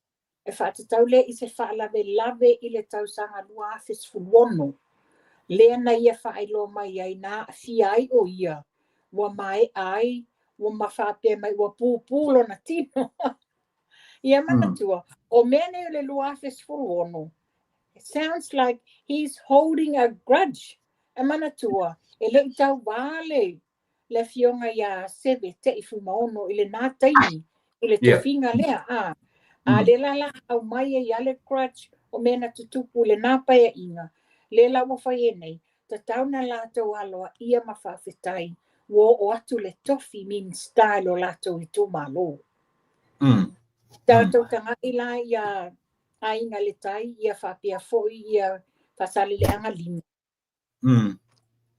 E whaatataule I se whaalawe lave I le tausanga lua afis fulono. Lea na ia whaelo mai ai na fia ai o ia. Wa mai ai. Wa mawhapea mai wa pūpūlo na tino. Ia manatua. O mene le luafes fulono. It sounds like he's holding a grudge. E manatua. E le tau wale. Le fionga ia seve te I fumaono I le nātaini. I le tofinga lea. A le la au mai e ale grudge. O mena tutupu le nāpai inga. Le la wawhai e nei. Ta tauna la tau aloa ia mawhawhetai. o atu le tofi min style o lato I tu malo. Tātou tanga ila ia ainga le tai ia whapia foi ia pasali le anga lima.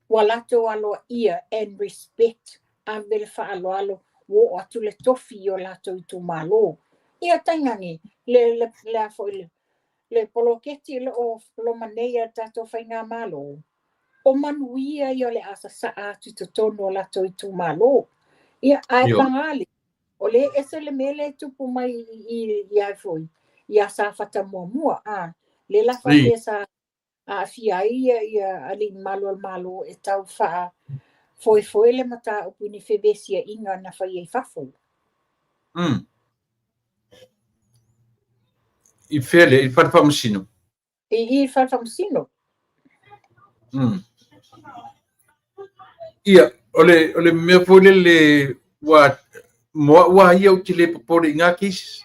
Walato alo ia and respect a vele whaaloalo o atu le tofi o lato I tu malo. Ia taingangi le foi le poloketi le o lo maneia tātou whainga malo. O manuia ia le asa saa atu tono lato I tu malo. Ia ai pangali. O le ese le mele tupu mai I ai foi. Ia sa fata mua le la fapesa a fia ia ali malo e tau faa foi le mata upuni febesia inga na fai ai fafo. I fele, I farfamusino. I farfamusino. Ia, ole mea pole le wa ia utile popore ngā kis.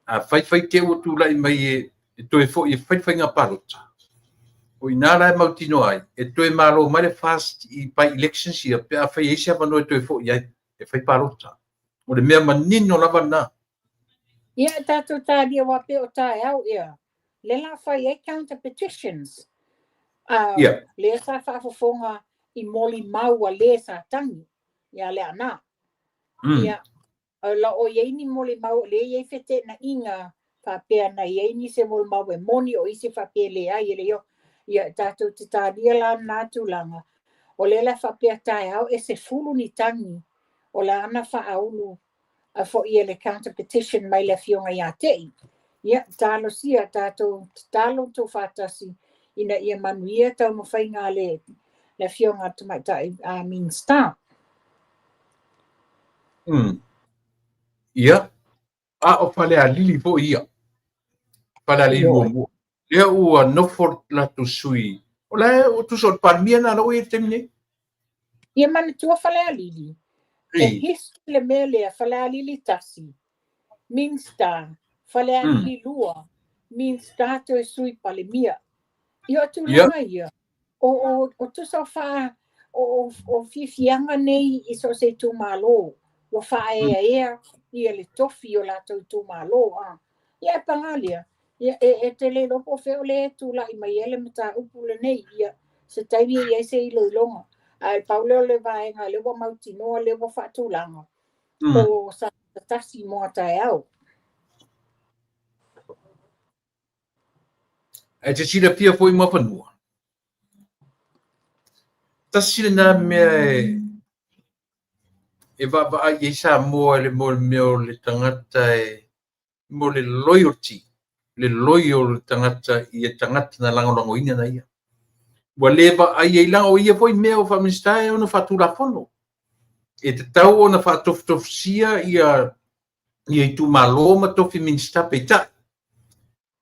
A fai te o tūla I mai e toe fo I fai ngā parota. O I nāra e mautino ai, e toe malo mai le fast I pai elections ia, pe a fai eisi avano e toe fo I ai, e fai parota. O le mea manino lava nā. Ia tātou tādia wape o tā au ia. Le la fai e counter petitions. Le sa whaafofonga I moli maua le sa tangi. Ia le ana. Ia la o yeini moli mau le ye fete na inga whapea na yeini se moli mau e moni o isi whapea le ai ele yo. Ia tātou te tādia la nātulanga. O le la whapea tai au e se fulu ni tangi. O la ana whaaulu a fo ia le counter petition mai le fionga ia tei. Ia tālo sia tātou tālo tō whātasi ina ia manuia tau mawhainga le fionga tamaitai a mean star. Ia, a o pale a lili po ia. Pale a lili mua. Lea ua nofort la tu sui. O le o tu sot palmia na lau e temine? Ia mana tua fale a lili. E hisu le mele a fale a lili tasi. Mean star. Fale a lili lua. Mean star to e sui pale mia. Ia tu langa ia. O tu so fa o fifianga nei I so se tu malo. O fa ia ia le tofi o la tu malo. Ia pangalia. Ia e te le lopo feo le tu la I mai ele mata upu le nei ia. Se taimi ia se I loilonga. Ai Paulo le vaenga le wa mautinoa le wa fatulanga. O sa tasi moa tai au. E te sira pia foi ma panua. Tasi na mea e vava ai e sa moa le meo le tangata e mo le loyalty. Le loyal tangata I e tangata na lango ina na ia. Wa leva ai e lango ia foi meo fa ministai ona fatura fono. E te tau ona fa tofsia ia I tu maloma tofi ministai peita.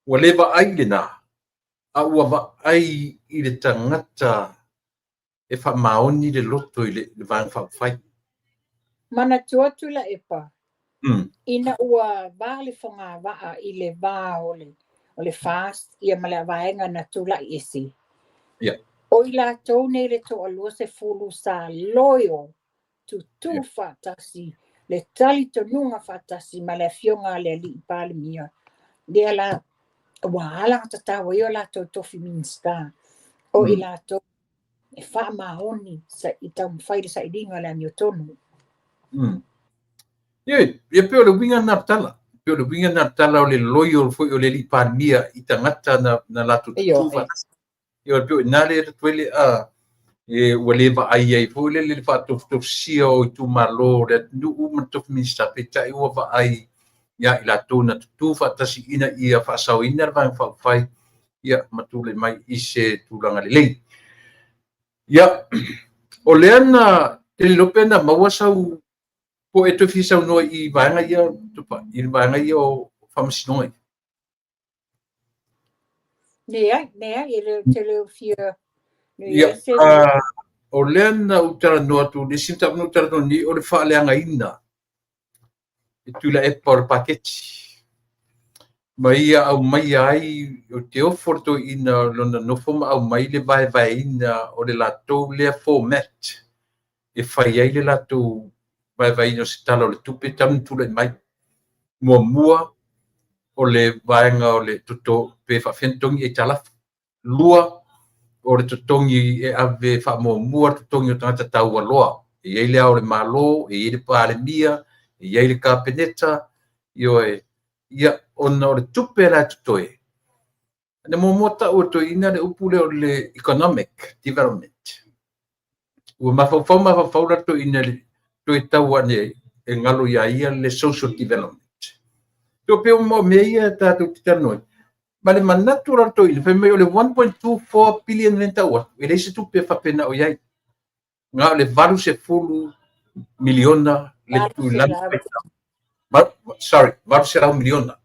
Wa leva ai le na. A ua va ai I le tangata e fa maoni le loto I le vang fa fai. Mana tuatu la epa. Ina ua vale fonga waa I le va o le fast ia male vaenga na tula isi. O ila tone le to alua se fulu sa loyo tu fatasi le tali to nunga fatasi male fionga le li pale mia. Dia la wala tatawa yo la to tofi minsta. O ila to e fa maoni sa itam faile sa idinga la mio tonu. Ia pe o le winga Natala. Pe o le winga Natala o le loyal foi o le li pania I tangata na lato tufa. Ia pe o nare tuele a e waleva ai foi le fa tofsia o tu malo le nu umatof minsta peta I wa ai ia I lato na tufa tasi ina ia fa sau ina va fa fai ia matule mai ise tulanga le. Ia o le ana te lopena mawasau po e tofi sau no I vaenga ia tupa I vaenga ia o famasinoi. Nea I le tele fia. Ia o lena utara no atu le sinta no utara no ni o le faaleanga ina. E tula e por paketi. Mai au mai ai o te oforto ina lona no foma au mai le vai ina o le lato le format. e fai ai le latou vai no se tala o le tupe tanu tule mai mua o le vaenga o le tuto pe whawhentongi e talafu. Lua o le tutongi e ave mua tutongi o tangata tau aloa. E iei lea o le malo, e iei le pāle mia, e iei le kāpeneta, ia ona o le tupe la tutoe. Ne mua tau to ina le upule o le economic development. Ua mawhau la to ina le to e tau ane e ngalo ia le social development. To pe mo meia tātou titanoi. Ma le manatu la to ina, pe me o le 1.24 billion lenta ua, e le se tupe whapena o iai. Ngā le valu se fulu miliona le tu lan. Sorry, valu se rau miliona.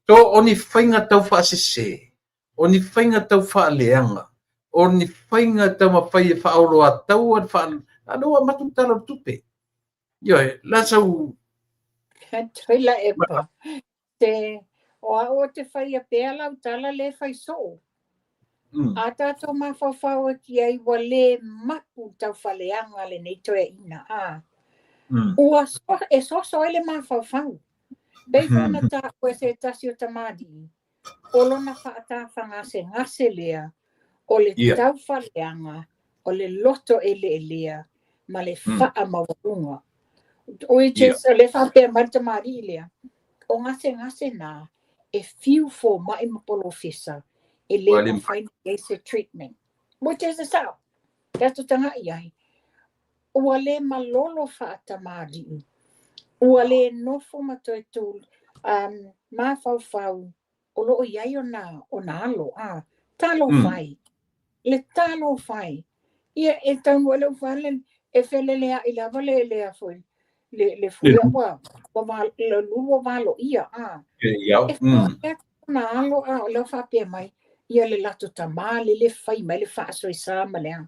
To oni whainga tau whaasese, oni whainga tau whaaleanga, oni whainga tau mawhai e whaoloa tau an whaal, aloa matutala tupe. Ioi, la sau... Tuila epa. Te o te whai a pēa lau tala le whai so. A tātou mawhawhau ki ai wa le mapu tau whaleanga le nei toe ina. Ua e so ele mawhawhau. Bei whana tā koe se tasi o tamadi. Olona whaata ngase lea. O le tau whaleanga. O le loto ele lea. Ma le wha mawarunga. Oi jes le whapea martamari lea. O ngase nā. E fiu fo mai mapolo fisa. E le ma whaina se treatment. Which is a sao. That's o tanga iai. Ua le malolo whaata mari. Ua le nofo matoi tūl. Ma whau. O loo iai o nā alo. Talo whai. Le talo whai. Ia e taunu ele whalen. E whele lea i lava lea foi. Le fuia wa. Le luo walo ia. E whai nā alo. O leo whapea mai. Ia le lato tamale, le whai mai, le whaaso i sāma lea.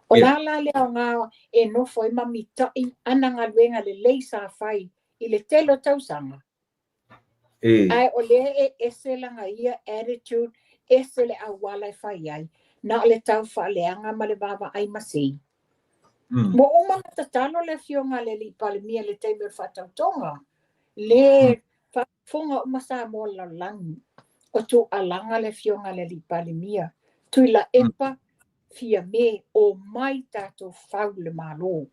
O la lea o ngā e nofo e mamita i ananga luenga le leisa whai i le telo tausanga. Ai o le e ese langa ia attitude, ese le awala e whai ai, na le tau whaaleanga ma le wawa ai masei. Mo oma tatalo le fionga le li palemia le teimur whatautonga, le whafonga o masa mo la langi. O tu alanga le fionga le li palemia. Tui la epa fia me o mai tato whau le malo.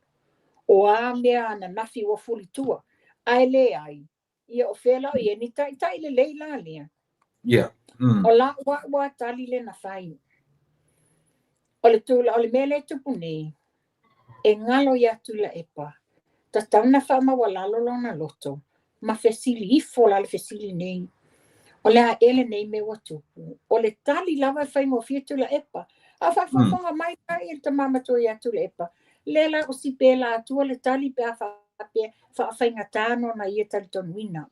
O a mea ana nafi wa fulitua. Ai le ai. Ia o whela o ia ni tai le leila lea. O la wa tali le na whai. O le tula, o le mea le tupune. E ngalo ia tu la epa. Ta tauna whama wa lalo lona loto. Ma fesili ifo la le fesili nei. O le a ele nei me watupu. O le tali lava whai mo fia tula epa. A whawhawhonga mai kai e ta mamato ia tula epa. Lela o si pēla atua le tali pe a whawhainga tāno na ia tali tonuina.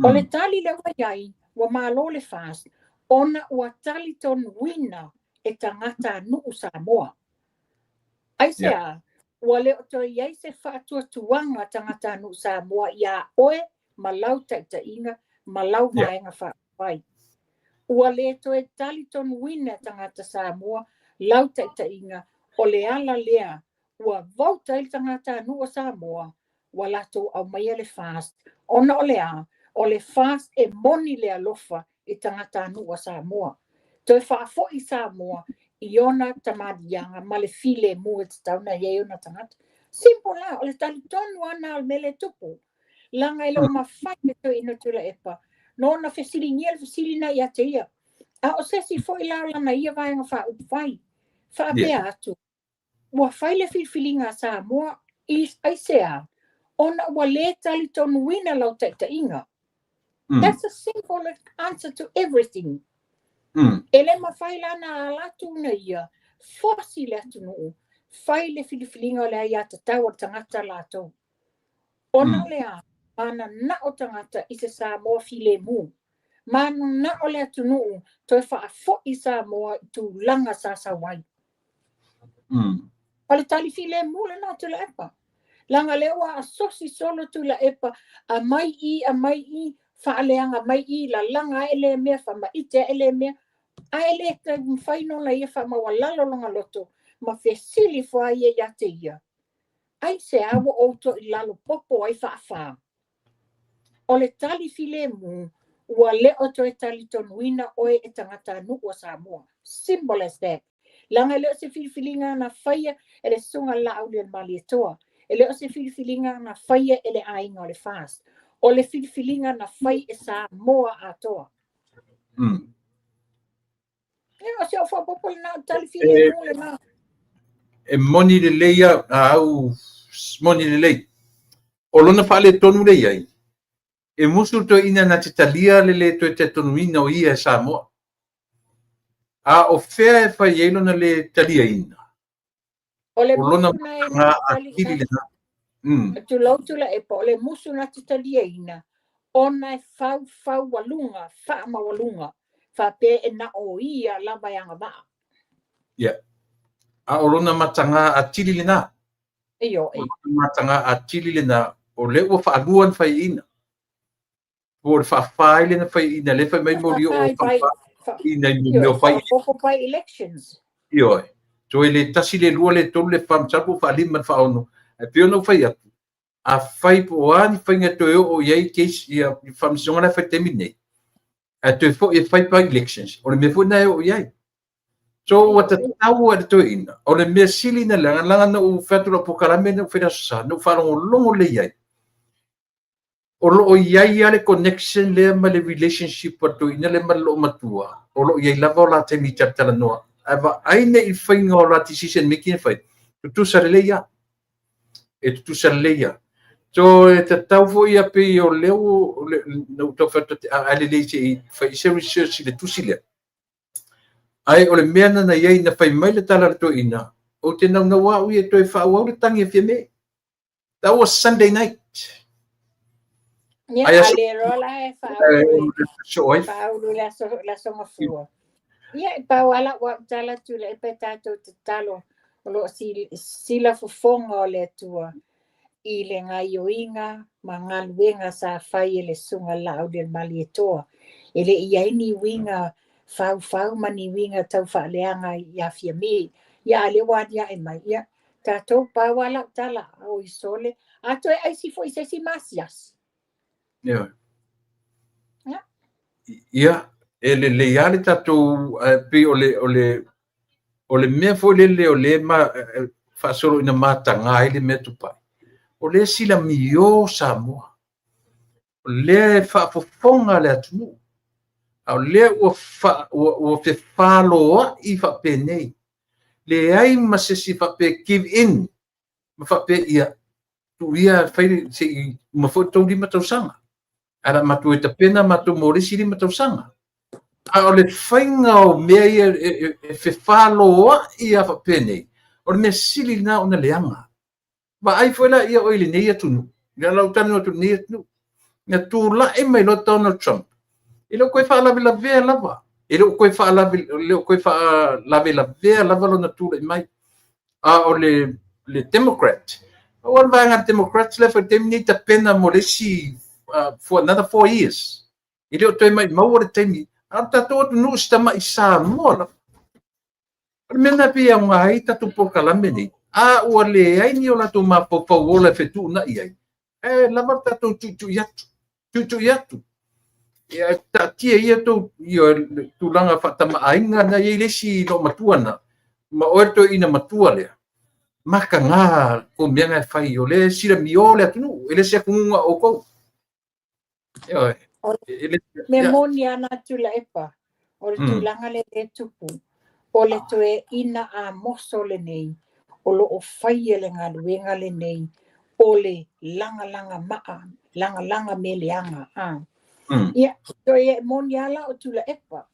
O le tali lewa iai, wa malo le fast, ona ua tali tonuina e tangata nuu Samoa. Ai se a, ua le oto iai se whaatua tuanga tangata nuu Samoa ia oe malau taita inga malau vaenga whai. Ua le to e tali tonu wina tangata Samoa, lau taita inga, o le ala lea, ua vauta il tangata nua Samoa, ua lato au maia le fast, ona o le fast e moni le alofa i tangata nua Samoa. To e whaafo i Samoa, i ona tamadianga, ma le file mua te tauna i ona tangata. Simple la, o le tali tonu ana al mele tupu. Langa ilo mawhai e to ino tula epa. No na fesili niel fesili na ia te ia. A o sesi foi la lana ia vaenga wha upwai. Wha apea atu. Ua whai le filfilinga Samoa is aisea. Ona ua le tali tonu wina lau taita inga. That's a simple answer to everything. Ele mawhai lana alatu na ia. Fosi le atu nuu. Whai le filfilinga le ia te tau tangata lato. Ona lea. Mana na o tangata i se Samoa file mu. Mana na o le atunu toi whaafo i Samoa tu langa sasawai. Pale tali file mu le na tu la epa. Langa lewa a sosi solo tu la epa. A mai i whaaleanga mai i la langa ele mea whama ite ele mea. A ele te mwhaino la ia whama wa lalo longa loto. Ma fesili wha ia ia te ia. ai se awa outo I lalo popo ai whaafā. O le tali file mu, ua leo to e tali tonuina oe e tangata nuku o Samoa. Simple as that. Langa leo se filifilinga na whaia e le sunga lau le malietoa. E leo se filifilinga na whaia e le ainga o le fast. O le filifilinga na whai e Samoa atoa. O se o whapopo na tali file mu le na. E moni le leia au moni le lei. O lona whale tonu le iai. E musu to ina na te talia le to te tonuina o ia e Samoa. A o fea e whai eilo na le talia ina. O le lona musu na e ngā na akiri le na. tu lautula e po le musu na te talia ina. Ona e fau walunga, whaama walunga. Whape e na o ia lava yanga maa. Yeah. A o lona matanga a tili le na. Eyo e. O lona matanga a tili le na. O le ua whaaluan whai ina. O le whaafai le na whai ina. Le whai mai mori o whaafai ina i meo whai. Whaafai elections. Iyo e. So e le tasi le lua le tolu le whamsapu whaaliman whaono. E pio no whai atu. A whai po ani whainga toi o iei case i a whamsonga na whai temi nei. A toi fo e whai pa elections. O le me fwina e o iei. So what the tau e toi ina. O le mea sili na langa na u whatura po karame na u whena sa. No wharongo longo le iei. O lo o iei ale connection le ma le relationship wa toi ina le ma lo matua. O lo iei lava o la temi chaptala noa. Ava aine I whainga o la decision making e whai. Tutu sareleia. E tutu sareleia. So e te tau fo ia pe o leo no to fata ale le se fai se research le tusi le. Ai o le mea na iei na whai mai le tala to ina. O te nau na wau e toi whau au le tangi e whiame. That was Sunday night. Ia, ale rola e whaulu la songa fua. Ia, pau ala wa tala tu le pe tato te talo. O lo sila fufonga o le tua. I le ngai o inga, ma ngaluenga sa whai e le sunga lau del malietoa. E le iai ni winga, fau mani winga tau whaaleanga I a fia me. Ia ale wadia e mai. Ia, tato pau ala tala o I sole. Ato e aisi fo I sesi masias. Ia. Ia. E le iale tato pe o le mea fo le o le ma whaasoro ina matanga I le mea tupai. O le sila mio Samoa. O le whaafofonga le atunu. O le ua fe whaloa I whape nei. Le ai ma se si whape give in. Ma whape ia. Tu ia whaire se I ma whautau lima tausanga. Ara matu e ta pena matu morisi lima tausanga. A o le whainga o mea ia e fe whaloa I a whape nei. O le mea sili na o na leanga. Ma ai foi la ia o ile nei atunu. Ia lau tanu atu nei atunu. Ia tu la e mai lo Donald Trump. Ilo koe wha lawe la vea lava. Ilo koe wha lawe la vea lava lo na tu la mai. A o le Democrat. O an vanga Democrats le fa temni ta pena mo le si for another 4 years. Ilo toi mai mau o temi. A tato atu nu stama I Samoa. Mena pia ngai tatu po kalame nei. A ua le ai ni o la tu mapopau o le fetu na iai. E lava tatu tutu yatu. Tutu yatu. Ia tatia ia tu langa whatama ainga na iei lesi no matuana. Ma oerto ina matua lea. Maka ngā ko meanga e whai o le sira mi o le atunu. Ele se kunga o kou. Me moni ana tula epa. O le tulanga le tupu. O le toe ina a moso le nei. O lo o whai e le ngaluenga le nei. O le langa maa. Langa me leanga. Ia, toe moni ala o tula epa.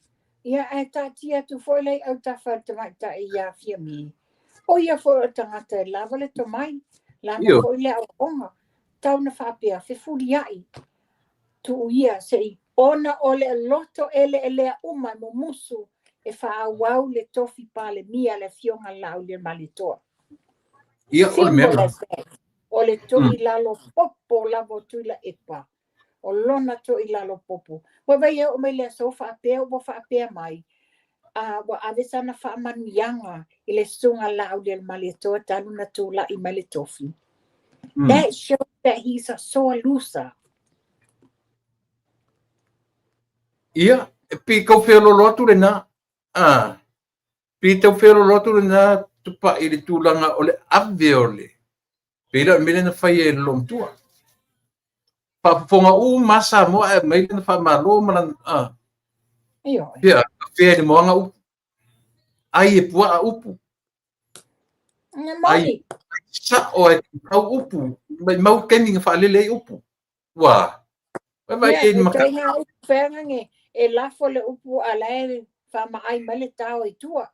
Ia e tatia tu foilei au tawha tamaita I a fia mi. O ia fo o tangata e lava le tomai. Lana foile au onga. Tau na whapea whiwhuri ai. Tu ia sei ona o le loto ele uma mo musu. E whaawau le tofi pale mia le fionga lau le malitoa. Ia o le mea. O le tui lalo popo lavo tuila epa. O lona tui lalo popo. Wa vai o mai le so whaapea o whaapea mai. Wa avesa na whaamanu yanga I le sunga lau le malitoa tanu na tula I mai le tofi. That shows that he's a sore loser. Ia, pi kau whelo lotu le na. Pi tau whelo lotu le na tupa i le tūlanga o le ave o le. Pira mele na whai e lom tua. Paponga masa mo e mai na wha malo malan. Iyo. Pia, whea ni moanga upu. Ai e pua a upu. Ai, sa o e kau upu. Mai mau keninga wha lele upu. Wā. Vai e ni maka. Ia, upu whengange. E lafo le upu a lae wha maai male tau i tua.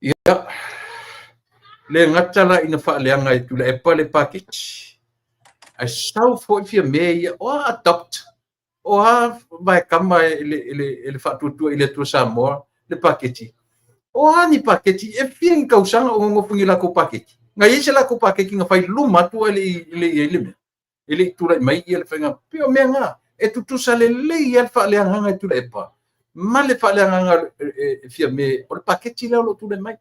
Ia. Le ngatala ina wha leanga i tula e pale package. Ai sau fo i fia mea ia o adopt. O ha vai kama ele wha tutua ile tua Samoa le package. O ha ni package e fia in kausanga o ngofungi lako package. Ngai ese lako package nga whai luma tua ile mea. Ele tura mai ia le whainga pio mea ngā. E tutusa le lei al wha leanga i tula e pa. Ma le wha leanga fia mea o le package leo lo tula mai.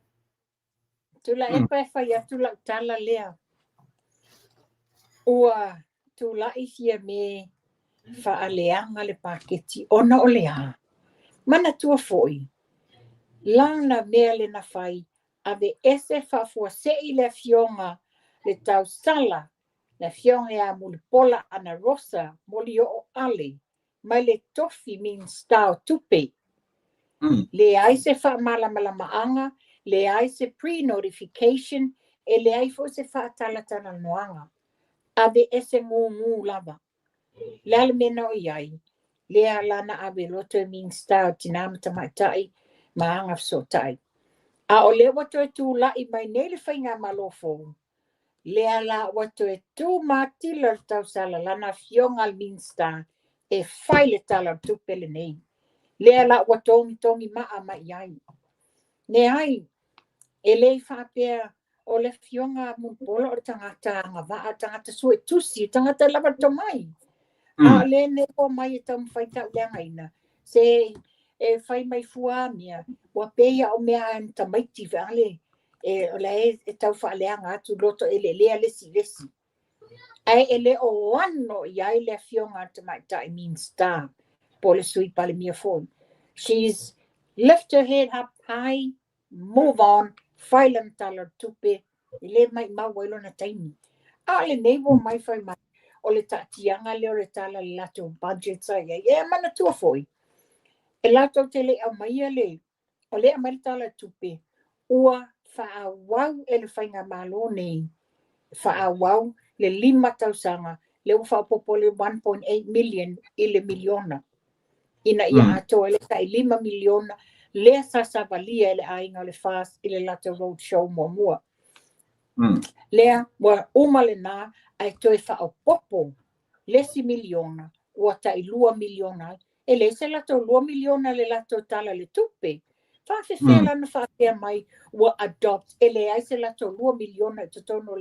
Tula e pa whai atula tala lea. Ua tula i fia me wha leanga le paketi ona o lea. Mana tua foi. Lana mea le na whai ave ese wha fua se i le fionga le tau sala na fionga e a mulipola ana rosa moli o ale mai le tofi min stau tupe. Le ai se wha mala maanga, le ai se pre-notification, e le ai fo se wha talatana noanga. Ave ese ngu lava. Le ale mena o iai, le alana ave loto e min stau tinamata maitai, maanga fsotai. A o le wato e tu la i mai nele whainga malofo. Le ala wato e tu mati la tau sala lana fionga al min stau, e whaile tala tupele nei. Le ala wa tongi maa mai iai. Ne ai, e le whapea o le fionga mupola o tangata ngawaa, tangata sue tusi, tangata lava tomai. A le ne o mai e tam whaita uleanga ina. Se e whai mai fua mea, wa peia o mea an tamaiti vale, o le e tau whaaleanga atu loto e le lea lesi. Ai e le o wano iai le fionga tamaita I mean star. Pole sui pale mia phone. She's lift her head up high, move on, failan talar tupe, le mai wailo na taimi. A le neighbor mai fai mai, o le tatianga le o le tala le lato budget sa ia, mana tua foi. E lato te le au mai le, o le amari tala tupe, ua faa wau e le whainga malo nei, faa wau le 5 tausanga, le ufa popole 1.8 million i le miliona. Ina ia ato ele kai 5 miliona le sasavalia ele ainga le fast ile lato road show mua. Lea wa umale na ai toi fa o popo lesi miliona o ta i 2 miliona ele se lato 2 miliona le lato tala le tupe. Fa se fela na fa mai wa adopt ele ai se lato 2 miliona totono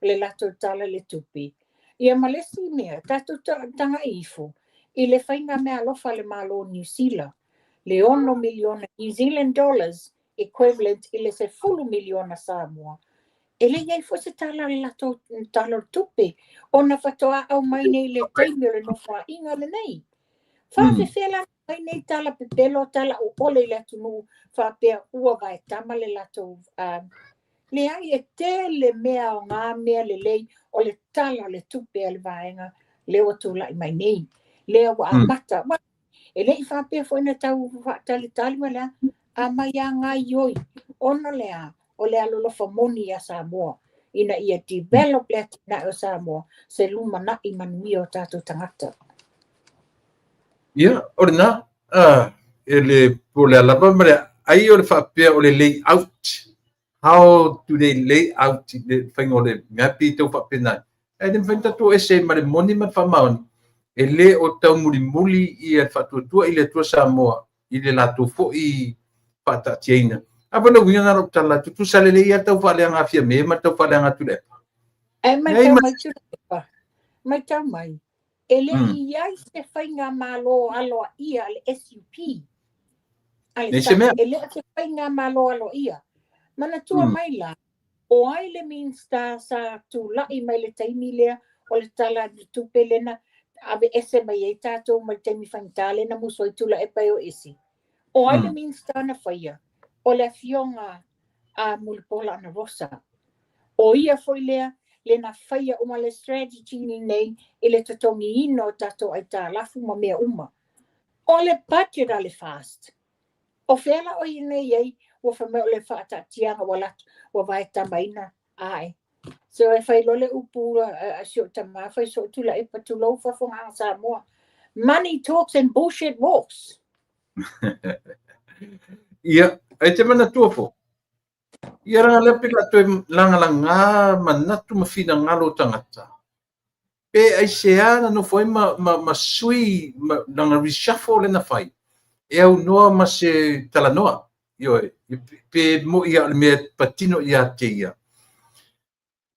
le lato tala le tupe. Ia malesi mea tatu tanga ifo. I le whainga mea alofa le malo New Zealand. Le 1 miliona New Zealand dollars equivalent i le se 10 miliona Samoa. E le iai fo se tala le lato tala tupe. Ona whatoa au mai nei le teimi le no wha inga le nei. Wha fela mai nei tala pepelo tala o ole le tunu wha pea ua vai tama le lato. Le ai e te le mea o ngā mea le lei o le tala le tupe al vaenga le o tula i mai nei. Lea wa amata. E lei whapea fo ina tau tali wala a mai a ngā ioi. Ono lea o lea lolofa moni a Samoa. Ina ia develop lea tina o Samoa se luma na I manui o tātou tangata. Ia, ori nā. E le pole alapa mare. Ai o le whapea o le lay out. How do they lay out le whainga o le ngapi tau whapea nai. E le whainga tō ese mare moni man whamaoni. E le o tau muli I e whatuatua I le tua Samoa, I le lato fo I whatatiaina. Apa na winga ngaro tala, tutu salele I a tau whaleanga fia me, ma tau whaleanga tulepa. E mai tau mai tulepa. Mai tau mai. E le iai se whainga malo aloa ia le SUP. E le se whainga malo aloa ia. Mana tua mai la. O ai le minsta sa tu lai mai le taimi lea o le tala tupe lena ave ese mai e tatou mai taimi whaintale na muso i tula e pai o esi. O ai le minsta na whaia o le fionga a mulipola ana rosa. O ia foi lea le na whaia uma le strategy ni nei i le tatongi ino tatou ai tā lafu ma mea uma. O le budget a le fast. O whela o ine iei o whamea o le whaatatianga wa vai tamaina ai. So e whai lole upu a sio tama, whai so tula e patulo whafonga ang Samoa. Money talks and bullshit walks. Ia, ai te mana tuafo. Ia ranga lepe la toi langa manatu mawhina ngalo tangata. Pe ai seana no foi ma sui, langa reshuffle na whai. E au noa ma se talanoa. Io, pe mo ia me patino ia te ia.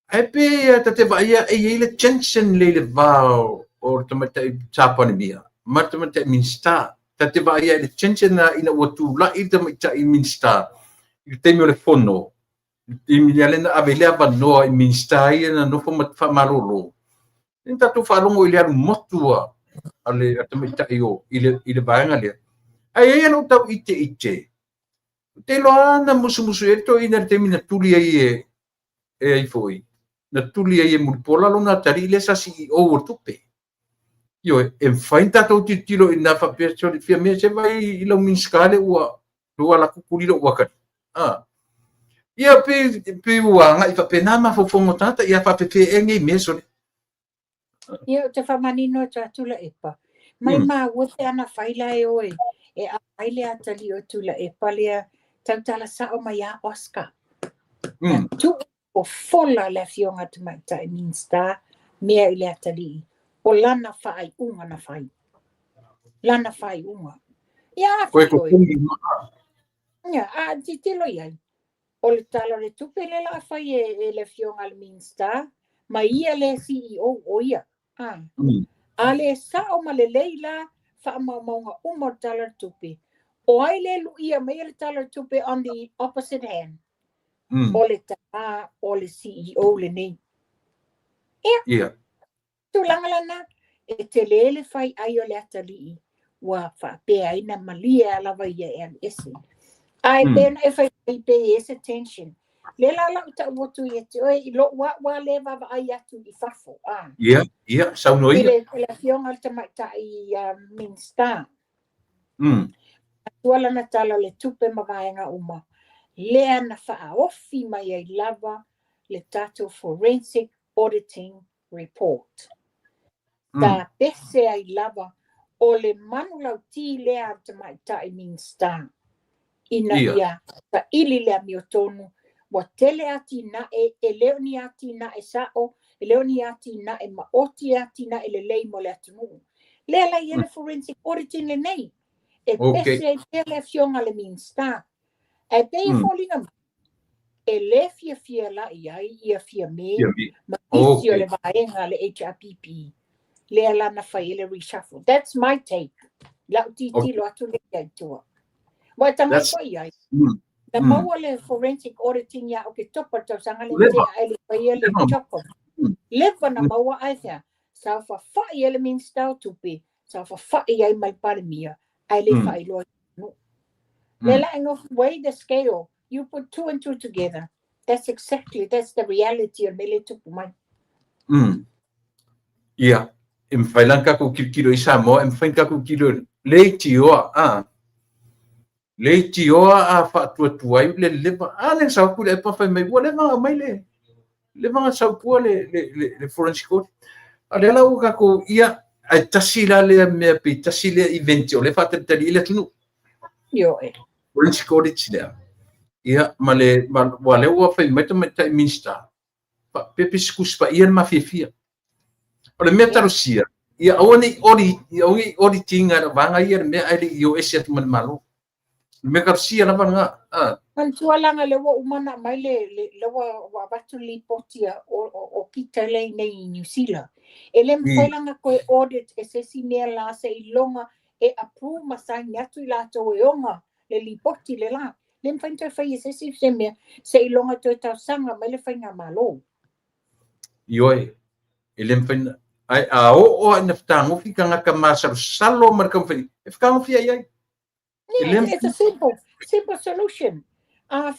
Ai pe ta te va ia e le tension le vao o tamata tapani mia. Ma tamata minsta. Ta te va ia le tension na ina watu la i tamata i minsta. I te mio le fono. I mialena avele avanoa i minsta ia na no fa malolo. Inta tu falongo ile alu motua ale tamata io ile vaenga le. Ai no tau ite. Te loa na musu e to ina te mina tuli ai ai foi. Na tuli ai mulpola lona tari le sa CEO o tupe. Io e fai tato titilo ina fa persone fia me se vai ilo minskale ua la kukulilo ua kan. Ia pe ua nga ifa penama fo fongo tata ia fa pe engi meso. Ia te whamanino ta tula epa. Mai ma wote ana whaila e oe. E a aile atali o tula epa lea tautala sao mai a Oscar. Na tu o fola le fionga te mai ta minsta mea i le atali. O lana whai unga na whai. Lana whai unga. Ia Koe ko whioi. Ia, a ti tilo iai. O le tala le tupe le la whai e le fionga le minsta. Ma ia le CEO o ia. A le sao ma le leila wha maunga umo tala tupe. O ai le lu ia mai le tala tupe on the opposite hand. O le tala o le CEO le nei. Ia. Tu langalana e te lele whai ai o le atali wa wha pea ina malia lava ia e an ese. Ai pena e whai pay ese attention. Le la la uta wotu ia te oi lo wa le vava ai atu I fafo. Ia, sau no ia. Ile fionga le tamaita I minsta. Tuala na tala le tupe mavaenga uma. Lea na wha ofi mai ai lava le tato forensic auditing report. Ta pese ai lava o le manulau ti lea tamaita I minsta. Ina ia ta ili lea miotonu wa tele ati na e leoni ati na e sao, e leoni ati na e maoti ati na e le lei mo le atunu. Lea la iele forensic auditing le nei. E pese e tele fionga le minsta. E pe e folinga ma. E le fia la iai ia fia me. Ma isi o le vaenga le HRPP. Lea la na fai ele reshuffle. That's my take. Lau titi lo atu le iai tua. Wa tanga ko iai. Na maua le forensic auditing ya o ke topa tau sanga le te aile fai ele choko. Leva na maua aithea. Sau fa fai ele minsta o tupi. Sau fa fai ai mai parimia. Aile fai lo. Lela enough weigh the scale. You put 2 and 2 together. That's the reality of mele tupu mai. Ia. Em whailanka ko kilo I Samoa, em whainka ko kilo leiti oa, leiti oa a whaatuatua I le leva, le sau kule e pawhai mai ua, le vanga mai le vanga sau kua le forensic court. A le lau kako ia, ai tasi la le mea pe, tasi le eventi o le whaatari ile tunu. Yo e. Forensic audit lea. Ia, ma le ua whai mai minsta. Pepe skuspa ian mawhiawhia. O le mea tarosia. Ia awane ori tinga na vanga ia mea ai le US atu malo. Me karsia na vanga. Mantualanga le wa umana mai le wa batu li potia o kita le nei New Zealand. Ele mfailanga koe audit e se si mea la se ilonga e approve masai atu I lato e onga le li poti le la. Le mfai toi fai se se mea se ilonga toi tau sanga mai le fai ngā malo. Ioi, ele mfai ai a o ina ftangofi ka ngaka masalo marka mfai. E ftangofi ai. Yeah, it's a simple solution.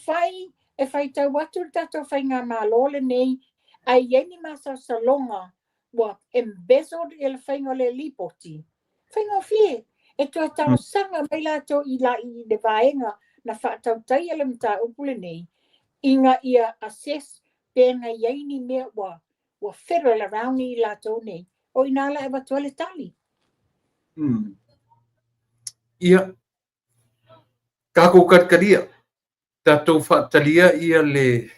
Fai e fai tau watu tato fai ngā malo le nei ai yeni masa salonga wa embezzled ele fai ngole lipoti. Fai ngā fie. E tua tau sanga mai la to i la i le vaenga na whaatau tai ele mta upule nei. Inga ia assess pēnga yaini mea wa federal around i la to nei. O inala e watu ale tali. Ia. Kako katkaria. Tatou whaatalia ia le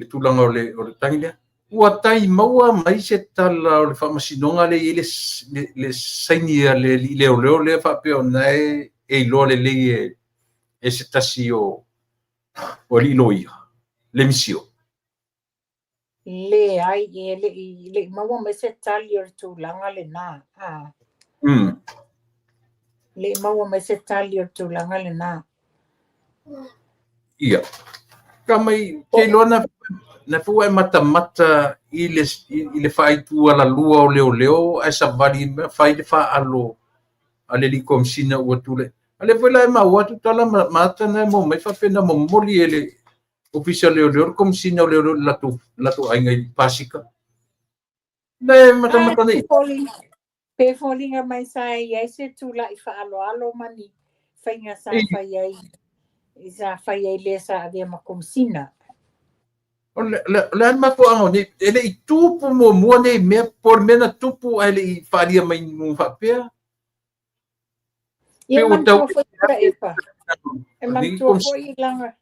tulanga o le tangi lea. Ua tai maua mai se tala o le whamasinonga le saini ia le leo le whapeo nai e iloa le lei e se tasi o li loia, le misio. Le ai le maua mai se tali o le tūlanga le nā. Le maua mai se tali o le tūlanga le nā. Ia. Ka mai ke iloa na fua e mata i le whaitua la lua o leo ai sa vari whai le wha alo a le li komsina ua tule. A le wela e maua tu tala mata na mo mai whapena mo moli e le ofisa leo komsina o leo latu ainga i pasika. Ne mata nei. Pe folinga mai sai ai se tula i wha alo mani whainga sa whai ai. Isa whai ai le sa avea ma komsina. Le an mafu ango ni ele I tupu mo mua nei mea por mena tupu ele I wharia mai ngu whapea. Ia mantua foi ora epa. E mantua foi langa.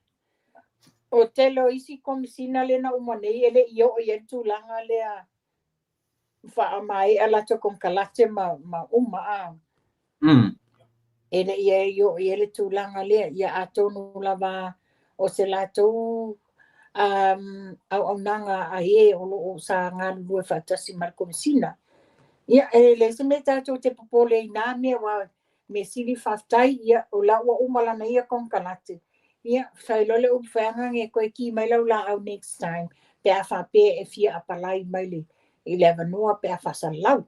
O telo isi komsina le na umanei ele io o yentu langa le a wha mai ala to kon kalate ma uma a. Ele ia io ele tu langa le ia atonu lava o se lato au nanga a e o sa ngā lua whatasi mar komsina. Ia ele se me tato te popole ina mea wa me sili whaftai ia o la ua umalana ia kon kalate. Ia whailole upwhanga nge koe ki mai lau la au next time. Pea whape e fia apalai mai le. I le avanua pea whasalau.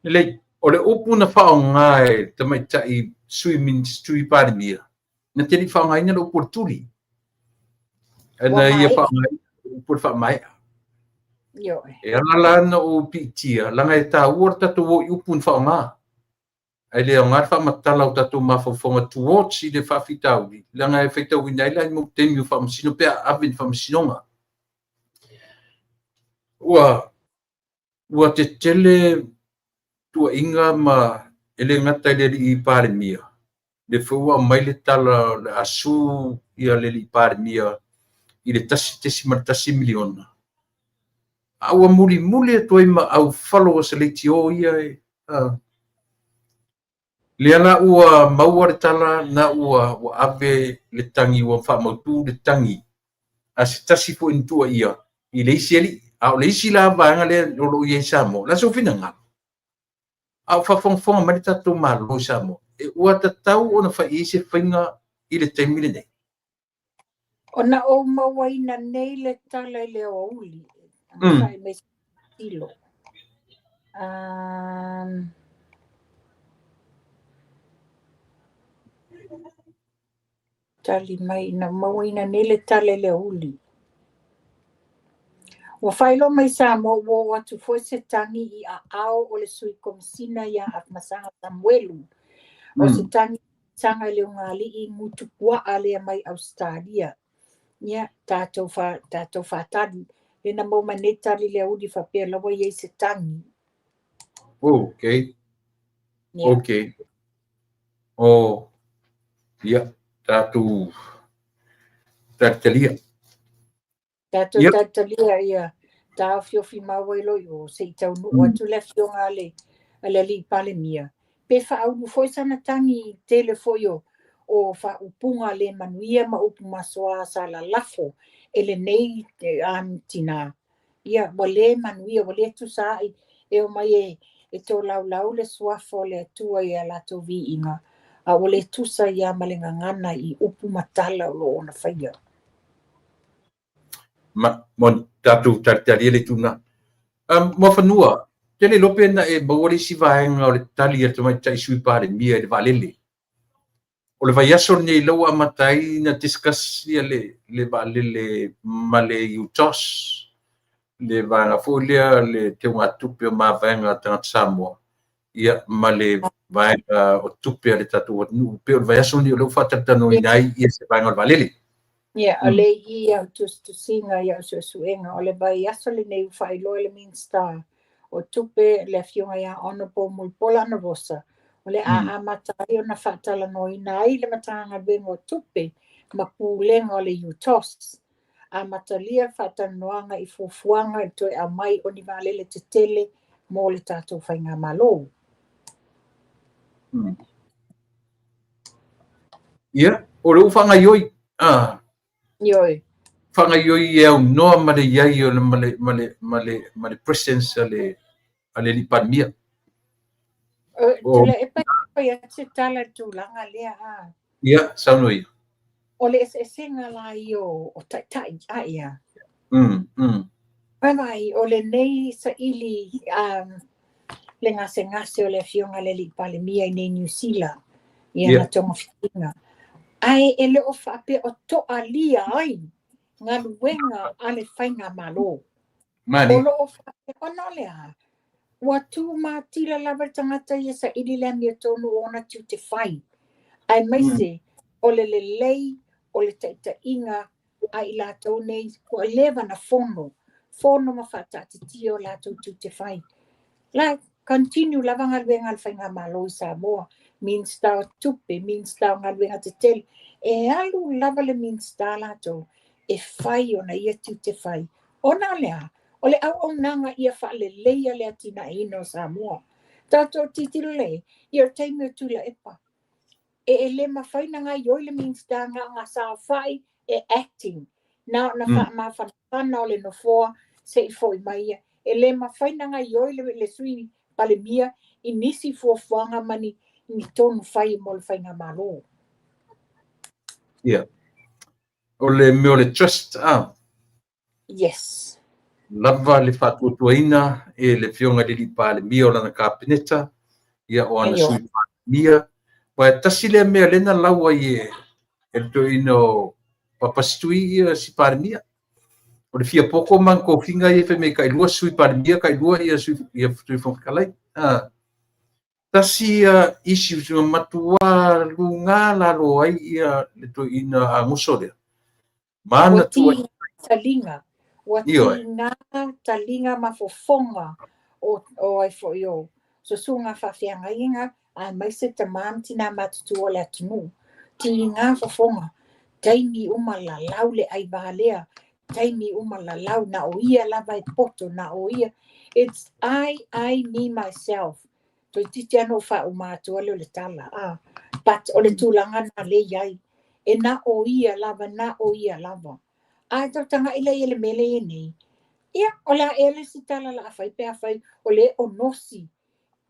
Le o le upu na whao ngai tamai tai sui pari mia. Na te li whao ngai na lo portuli. Ana ia whao ngai upur whao mai. E ana lana o pitia. Langa e tā uor tatu o upun whao ngā. Ai le ngar wha matala o tatu mawhawhonga towards I le whawhitauri. Langa e whaitau ina ila mo temi o whamasino pea avin whamasinonga. Ua te tele tua inga ma ele ngata le I pare mia. Le whua mai le tala le asu ia le I pare mia I le tasi martasi miliona. Aua muli e toima au whalo sa le tio ia e. Leana ua maua le tala na ua ave le tangi ua whamautu le tangi. A se tasi po intua ia. I le isi eli. Au le isi la vaanga le lolo ia samo. La so fina ngā. Au whawhongwhonga mani tato malo samo. E ua tatau o na whai se whainga I le taimile nei. O na o mawaina nei le tala I le o uli. Sai me stilo. Tali mai na mawaina nei le tala I le uli. Wa whailo mai sa mo wo watu foi se tangi I a ao o le sui komsina ia at masanga Samuelu. O se tangi sanga le ngali I ngutupua ale mai Australia. Ia tātou whātari. Le na mo manetari le udi whapea lawa iei se tangi. Okay. Yeah. Okay. Ia tātou tatalia. Tātou tatalia ia. Tā whiofi maua ilo o se I tau nu atu le whionga ale li pale mia. Pe whaau foi sana tangi telefoio o whaupunga le manuia ma upu masoa sa la lafo. Ele nei tina. Ia wale manuia, wale tu sa e o mai e tō lau le suafo le tua I a lato vi inga. a o le tusa ia ma le ngangana i upu matala o lo ona whaia. Mon tatu tari le tuna. Mo fanua, tele lope na e bawari si vaenga o le tali e tamai tai sui pare mia e le valele. O le vai aso nei lau amatai na discuss ia le valele ma le utos. Le vanga folia le te unga tupe o ma vaenga tanga Samoa. Ia ma le vaenga o tupe le tatu o nu. Pe o le vai aso nei lau fatatano inai ia se vaenga o le valele. Ia, o le ia tu singa ia o suenga, o le vai aso le nei whailo le Minster, o tupe le fionga ia Honourable Mulpola na rosa, o le a matai o na whatala no inai le matanga bengo o tupe, ma pulenga o le utos. A matalia whatanoanga I fufuanga I toi a mai o ni vale le te tele mo le tātou whainga malo. Ia, o le ufanga ioi, Ioi. whanga ioi e au noa ma le iai o le presence a le lipanmia. Tula e pai a te tala tūlanga lea a. Ia, sauno ia. O le esenga la I o tai a ia. Mai o le nei sa ili le ngase o le fionga le lipale mia I nei New Zealand. Ia na tonga whitinga. Ai ele o whape o toa lia ai. Ngā luenga ale whainga malo. Mani. O lo o whape o no lea. Wa tu ma tila lava tangata ia sa ili le mia tonu ona tu te whai. Ai maise o le lei o le taita inga ai la tau nei ko leva na fono. Fono ma whatata tio la tau tu te whai. La continue lava ngā luenga al whainga malo I Samoa. Minster tupe, Minster ngā luenga te tele. E alu lava le Minster la tau. E whai ona ia tu te whai. Ona lea. O le au nanga ia whaale leia lea tina ino Samoa. Tātou titilo le, ia teimi o tula epa. E le mawhaina ngai ioi le Minster ngā sa whai e acting. Na wha ma whanakana o le no foa se I foi mai. E le mawhaina ngai ioi le sui pale mia I nisi fuafuanga mani ni tonu whai mo le whainga malo. Ia. O le meo le trust, Yes. Lava le whatuatuaina e le fionga le lipa le mia o lana kāpeneta, ia o ana sui mia. Wa tasi le mea lena laua I e to ino papastui ia si pārmia. O le fia poko man ko finga I me kai lua sui pārmia, kai lua ia sui whakakalai. Tasi isi matua lunga lalo ai ia le to ina anguso lea. Mana tua talinga. Watina talinga mafofonga o ai fo yo. So sunga whawhianga inga a maise te tina matutu o le atunu. Tinga fofonga. Taimi uma la laule ai valea. Taimi uma la lau na o ia lava I poto na o ia. It's I, me, myself. To titi ano wha umatu ale o le tala. But o le tūlanga na le iai. E na o ia lava, na o ia lava. Ai tau tanga ila ele mele e nei. Ia, o la ele si tala la awhai, pe awhai, o le o nosi.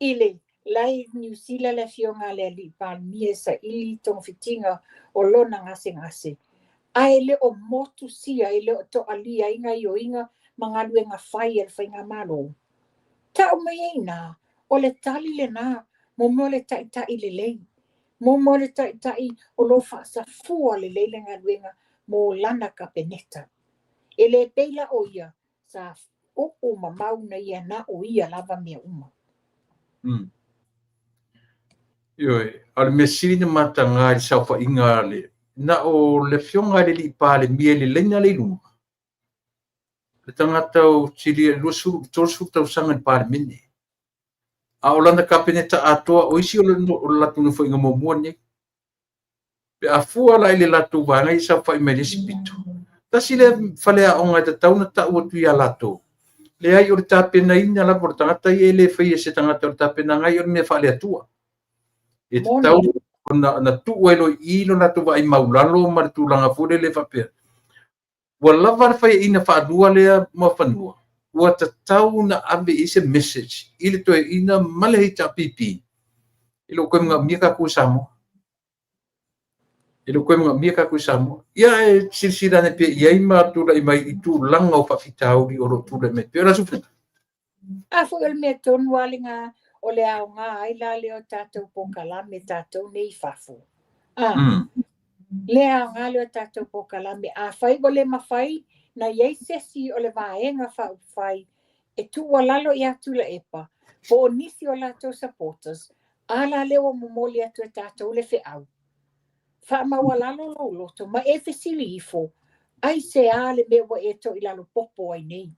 Ile, lai New Zealand le fionga le li pan mie sa ili tong fitinga o lona ngase. Ai le o motu sia, ile o to alia inga I o inga, mangalue nga whai el whainga malo. Ta o mai eina, o le tali le na, mo le tai le lei. Mo le tai o lo whaasa fua le leile ngā luenga mo lana ka peneta. E le peila o ia sa o mamau na ia na o ia lava mea uma. Ioi, ale me siri na mata ngā I sauwha inga le. Na o le fionga le li pa le mie le leina le lunga. Le tangata o siri e luasu, tolsu tau sanga I pa le mene. A o lana ka peneta atoa, o isi o latu na whainga mo muane. Pe a fua la ile latu wanga I sauwha I meresi pitu. Tasi le whalea o ngai ta tauna ta ua tui a latu. Le ai o le tāpena ina la por tangata I ele whaia se tangata o le tāpena ngai o le mea whalea tua. E te tau na tu elo ilo na tu vai maulalo ma tu langa fure le whapea. Wa lava whai ina whaanua lea ma whanua. Wa ta tau na ave is a message. Ile to ina malehita pipi. Ilo koe mga mia ka kusamo. Ilo koe mga mia ka koe Samoa. Ia e silsilane pe iai mātula i mai i tūlanga o whawhitauri o ro tūle me pe. Ora supe. Fo el me tonu alinga o le au ngā ai la leo tātou pokalame tātou nei whafo. Le au ngā leo tātou pokalame a whai o le mawhai na iei sesi o le vaenga whau whai e tu walalo i atu la epa. Po o nisi o lātou supporters a la leo momoli atu e tātou le whi au. Wha mawalalo lo loto ma e whesili ifo ai se a le mewa e to i lalo popo ai nei.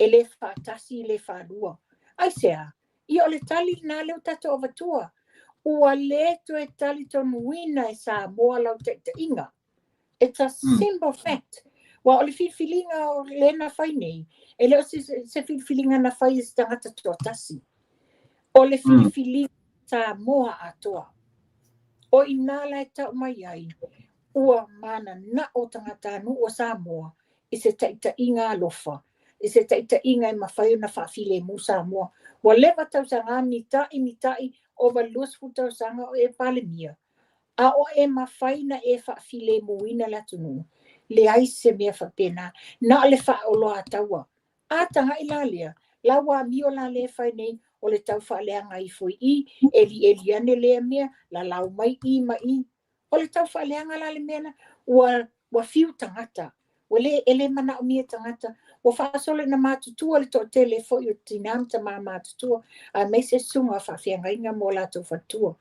E le whaatasi le whanua. Ai sea, i o le tali nā leo tato o vatua. Ua le to e tali tonu wina e sa moa lau te inga. It's a simple fact. Wa o le whiwhilinga o le na whai nei. E leo se whiwhilinga na whai e tangata tōtasi. O le whiwhilinga sa moa atoa. O i nā lai tau mai ai. Ua mana na o tangata anu o sa moa. I se taita inga alofa. I se taita inga e mawhai na whawhile musa moa. Wa lewa tau sanga mitai o valus tau sanga o e palemia. A o e mawhai na e whawhile muina la tunu. Le aise mea whapena. Na le whaolo a taua. A tanga i la lea. La wa mio la le whai nei o le tau whaaleanga i fui i. Eli ane lea mea. La lau mai i ma i. O le tau whaaleanga la le mea na. Wa fiu tangata. Wale ele mana o mia tangata. O whaasole na mātutua le tō tele fo i o tinamta mā mātutua. A mei se sunga whawhianga inga mō lātou whatua.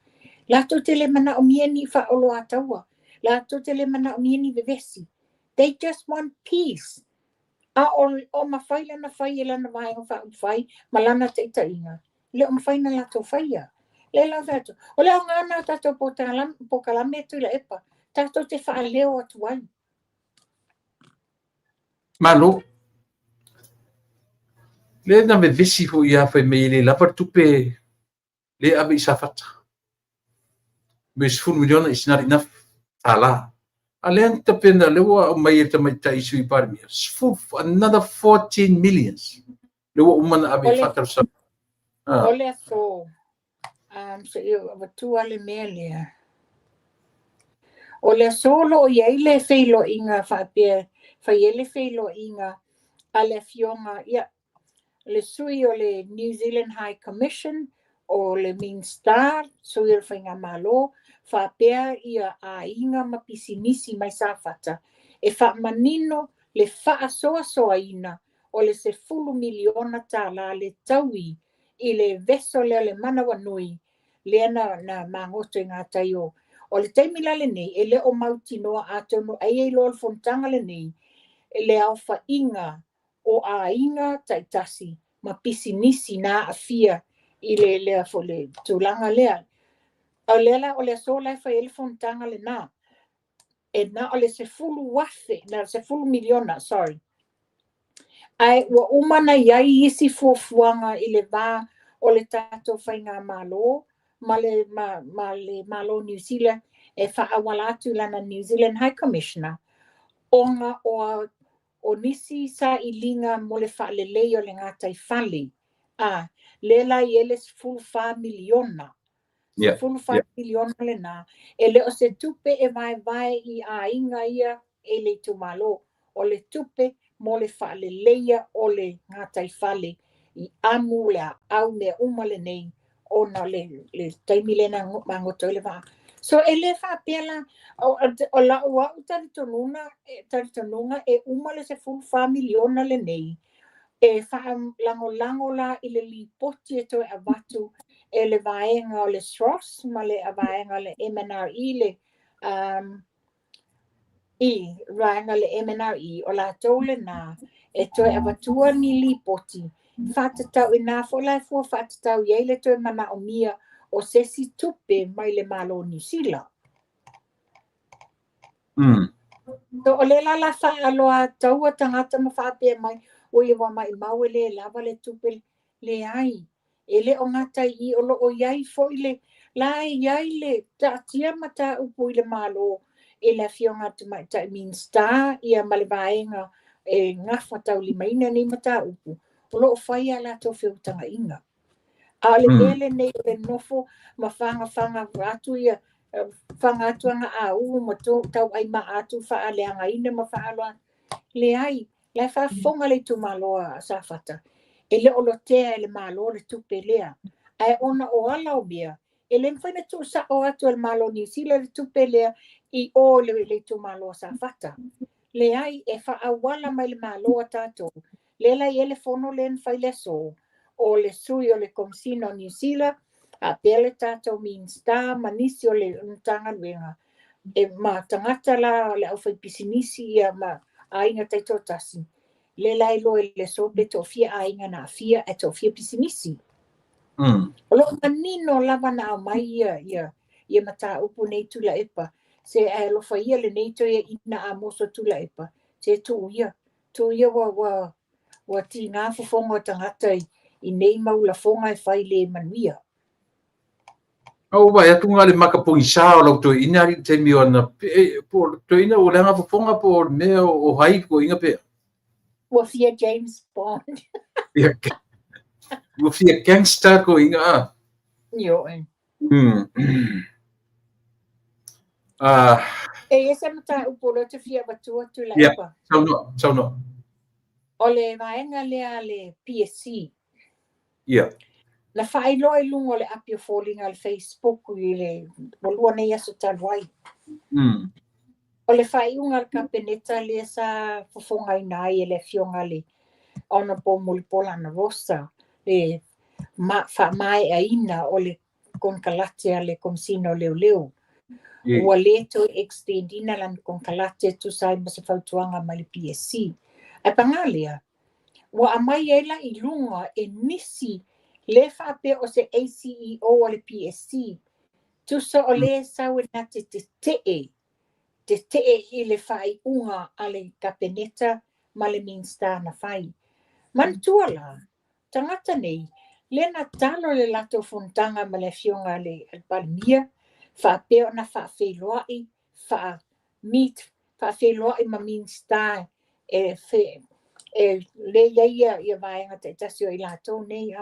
Lātou tele mana o mia ni whaolo a taua. Lātou tele mana o mia ni vevesi. They just want peace. A o mawhaila na whai e lana vai o whai malana te ita inga. Le o mawhai na lātou whaia. Le lau tātou. O leo ngana tātou po kalame tu la epa. Tātou te whaaleo atu ai. Malo. Le na me visi ho ia fai me le lapa tupe le abe i safata. Me $1 million is not enough. Ala. Alen tapena le wa mai te mai tai sui parmia. Another 14 millions. Le wa umana abe fatar sa. Ole so. So eu vatua le melia. Ole solo ia ile feilo inga fa pe fa ele feilo inga ale fionga ia le sui o le New Zealand High Commission o le Main Star sui o whainga malo fa pea ia a inga mapisinisi mai safata e fa manino le fa soa ina o le $10 miliona tala le taui i le veso le mana wanui le na mangoto ngā taio o le taimila le nei e le o mauti noa atonu ai lo fontanga le nei e le alfa inga o a inga taitasi ma pisinisi na afia i le fo le tulanga lea o le sola fa ele fontanga le na e na o le $10 miliona sorry ai wa umana yai isi fuanga i le va o le tato whainga malo ma le malo New Zealand e whaawalatu lana New Zealand High Commissioner onga o nisi sa ilinga mo le whaalelei o le ngatai whali lela i ele $5 miliona $5 miliona le na e le o se tupe e vai i a inga ia e le tumalo o le tupe mo le whaaleleia o le ngatai whali i amu le au mea umale nei ona le taimilena mangoto le va so ele fa pela o la wa taritonunga e umale se $5 miliona le nei e fa lango la i le lipoti e to avatu e le vaenga o le SROS ma le vaenga le MNRE le vaenga le MNRE o la tole na e to avatua ni lipoti fatatau ina fo la fo fatatau ye le to mana o mia o sesi tupe mai le malo New Zealand. So o le la fa aloa taua tangata ma fa pe mai o ia wa mai mau le lava le tupe le ai ele o ngata I o lo o yai fo ile la yai le tatia mata upu ile malo e la fionga te mai ta Main Star ia malevaenga e ngafa tau limaina ni mata upu o lo fai ala to fiutanga inga a le mele nei le nofo ma fanga ratu ia whangatuanga au ma tau ai ma atu whaaleanga ina ma whaaloa le ai le whafonga le tu maloa sa whata e le olotea le malo le tupe lea ai ona o ala o mea e le mwhaina tu sa o atu al malo ni sila le tupe lea I o le tu maloa sa whata le ai e whaawala mai le maloa tātou le lai ele fono le nwhaile so o le sui o le komsino New Zealand a pele tātou mean star manisi o le tanga luenga e ma tangata la le au whai pisinisi ia ma ainga taito tasi le lai lo le so be tofia ainga na fia e tofia pisinisi o lo manino lava na mai ia mata upu nei tula epa se e lo whaia le nei to ia ina a moso tula epa se tu ia wa ti ngā fufonga tangata I nei maula fonga e whai le manuia. Au vai atu ngale makapongi sa o lau to ina ri te mi ona po to ina o langa fonga po me o hai ko inga pe. Wa fia James Bond. Wa fia gangster ko inga. Yo. Esa mata upolo te fia batua tu la epa. Sauno. Ole vaenga le PSC. Yeah. Na whaelo e lungo le apio falling al Facebook I le molua nei aso talwai. O le whaiunga al kapeneta le sa fofonga inai e le fionga le ona po mulipola na rosa le mai aina o le konkalate le komsino leo. Ua leto extendina lan konkalate tu sai masa fautuanga ma le PSC. A pangalia. Wa amai ela I lunga e nisi le whape o se ACEO o le PSC. Tusa o le sawe na te tee I le whai unga a le kapeneta ma le minsta na whai. Mantuala, tangata nei, le na talo le lato funtanga ma le fionga le alpalmia, whape o na whawheloai, whawheloai ma minsta le ia vaenga te tasio I lato nei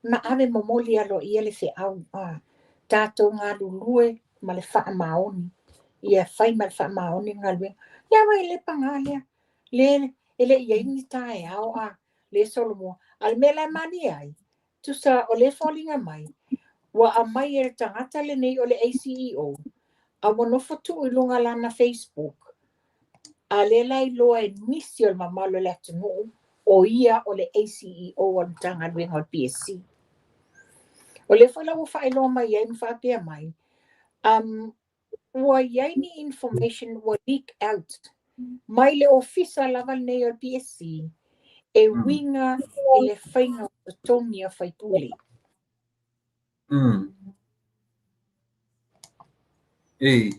na ave momoli alo ia le fe au tato ngā lulue ma le wha maoni ia whai ma le wha maoni ngalwe ia wai le pangalia le ia ini tae au le solomo al mela mani ai tusa o le fallinga mai wa amai e tangata le nei o le ACEO a wanofo tu ilunga lana Facebook a le lai loa e nisi o mamalo le atunu o ia o le ACEO o tanga luenga o PSC. O le whala o whaeloa mai ai mwhapea mai. Ua yaini information wa leak out. Mai le ofisa lava nei o PSC e winga I le whainga o tongi a whaipule. Yeah.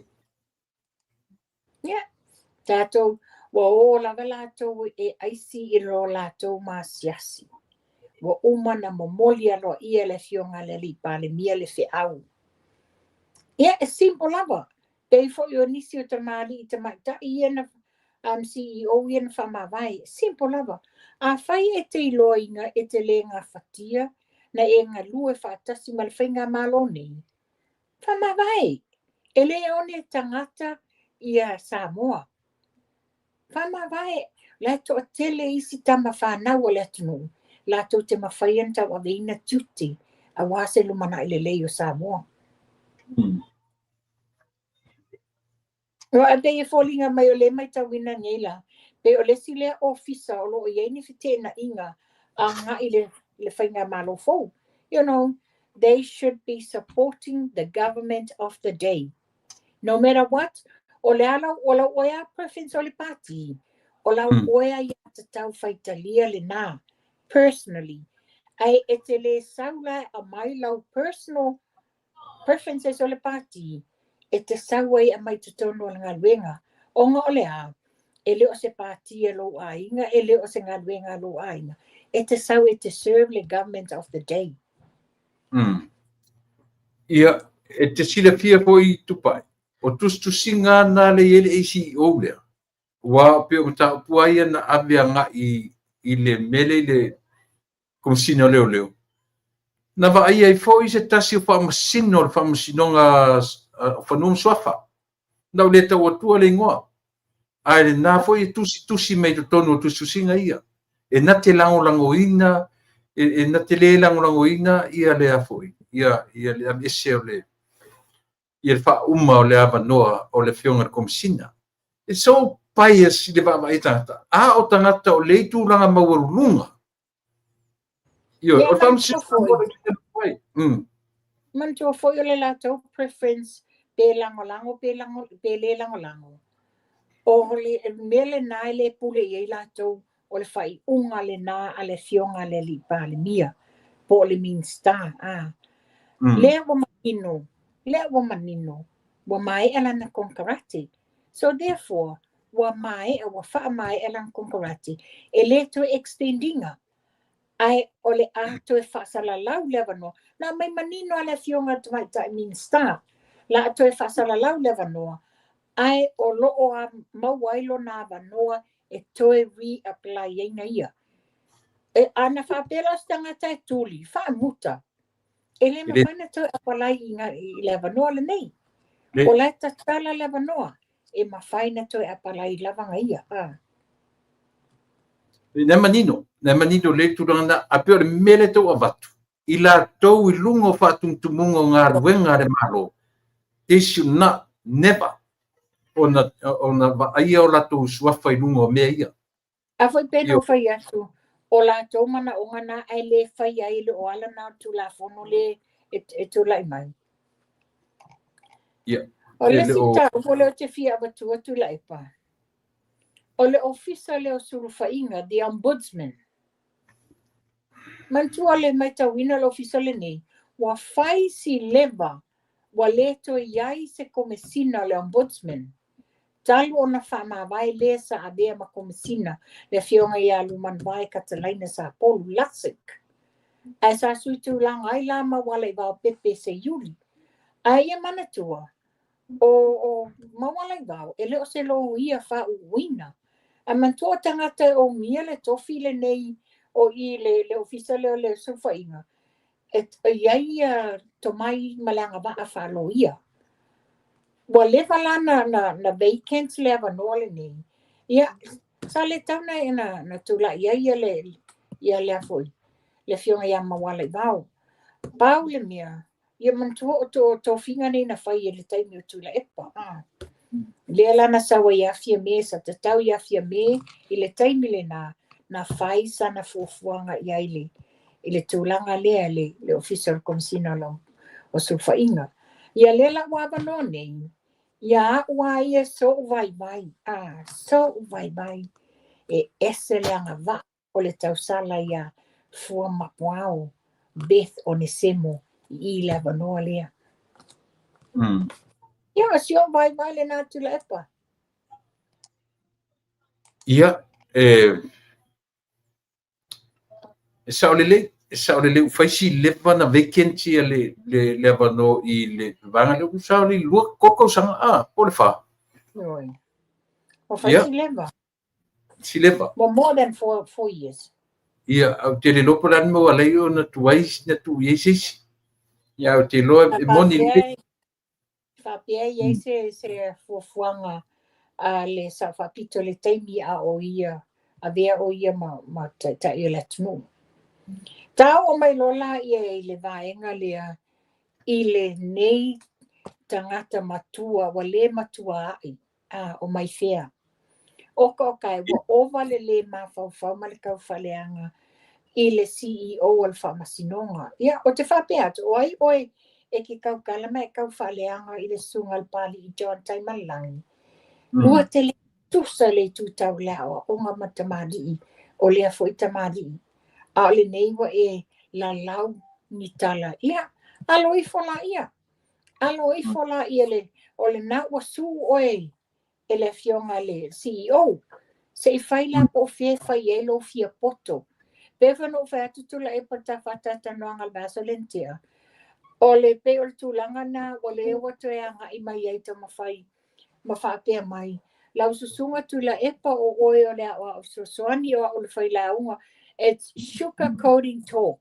Tātou, wa o lava lātou e aisi I ro lātou māsiasi. Wa umana momoli alo ia le fionga le lipa le mia le fe au. Ia e simple lava. Pei fo yo nisi o tamari I tamata ia na CEO ia na whamawai. Simple lava. A whai e te iloinga e te le ngā whatia na e ngā lue whatasi ma le whainga maloni. Whamawai. E le one tangata ia Samoa. Whamawai. La to tele isi tama whanau o le atunu. La to te mawhaianta wa veina tuti a wase lumana I le leo Samoa. Wa ade e fallinga mai o le mai tawina ngela. Pe o le sile ofisa o lo ieni fite na inga a nga I le whainga malo fo. You know, they should be supporting the government of the day. No matter what, o le ala o la oia preference o le party. O la oia ia te tau whaitalia le nā. Personally, ai e te le saula a mai lau personal preferences o le party, e te sauai a mai tutono ngā luenga, o ngā ole a, e leo se party e lo ainga, e leo se ngā luenga lo ainga, e te sau e te serve le government of the day. Ia, e te sila fia po I tupai, o tu singa na le ele ACEO lea, wa pe o ta puaia na avea ngā I le mele le komsino leo. Na va ai foi se tasi o whaamasino le whaamasinonga whanum swafa. Nau le tau atua le ingoa. Ai le nā foi tusi mei tonu tusi singa ia. E na te lango ina, e na te le lango ina, ia le a foi. Ia le am ese o le. Ia le wha uma o le ava noa o le whionga komisina. E so pai si le wama i tangata. A o tangata o le tūranga mawarulunga. Ia, o whamsi foi. Man to foi le lato preference pe lango, pe le lango. O le mele na le pule i lato o le fai unga le na a le fionga le li pa le mia. Po le min star. Le wa manino. Wa mai elana konkarati. So therefore, wa mai e wa wha mai elan konkarati. E le to extendinga. Ai o le ato e whasala lau lewa noa. Na mai manino ale fionga ta min star. La ato e whasala lau lewa noa. Ai o loo a mauailo na wanoa e toe re-apply eina ia. E ana whapela stangata e tuli, whaamuta. E le mawhaina toe apply i lewa noa le nei. O lai tatala lewa noa, e mawhaina toe apply i lawanga ia. Ne manino le turanga a pe mele to avatu. I la tau I lungo whatumtumungo ngā ruenga re malo. They should not, never. Ona aia o lato suafa I lungo mea ia. A foi pena o fai atu. O lato mana o ngana ai le fai ai le o ala na tu la fono le e tu lai mai. Ia. O le sita o le o te fia avatu atu lai pa. O le ofisa le o surufainga, the ombudsman. Mantua le mai tauina le ofisa le nei. Wa fai si leva, wa leto iai se komesina le ombudsman. Talu ona wha vai le sa abea ma komesina, le fionga ia luman vai katalaina sa polu lasik. Ai sa suitu lang ai lama wale vau pepe se yuli. Ai e manatua. O mawalai vau, ele o se lo ia wha uina. A mantua tangata o mia le tofi le nei o I le ofisa le sufainga. Et iai tomai malanga va a whalo ia. Wa lewa lana na vacants le ava noa le nei. Ia, sa le tauna e na tula ia le afoi. Le fionga ia mawalai vau. Pau le mia. Ia mantua o tofinga nei na whai e le taimi o tula epa. Le lana sawa ia fia me sa tatau ia fia me I le taimi le na whai sa na fuafuanga ia I le tūlanga lea le official komsina lo o sufainga. Ia le la waba no nei. Ia ua ia so vai. So vai. E ese leanga va o le tausala ia fua mapuao Beth o ne semo I le wanoa lea. Ia, sio vai le nā tula epa. Ia, sa o le ufaisi lewa na vacancy le avano I le vanga le sa o le lua koko sanga po le wha. O faisi lewa. Si lewa. Well, more than 4 years. Ia, au te le lopo lani mo alai o na tuai na tu iesis. Ia, au te loa moni le. Whapea iei se fuafuanga le sa whapito le taimi a o ia, a vea o ia ma ta I le tunu. Tau o mai lola I le vaenga lea I le nei tangata matua, wa le matua ai, o mai fea. Oka kai, wa ova le mawhau ma le kau whaleanga I le CEO al whamasinonga. Ia, o te whapea atu, oi, e ki kau kalama e kau whaleanga I le sungal pali I John Taimalangi. Lua te le tusa le tūtau lao o ngā matamari o lea fo I tamari. A le neiwa e la lau ni tala. Ia, alo I fola ia. Alo I fola ia le, o le na wasu oe e le fionga le CEO. Se I whaila po fie whaielo fia poto. Pewa no whai atutula e pata whatata noanga basa lentia. O le pe o le tūlanga na, o le watu e anga I mai eita mawhapea mai. Lau susunga tula epa o oe o lea o soani o le whailaunga. It's sugar coating talk.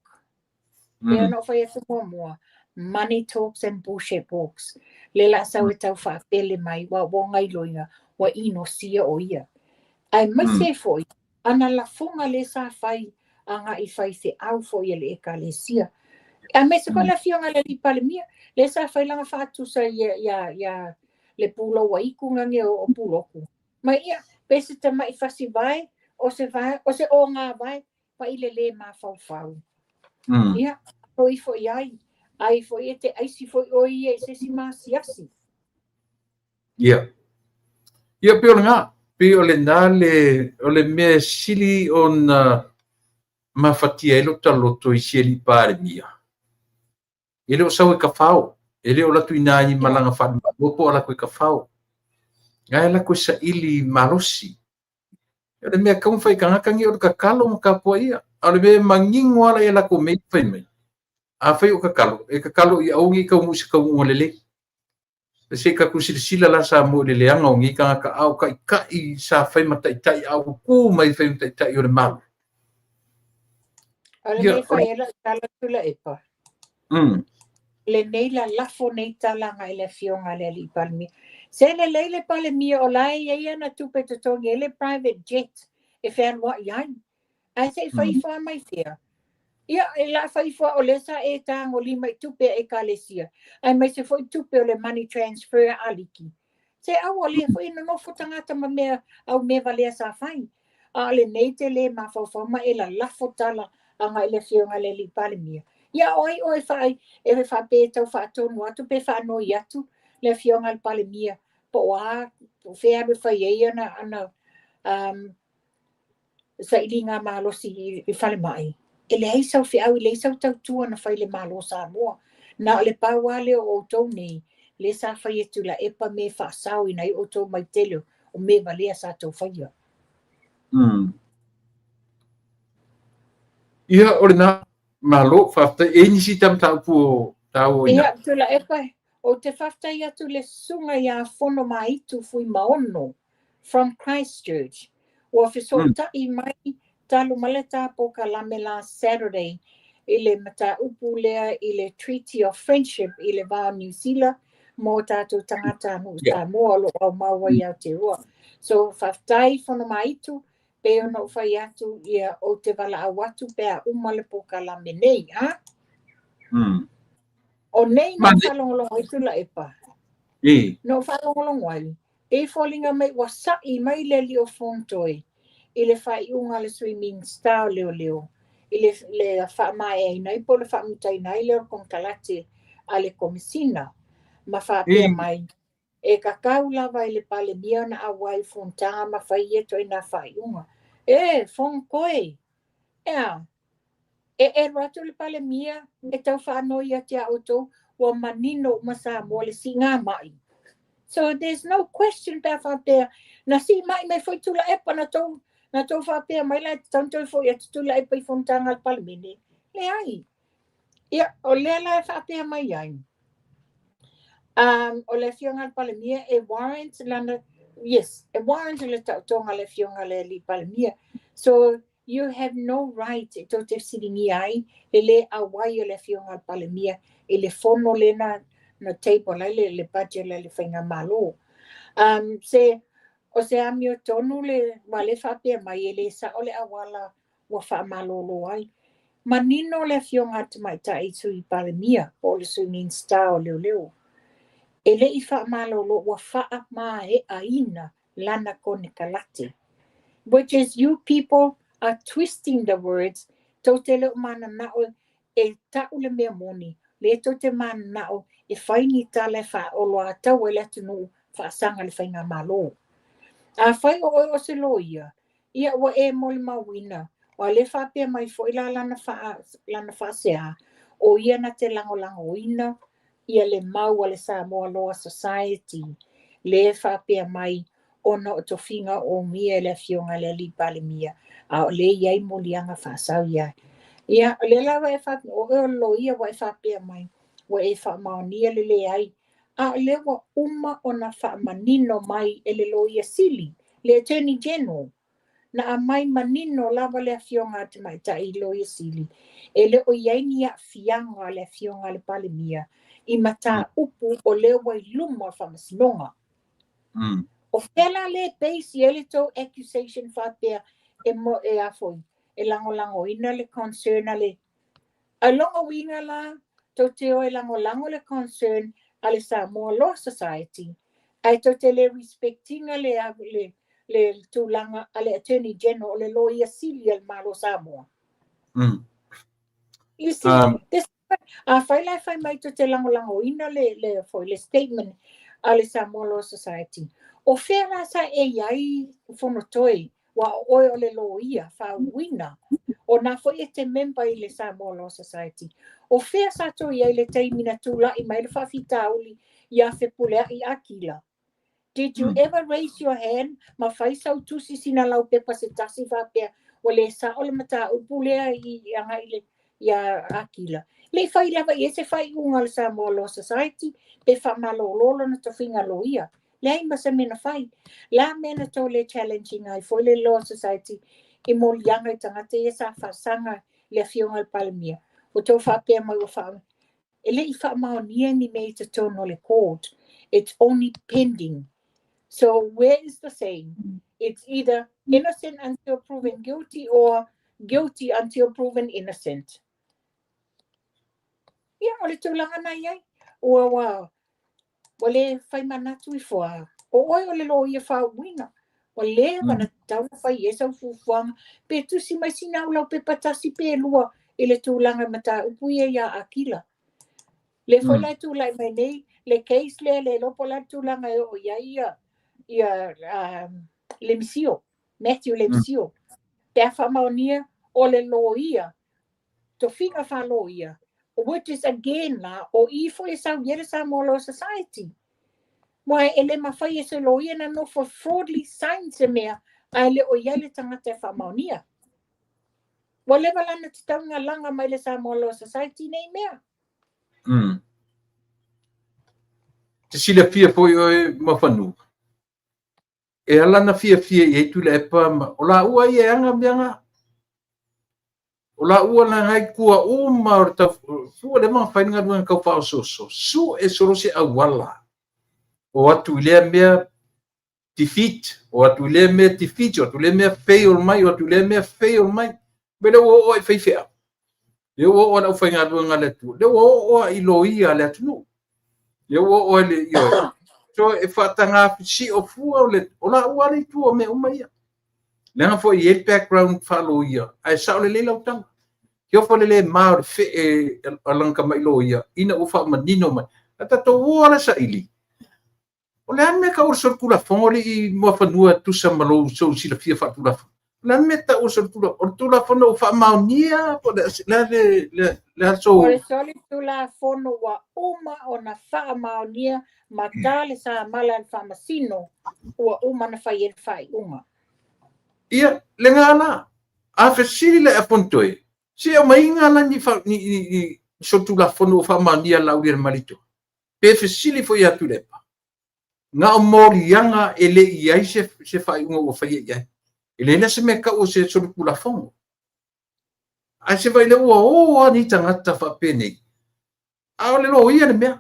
Pea no whai atu mua. money talks and bullshit walks. Le la sau e tau whaapele mai, wa ngai loinga, wa ino sia o ia. Ai mai se foi, ana la funga le sa fai, anga I fai se au foi le eka le sia. A me se kola fionga le li palemia, le sa fai langa fatu sa ya le pulo wa ikunga nge o puloku. Ma ia, pese te mai fasi vai, o se o ngā vai, pa ile le ma fau. Ia, hoi fo iai. Ai fo ia te aisi fo o ia se si masiasi. Ia. Ia pe o ngā, pe o le nā o le mea sili o na mafatia elo taloto I sieli pare mia. Ele o sau e ka whao. Ele o latu ina I malanga whanu. Opo ala koe ka whao. Ngai ala koe sa ili marosi. E le mea kaun whai kangakangi o ka kalo mo ka poa ia. A le mea mangingo ala e la ko mei whai mai. A whai o ka kalo. E ka kalo I aungi ka umusi ka ungo lele. Se ka kusilisila la sa mo lele anga o ngi ka au ka I sa whai mataitai au ku mai whai mataitai o le malu. Ale me whai ela tala tula epa. Le nei la lafo nei talanga I le fionga le li palmi. Se le leile palmi o lai e ia na tupe te tongi ele private jet. E whan wa iai. Ai se whai wha mai fia. Ia e la whai wha o le sa e tango lima I tupe e ka le sia. Ai mai se whai tupe o le money transfer aliki. Se awa le whai no nofo tangata ma mea au me valea sa whai. A le nei te le ma whau ma e la lafo tala anga ele fionga le li palmi. Ia oi whai e wha pe tau wha tonu atu pe wha no I atu le fionga le palemia po wa po whea me whai e ana sa ilinga malosi I whale mai. E le hei sau whiau I le sau tau tua na whai le malo sa moa. Na le pauale o tau nei le sa whai e tula epa me wha sau I nei o tau mai teleo o me valea sa tau whaia. Ia ore na malo fafta e nisi tam tau pu tau ina. Ia tula epa o te whafta ia tu le sunga ia fono maitu fui maono from Christchurch. Wa fisota I mai talu maleta po ka lame last Saturday I le mata upu lea I le Treaty of Friendship I le wā New Zealand mo tātou tangata anu Samoa lo au maua I Aotearoa. So whaftai fono maitu pe ono whai atu ia o te wala awatu pe a umale po ka lame nei, ha? O nei no whalongolongo I tula epa. No whalongolongo ai. E whalinga mai wasai mai le lio fontoi. I le whai unga le swimming star leo. I le wha mai ai nei po le wha mutai nei leo kong kalate a le komisina. Ma wha pia mai. E kakau lava I le pale mia na awai fonta ma whai eto I na whai unga. E, fong koe. Ea. E ratu le pale mia, e tau whanoi ati a oto, wa manino masa mo le si ngā mai. So there's no question about there. Na si mai me foi tula epa na tau whapea mai lai tanto foi atu tula epa I fontanga le pale mene. Le ai. Ia, o le lai whapea mai ai. O le fionga le pale mia, e warrant lana, yes, e warrant le tonga le fionga le li pale mia. So, you have no right to te siringi ai le awai o le fionga palemia e le fono le na table le budget le whainga malo. O se ami o tonu le wale whapea mai le sa o le awala wa wha malolo ai. Manino le fionga te mai ta I tui palemia o le swimming star o leo. E le I wha malolo wa wha ma e aina lana kone kalate. Which is you people are twisting the words. Totele mana nao e tau le mea moni. Le tote mana nao e whaini tale wha o loa tau e letunu wha sanga le whainga malo. A whai o se lo ia. Ia wa e moli mawina. Wa le whapea mai fo ila lana wha sea. O ia na te lango ina. Ia le mau le Samoa Law Society. Le whapea mai ona o tofinga o mia le fionga le li pale mia. A le iai molianga whasau ia. Ia, le lawa e wha, o lo ia wa e whapea mai. Wa e wha maonia le ai. A le wa uma o na wha manino mai e le lo ia sili. Le Attorney General. na a mai manino lava le afionga te mai ta i loia sili. E le o iai a fianga le afionga le palemia i mata upu o le wai luma whamasinonga. O fela le peisi ele tau accusation whapea e mo e afoi. E lango ina le concern le. A longa winga la tau te o e lango le concern ale Samoa Law Society. Ai tau te le respectinga le tūlanga ale Attorney General le lawyer sili al malo Samoa. You see, this whai mai tau te lango ina le statement ale Samoa Law Society. O whera sa e iai whanotoi wa oe o le lawyer whawina. O nā fo e te member i le Samoa Law Society. O whea sa to iai le teimina tūla i mai le whawhitauli i a whepulea i akila. Did you ever raise your hand ma whai sau tusi sina lau pepa se tasi whapea o le sa o le mata upulea i anga i a akila. Le whai lewa i ese whai unga le Samoa Law Society pe whamalo lolo na tawhinga lo ia. Le ai masa mena whai. La mena tau le challenging ai fo le Law Society i mo lianga i tangata e sa whasanga le fionga al palemia. O tau whapea mai o wha. E le i wha maonia ni mei te tono le court. It's only pending. So where is the saying? It's either innocent until proven guilty or guilty until proven innocent. Ia, o le tūlanga na iai. Ua wa. O le whai manatu i fua. O oi o le lo ia whawina. O le wana tau whai e sau fufuanga. Pe tusi mai sinau lau pe patasi pe lua i le tūlanga mata upuia ia akila. Le whai lai tūlai mai nei. Le case le lopo lai tūlanga e o ia Lemsio, Matthew Lemsio. Pea whamaonia o le loia. To whinga wha loia. Which is again la, o i fo e sau yere Samoa Law Society. Moe ele mawhai e se loia na no for fraudly signs e mea a le o yele tangata e whamaonia. Wa lewa lana te taunga langa mai le Samoa Law Society nei mea. Te sila pia po i oe mawhanu. E alana fia i eitu le epa o la ua i e anga mianga. O la ua na ngai kua uma o ta fua le mga whainga duan kau pao soso. Su e sorosi a wala. O atu ilea mea defeat. O atu ilea mea defeat. O atu ilea mea fail mai. O atu ilea mea fail mai. Bele o e whaifea. Le o na whainga duan le tu. Le o i loia le atu. Le o le ioi. So e whatanga si o fua o la ua le tu o me umaia. Lenga fo i e background whalo ia. Ai sao le lau tanga. Hio fo le maa o fe e alanka mai lo ia. Ina ufa manino mai. Ata to uala sa ili. O le ame ka ursor kula fongoli i mua whanua tusa malo so sila fia whatula. Le ame ta ursor kula. O tula whanua ufa maunia. Le aso. O le soli tula fono wa uma o na wha maunia. Matale sa mala al whamasino. Ua uma na whai e whai uma. Ia, le ngana. A whesiri le a pontoe. Si o mai ngana ni sotu la fono o whamania lau le marito. Pe whesiri fo i atu lepa. Ngā o mori yanga e le iai se whai unga o whai iai. E le se me ka o se sotu la fono. A se vai le ua o ani tangata whapene. A o le lo ia le mea.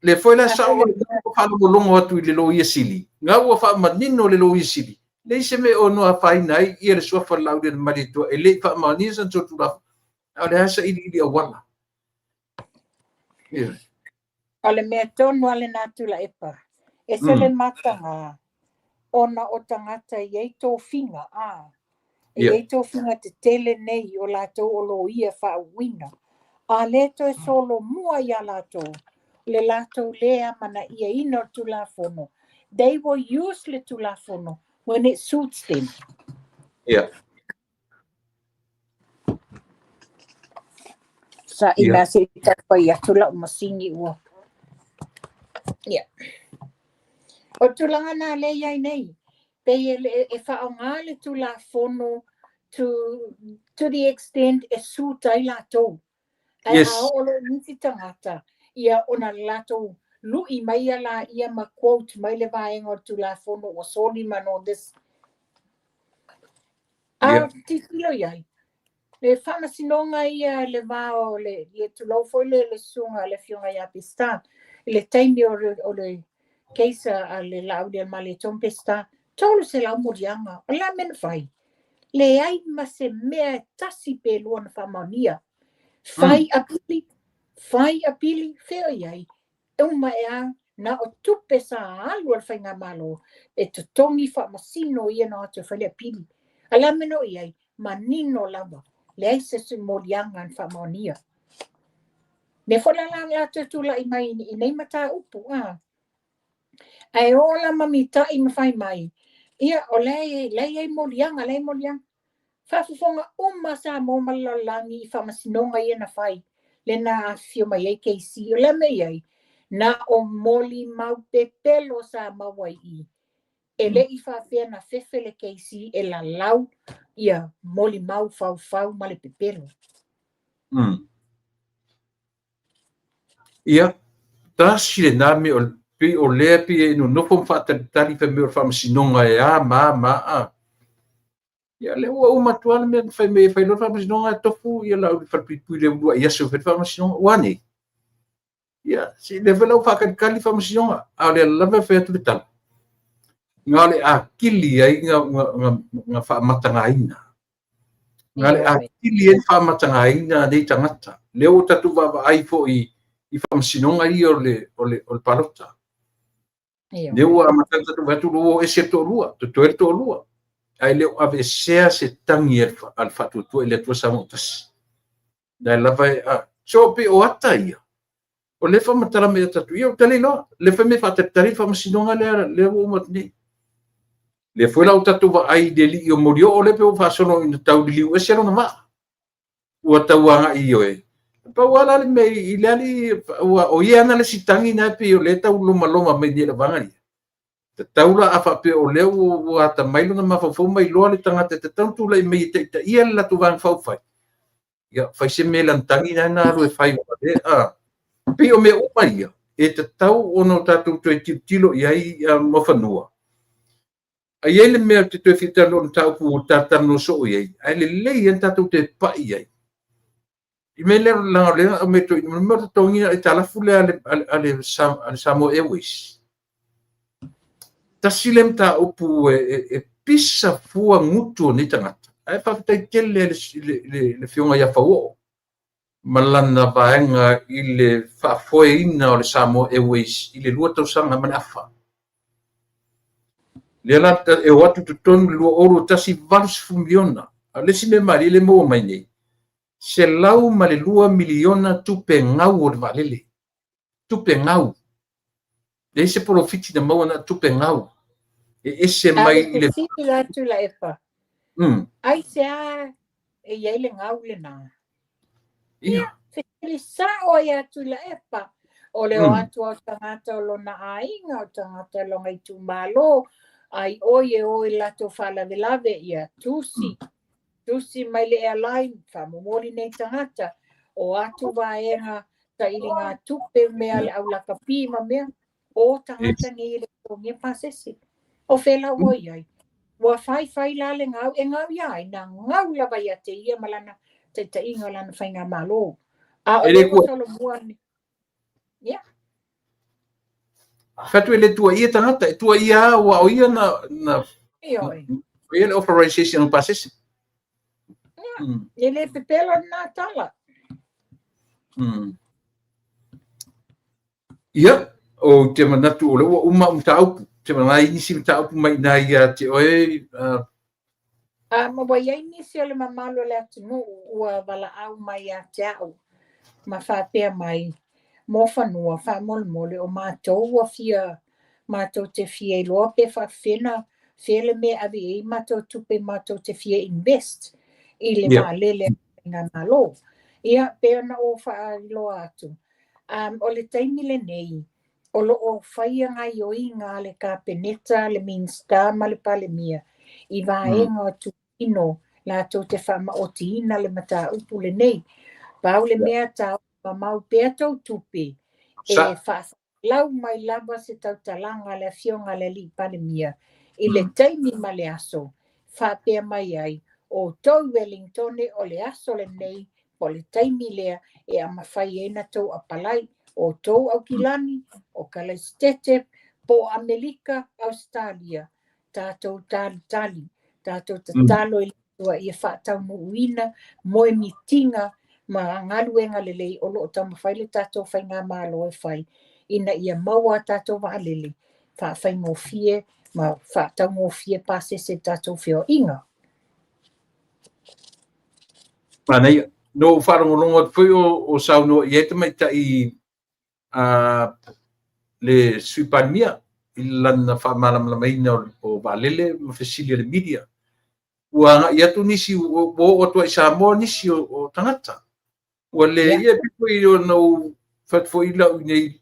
Le foi la sa o whalo longo atu i le lo ia sili. Ngā ua whamanino le lo ia sili. Le se me o noa whai nai i le sofa lau le marito. E le whamania san sotu la fono. A le hasa ili a wala. O le mea tonu ale nātu la epa. E se le matanga. Ona o tangata i eito whinga. E eito whinga te tele nei o lātou o lo ia whauina. A leto e solo mua ia lātou. Le lātou lea mana ia ino tu la fono. They will use le tu la fono when it suits them. Yeah. Sa ina se tapa ia tula o masingi ua. Yeah. O tulanga na le iai nei. Pe e whaonga le tu la fono to the extent e sutai lātou. Yes. Ai a olo nisi tangata. Ia ona lato lui mai ala ia ma quote mai le vaenga tu la fono o soli mano this titilo iai. Le whamasinonga ia le vao le tulau foi le sunga le fionga ia pista. Le taimi o le keisa a le laudi al male tompesta. Tolu se lau murianga. O la mena fai. Le ai ma se mea tasi pe luana whamaunia. Fai apili feo iai. Uma ea na o tupe sa alu al whainga malo. E tutongi whamasino ia na atu whale apili. Ala meno iai. Manino lava. Le ai se se morianga an whamaunia. Me whala la tula i mai i nei mata upu. Ai ola mamita i mawhai mai. Ia o lei ai morianga, lei morianga. Whafufonga sa mo malalangi i whamasinonga ia na whai. Le na fio mai ai keisi o le mei ai. Na o moli mau pepelo sa mawai i. E le i whawhia na whewhele keisi e la lau ia moli mau fau male pepelo. Ia, tasi le nami o lea pi e no nofo whaatari whamea o whamasinonga e ma. Ia le ua umatuana mea whai lo whamasinonga tofu ia lau whapipui le ua ia se whamasinonga wane. Ia, si le whalau whakadikali whamasinonga a le lawe whea tala. Ngā le a kili ai ngā whaamatanga ina. Ngā le a kili ai whaamatanga ina nei tangata. Leo tatu wawa ai fo i whamasinonga i o le palota. Leo a matanga tatu watu luo e se tō lua, tō lua. Ai leo ave sea se tangi al whatu tua i le tua samotas. Nai lawai a sope o ata ia. O le whamatara mea tatu ia o tali loa. Le whame whatatari whamasinonga leo o matni. Le foi la tatu va ai de li o morio o le pe o fasono in tau di liu e se no ma o tauanga i o e pa wala le me i le ali o ia na le sitangi na pe o le tau loma me di le vanga te taula a fa pe o le o ata mai no ma fa fo mai lo le tanga te tau tu le me te ia la tu van fa fai ya fai se me lantangi na ro e fai o pe o me o mai e te tau o no tatu te tilo ia mo fanua. Ai ele mea te tue whita no tau pu tatano so iei. Ai le lei en tatu te pai iei. I me lero langa lea o me toi. Me te tongia e talafu lea ale Samo Airways. Tasilem ta upu e pisa fua ngutu ni tangata. Ai whaktai tele le fionga ia whao. Malana vaenga i le whafoe ina o le Samo Airways. I le lua tausanga manafa. Le lata e watu tutonu lua oru tasi valus miliona. Le si me mari le mo mai nei. Se lau ma le 2 miliona tupe ngau o le valele. Tupe ngau. Le se profiti na mau na tupe ngau. E ese mai le siti la tu la epa. Ai se a e iei le ngau le na. Ia. Fili sa o ia tu la epa. O le o atu o tangata o lona ainga o tangata longa i tu malo. Ai oe lato fala velave ia tusi mai le airline famomori nei tangata o atu vaenga ta ilinga tupe mea le au lakapi ma mea o tangata ni le tongia pasesi o fela oi ai wa fai la le ngau e ngau ia na ngau la vai te ia malana te inga lana whainga malo a o le solo muani ia Fatu ele tua ia tangata, tua ia o ia na ele authorization passes. Ele pepelo na tala. Ia o te manatu o le uma tau, te mana inisi tau mai na ia te oe ma wa ia inisi o le mamalo le atunu ua wala au mai a te au. Ma whapea mai. Mo whanua, whamole o mātou a fia, mātou te fia i loa pe whawhena, whele me avi e mātou tupe mātou te fia invest, i le mālele ngā malo. Ia pēr na o wha loa atu. O le taimi le nei, o lo o whaia ngā ioi ngā le Kapeneta, le Minsta, ma le Palemia, i vaenga tu ino, lātou te whama o ti ina le mata upu le nei, pau le mea tau, ma mau pēr tau tupe, e whaasa lau mai lava se tau talanga le fionga le li Palemia, i le taimi ma le aso, whapea mai ai, o tau Wellington o le aso le nei po le taimi lea e amawhai e na tau apalai o tau au kilani o Kalastete po Amerika, Australia. Tātou tali, tātou tatalo i tua i whātau muina, moe mitinga, ma ngaluenga lelei o loo tau mawhai le tātou whai ngā mālo e whai, ina ia maua tātou waalele, whai ngō fie, ma whātau ngō fie pāse se tātou whio inga. Panei, no wharongononga pui o sauno i ete mai ta i le suipania i lana whamalamalamaina o Valele ma fesili le media. Ua nga i atu nisi o tua i Samoa nisi o tangata. Ua le ia pipo i o nau whatfo i lau nei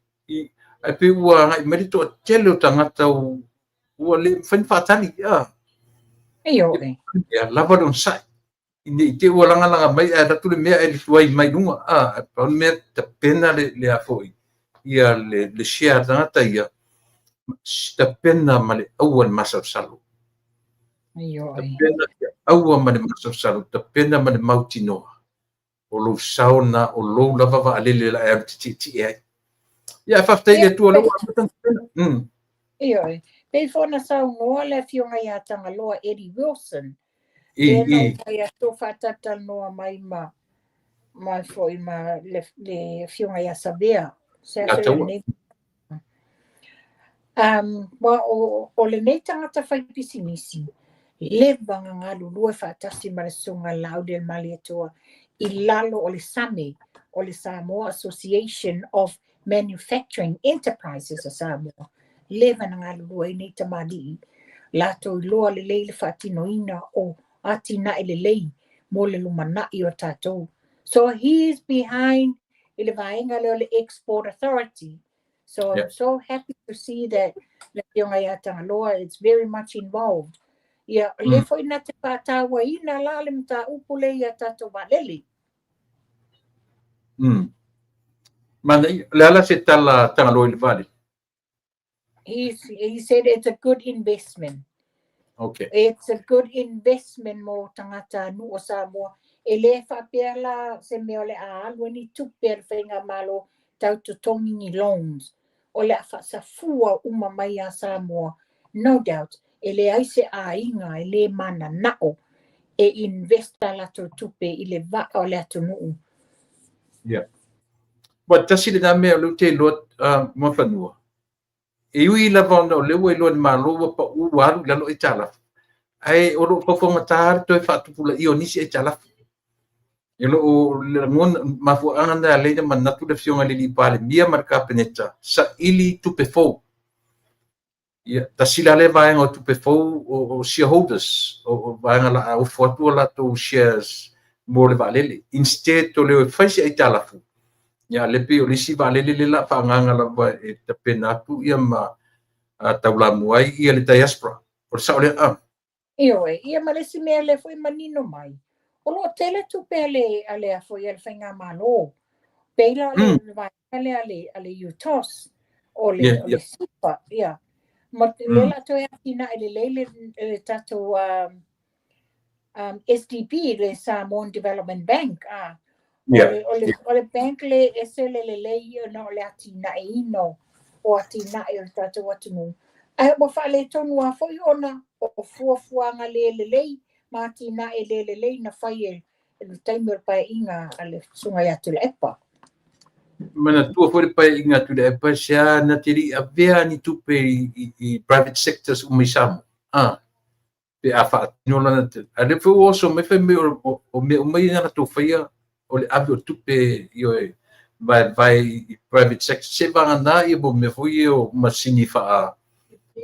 ai pe ua nga i merito a tele o tangata ua le whanwhatani. Eio e. Ia lava don sai. I te ua langa mai a ratu le mea e le tuai mai nunga. Pa on mea ta pena le a foi. Ia le share tangata ia. Ta pena ma le aua le masau salu. Ta pena aua ma le masau salu. Ta pena ma le mautinoa. O lo sauna, o lo lava va alele la e titi e. Ia whaftai e tua lewa. Iyo e. Pei whona sau ngoa le fionga i atanga loa Eddie Wilson. I. Kai a tō whatata noa mai mai foi ma le fionga i a Sabea. O le nei tangata whai pisinisi, le vanga ngā lulua whaatasi ma le sunga laude mali atua I lalo o le SAME, o le Samoa Association of Manufacturing Enterprises a Samoa. Le vanga ngā lulua I nei tamadi, lato I loa le leile whaatinoina o atina I le lei, mo le lumana I o tātou. So he's behind I le vaenga leo le Export Authority. So I'm so happy to see that le Pionga ia Tangaloa is very much involved. Ia le foi na te pātawa ina la le mta upule ia tātou walele. Mana le ala se tala Tangaloa I le vale. He said it's a good investment. Okay. It's a good investment mo tangata nu o Samoa. E le whapea la se meo le a alua ni tupe al whainga malo tau tutongi ni loans. O le a fua uma mai a Samoa. No doubt. E le aise a inga e le mana nao. E investa la to tupe I le va o le atu nuu. Yeah. But tasi le name o le te lot mawhanua. E ui la vana o lewa I loa ni malo pa uwaru lalo I tala. Ai o lo pofonga tahari toi whaatupula I o nisi I tala. E lo o le ngon mafuanga na leina manatu le fionga le lipale mia marka peneta sa ili tupe fou. Ia tasila le vaenga o tupe fou o shareholders o vaenga la o fotua la to shares mo le valele. Instead to le faisi ai talafu. Ia le pe o lisi valele le la whaanganga la va e te penatu ia ma taula muai ia le diaspora. O sa o le Iyo e, ia malesi mea le foi manino mai. O lo tele tupe ale a foi al whainga malo. Peila le vai ale UTOS o le sipa, ia. Ma le la toi atina ele le tato SDP, le Samoan Development Bank. O le bank le ese le no le atina ino o atina o tato watunu. Ai mo fa le tonu a foi ona o fuafuanga le ma atina le na fai le timer pa inga ale sunga ya tu le epa. Mana tua foi pa inga tu le epa sia na tiri a vea ni tupe I private sectors umisamo. Pe a fa no la na ale foi also me fe me o me na tu faia o le ave o tupe io vai private sector se va na I bo me foi o masini fa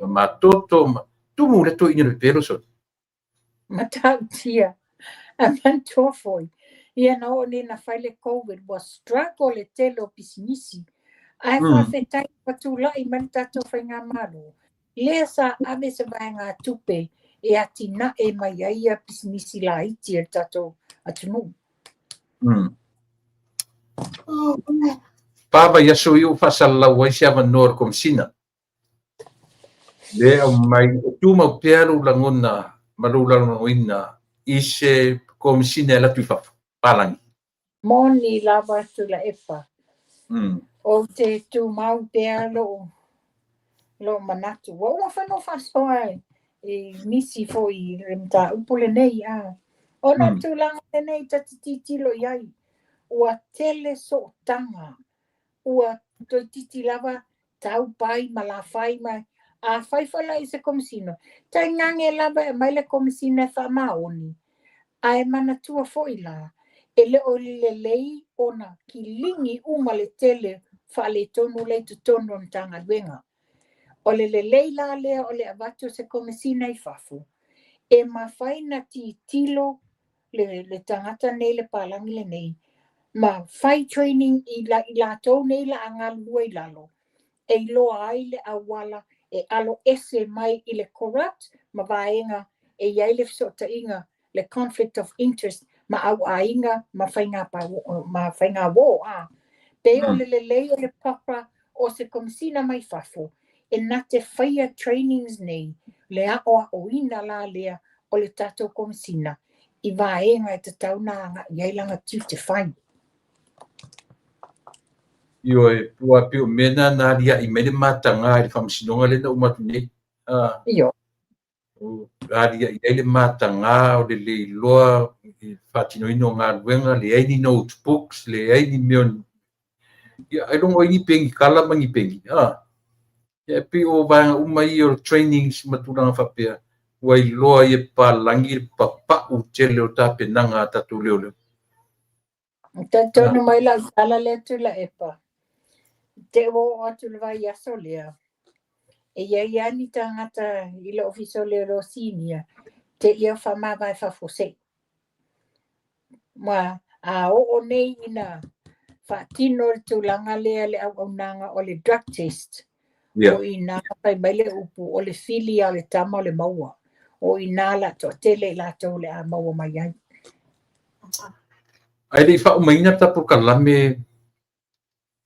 ma toto tu mu le to ina le pelo so. Matau tia. A mantua foi. Ia na o ni na faile COVID was struggle le telo pisinisi. Ai whawhetai patulai man tato whainga maro. Lea sa ave se vaenga tupe e atina e mai aia pisinisi la iti e tato atunu. Papa yaso io fasalla wai siava nor komsina. Le au mai tu mau peru langona malula ngoina i se komisine la tui palangi. Moni lava tula epa. Mm. O te tu mau pea lo manatu. Wa whano whasoa nisi fo I remta upule nei a. O no Mm. tūlanga nei tatitilo iai. Ua tele so tanga. Ua toi titi lava tau pai ma la whai mai. A whai whala I se komisino. Tai ngange lava mai le komisino wha maoni. Ai mana tua foi la. Ele o le lei ona ki lingi uma le tele wha le tonu le tu tonu mtanga luenga. O le lei la lea o le avatu se komisina I fafu. E ma whaina ti tilo le tangata nei le palangi le nei. Ma whai training I la tau nei la anga lua I lalo. E loa ai le awala e alo ese mai I le corrupt ma vaenga e iai le fsota inga le conflict of interest ma au ainga ma whainga wo a. Pe o le lei o le papa o se komisina mai fafu. E na te whaia trainings nei le o ina la lea o le tatou komisina. I vaenga e te taunanga iai langa tiu te whai. Io e pua pio mena na ria I mele matanga I whamsinonga le na umatu nei. Io. Aria I le matanga o le loa whatino ino ngā luenga le aini notebooks, le aini mion. Ia, ai rongo I pengi kala mangi pengi. Ia pio vanga umai o trainings maturanga whapea. Wai loa I palangi papa u tele o tape nanga tatu leo leo. Tonu mai la tala le tu la epa. Te o atu le vai aso lea. E ia ni tangata I le ofiso le lo sinia. Te ia whama vai whafose. Ma a o nei ina whatino tu langa lea le au nanga o le drug test. O ina pai mai le upu o le filia le tama o le maua. O ina la to tele la to le a maua mai ai. Ai le wha umaina tapu kalame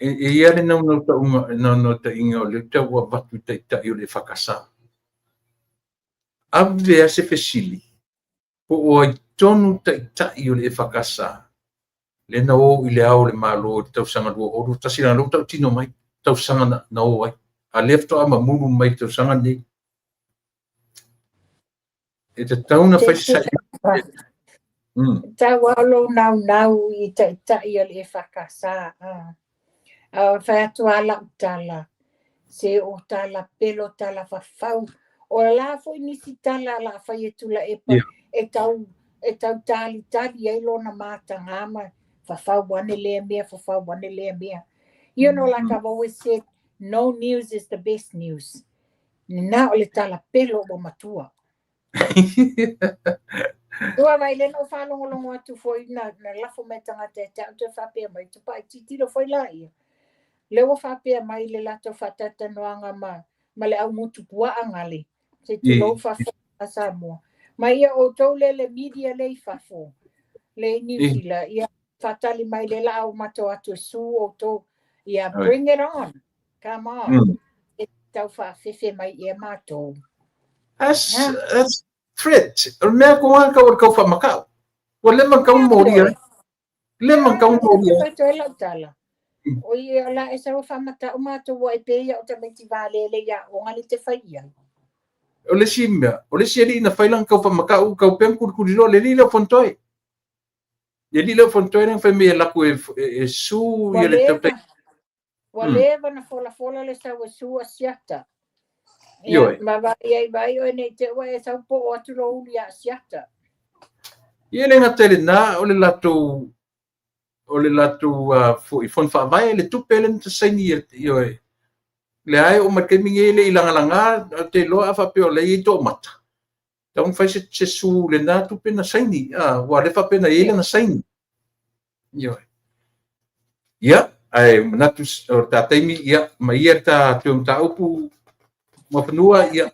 e ia le nau ta inga o le tau wa watu tai o le whakasa. Ave a se fesili. Po o ai tonu tai o le whakasa. Le na o I le au le malo tau sanga lua oru. Tasira lau tau tino mai. Tau sanga na o ai. A lefto ama muru mai tau sanga nei. E te tauna whaisai. Ta walo nau I tai o le whakasa. Whai atu ala utala. Se o tala pelo tala whawhau. O la foi nisi tala la whai e tula epa. E tau tali e lona mata ngama. Whawhau wane lea mea, whawhau wane lea mea. You know, like I've always said, no news is the best news. Nā o le tala pelo o matua. Tua vai le no whanongo atu foi na lafo me tangata e te whapea mai. Tu pai titilo foi la ia. Lewa whapea mai le lato whatata noanga ma le au mutu pua angale. Se tu lau whafo a Samoa. Ma ia o tau le media le whafo. Le New Zealand. Ia whatali mai le la au mato atu su o tau. Ia bring it on. Come on. E tau whawhewhe mai ia mato. As threat. O mea ko wā kau kau whamakau. Wa le man kau moria. Le man kau moria. Tala. O ia la e sa whamata o mato wa e peia o tamiti vālele ia o ngani te whaia. O le simea. O le siari na whailang kau whamakau kau pēm kurkuriro le li leo fontoi. Le li leo fontoi nang whai mea laku e su ia le tautai. Wa lewa na fola le sa wa su a siata. Ia ma vai o nei te wa e sa po o atu lo uli a siata. Ia le ngatele na o le latu fo I fon fa vai le tupe le te saini io le ai o marketing le ilanga te lo afa pe o le I to mata. Tau fai se su le na tupe na saini wa le fa pe na ile na saini. Ia ai natu o ta taimi ia ma ia ta tu ta upu ma fanua ia.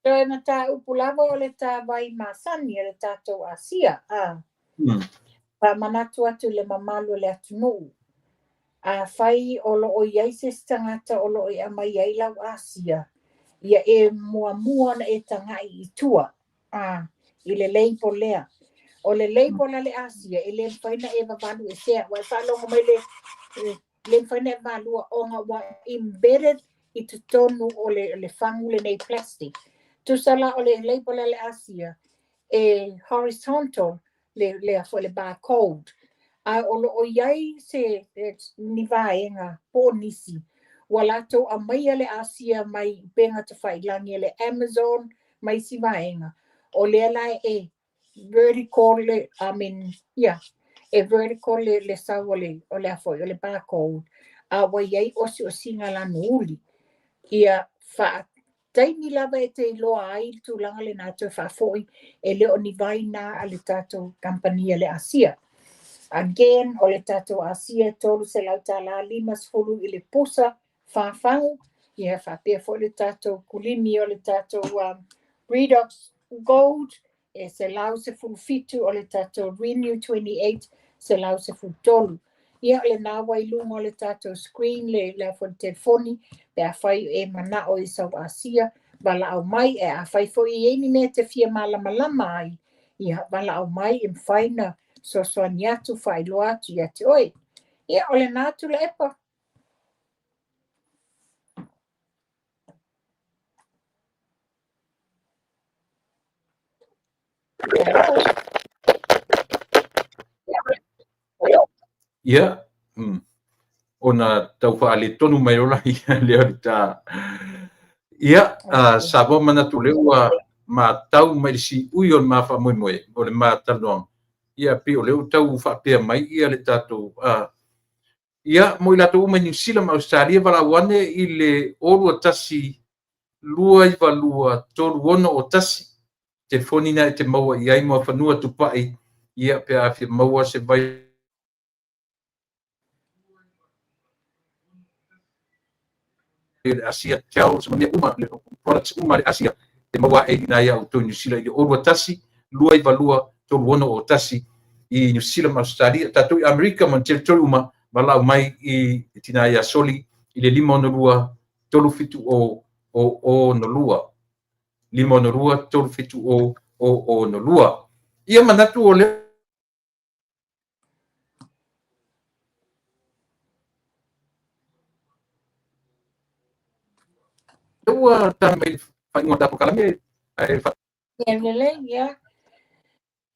Toi na ta upu lava o le ta vai masani le tatou Asia. Pa manatu atu le mamalu le atu nuu. A whai o lo o iai se tangata o lo I ama iai lau Asia. Ia e mua na e tangai I tua. i le label lea. O le label ale Asia, e le whaina e wawalu e sea, wai whalonga mai le whaina e walua onga wa embedded i te tonu o le whangu le nei plastic. Tusala o le label ale Asia, e horizontal le a le barcode. A o iai se ni vaenga po nisi. Walato a mai ale Asia mai benga te whailangi le Amazon mai si vaenga. O le ala e vertical vertical le sau o le afoi, o le barcode. A wa iai osi o singa la nuuli. Ia wha taimi lava e te iloa ai tu langa le nato wha foi e le o ni vai na a le tato kampania le Asia. Again, o le tato Asia tolu se lau tala 5 i le pusa whawhangu. Ia whapea fo le tato kulini o le tato Redox Gold. E se lau se fitu o le tato Renew 28 se lau se tolu. Ia le nā wailunga o le tato screen le fo le telefoni pe a whai e mana o i sau Asia. Wala au mai e a whai fo i eni me te fia malama ai. Ia wala au mai e mwhaina so soani atu whailo atu ia te oi. Ia o le nātu le epa. Ia, ona tau whaale tonu mai ola ia leo ta. Ia, sa mo mana tu leo ma tau mai si uion ma wha moi moi, o le ma tanoang. Ia pi o leo tau whapea mai ia le tato. Ia, mo i lato uma New Zealand ma Australia wala wane i le orua tasi lua i walua toru ono o tasi. Te fonina e te maua i ai mua whanua tupai. Ia pe a fi maua se vai. Asia tau sama mea uma le products uma le Asia te maua e ina ia o to New Zealand i orua tasi lua i valua toru ono o tasi i New Zealand Australia tatu i Amerika man territory uma walau mai i tina ia soli i le 5 tolu fitu o no lua 5 tolu fitu o no lua ia manatu o le ua tamai whaingoa tapo kalame Ia.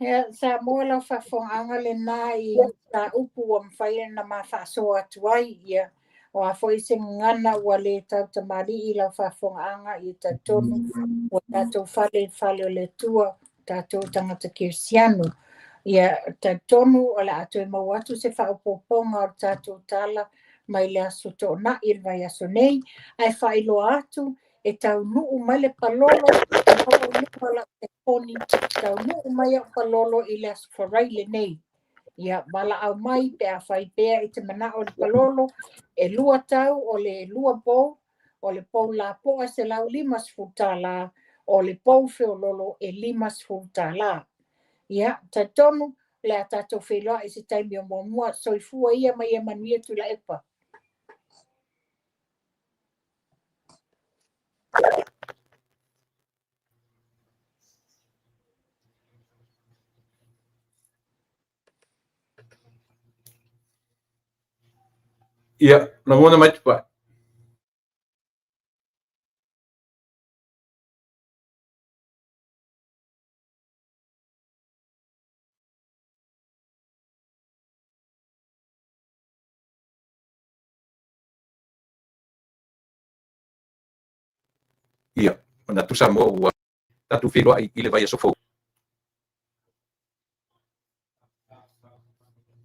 Ia, sa mua lau whawhonga le nā i tā upu o mwhaia na ma whasoa atu ai ia. O a fwoi se ngana ua le tau tamari i lau whawhonga i tā tonu o tātou whale o le tua tātou tangata kirsianu. Ia tā tonu o le atu e mau atu se whaupoponga o tātou tala mai le aso tō na i vai aso nei. Ai whailo atu e tau nuu mai le palolo o nukala e poni tau nuu mai o palolo i le aso wharai le nei. Ia wala au mai pe a whai pēr i te mana o le palolo e lua tau o le lua pou o le pou la poa se lau 5 tala o le pou whiololo e 5 tala. Ia, ta tonu le a tātou wheloa i se taimi o mua soifua ia mai e manuia tu la epa. ia langona mai tupai ia ona tu sa mo ua tatu wheloa i le vai a sofo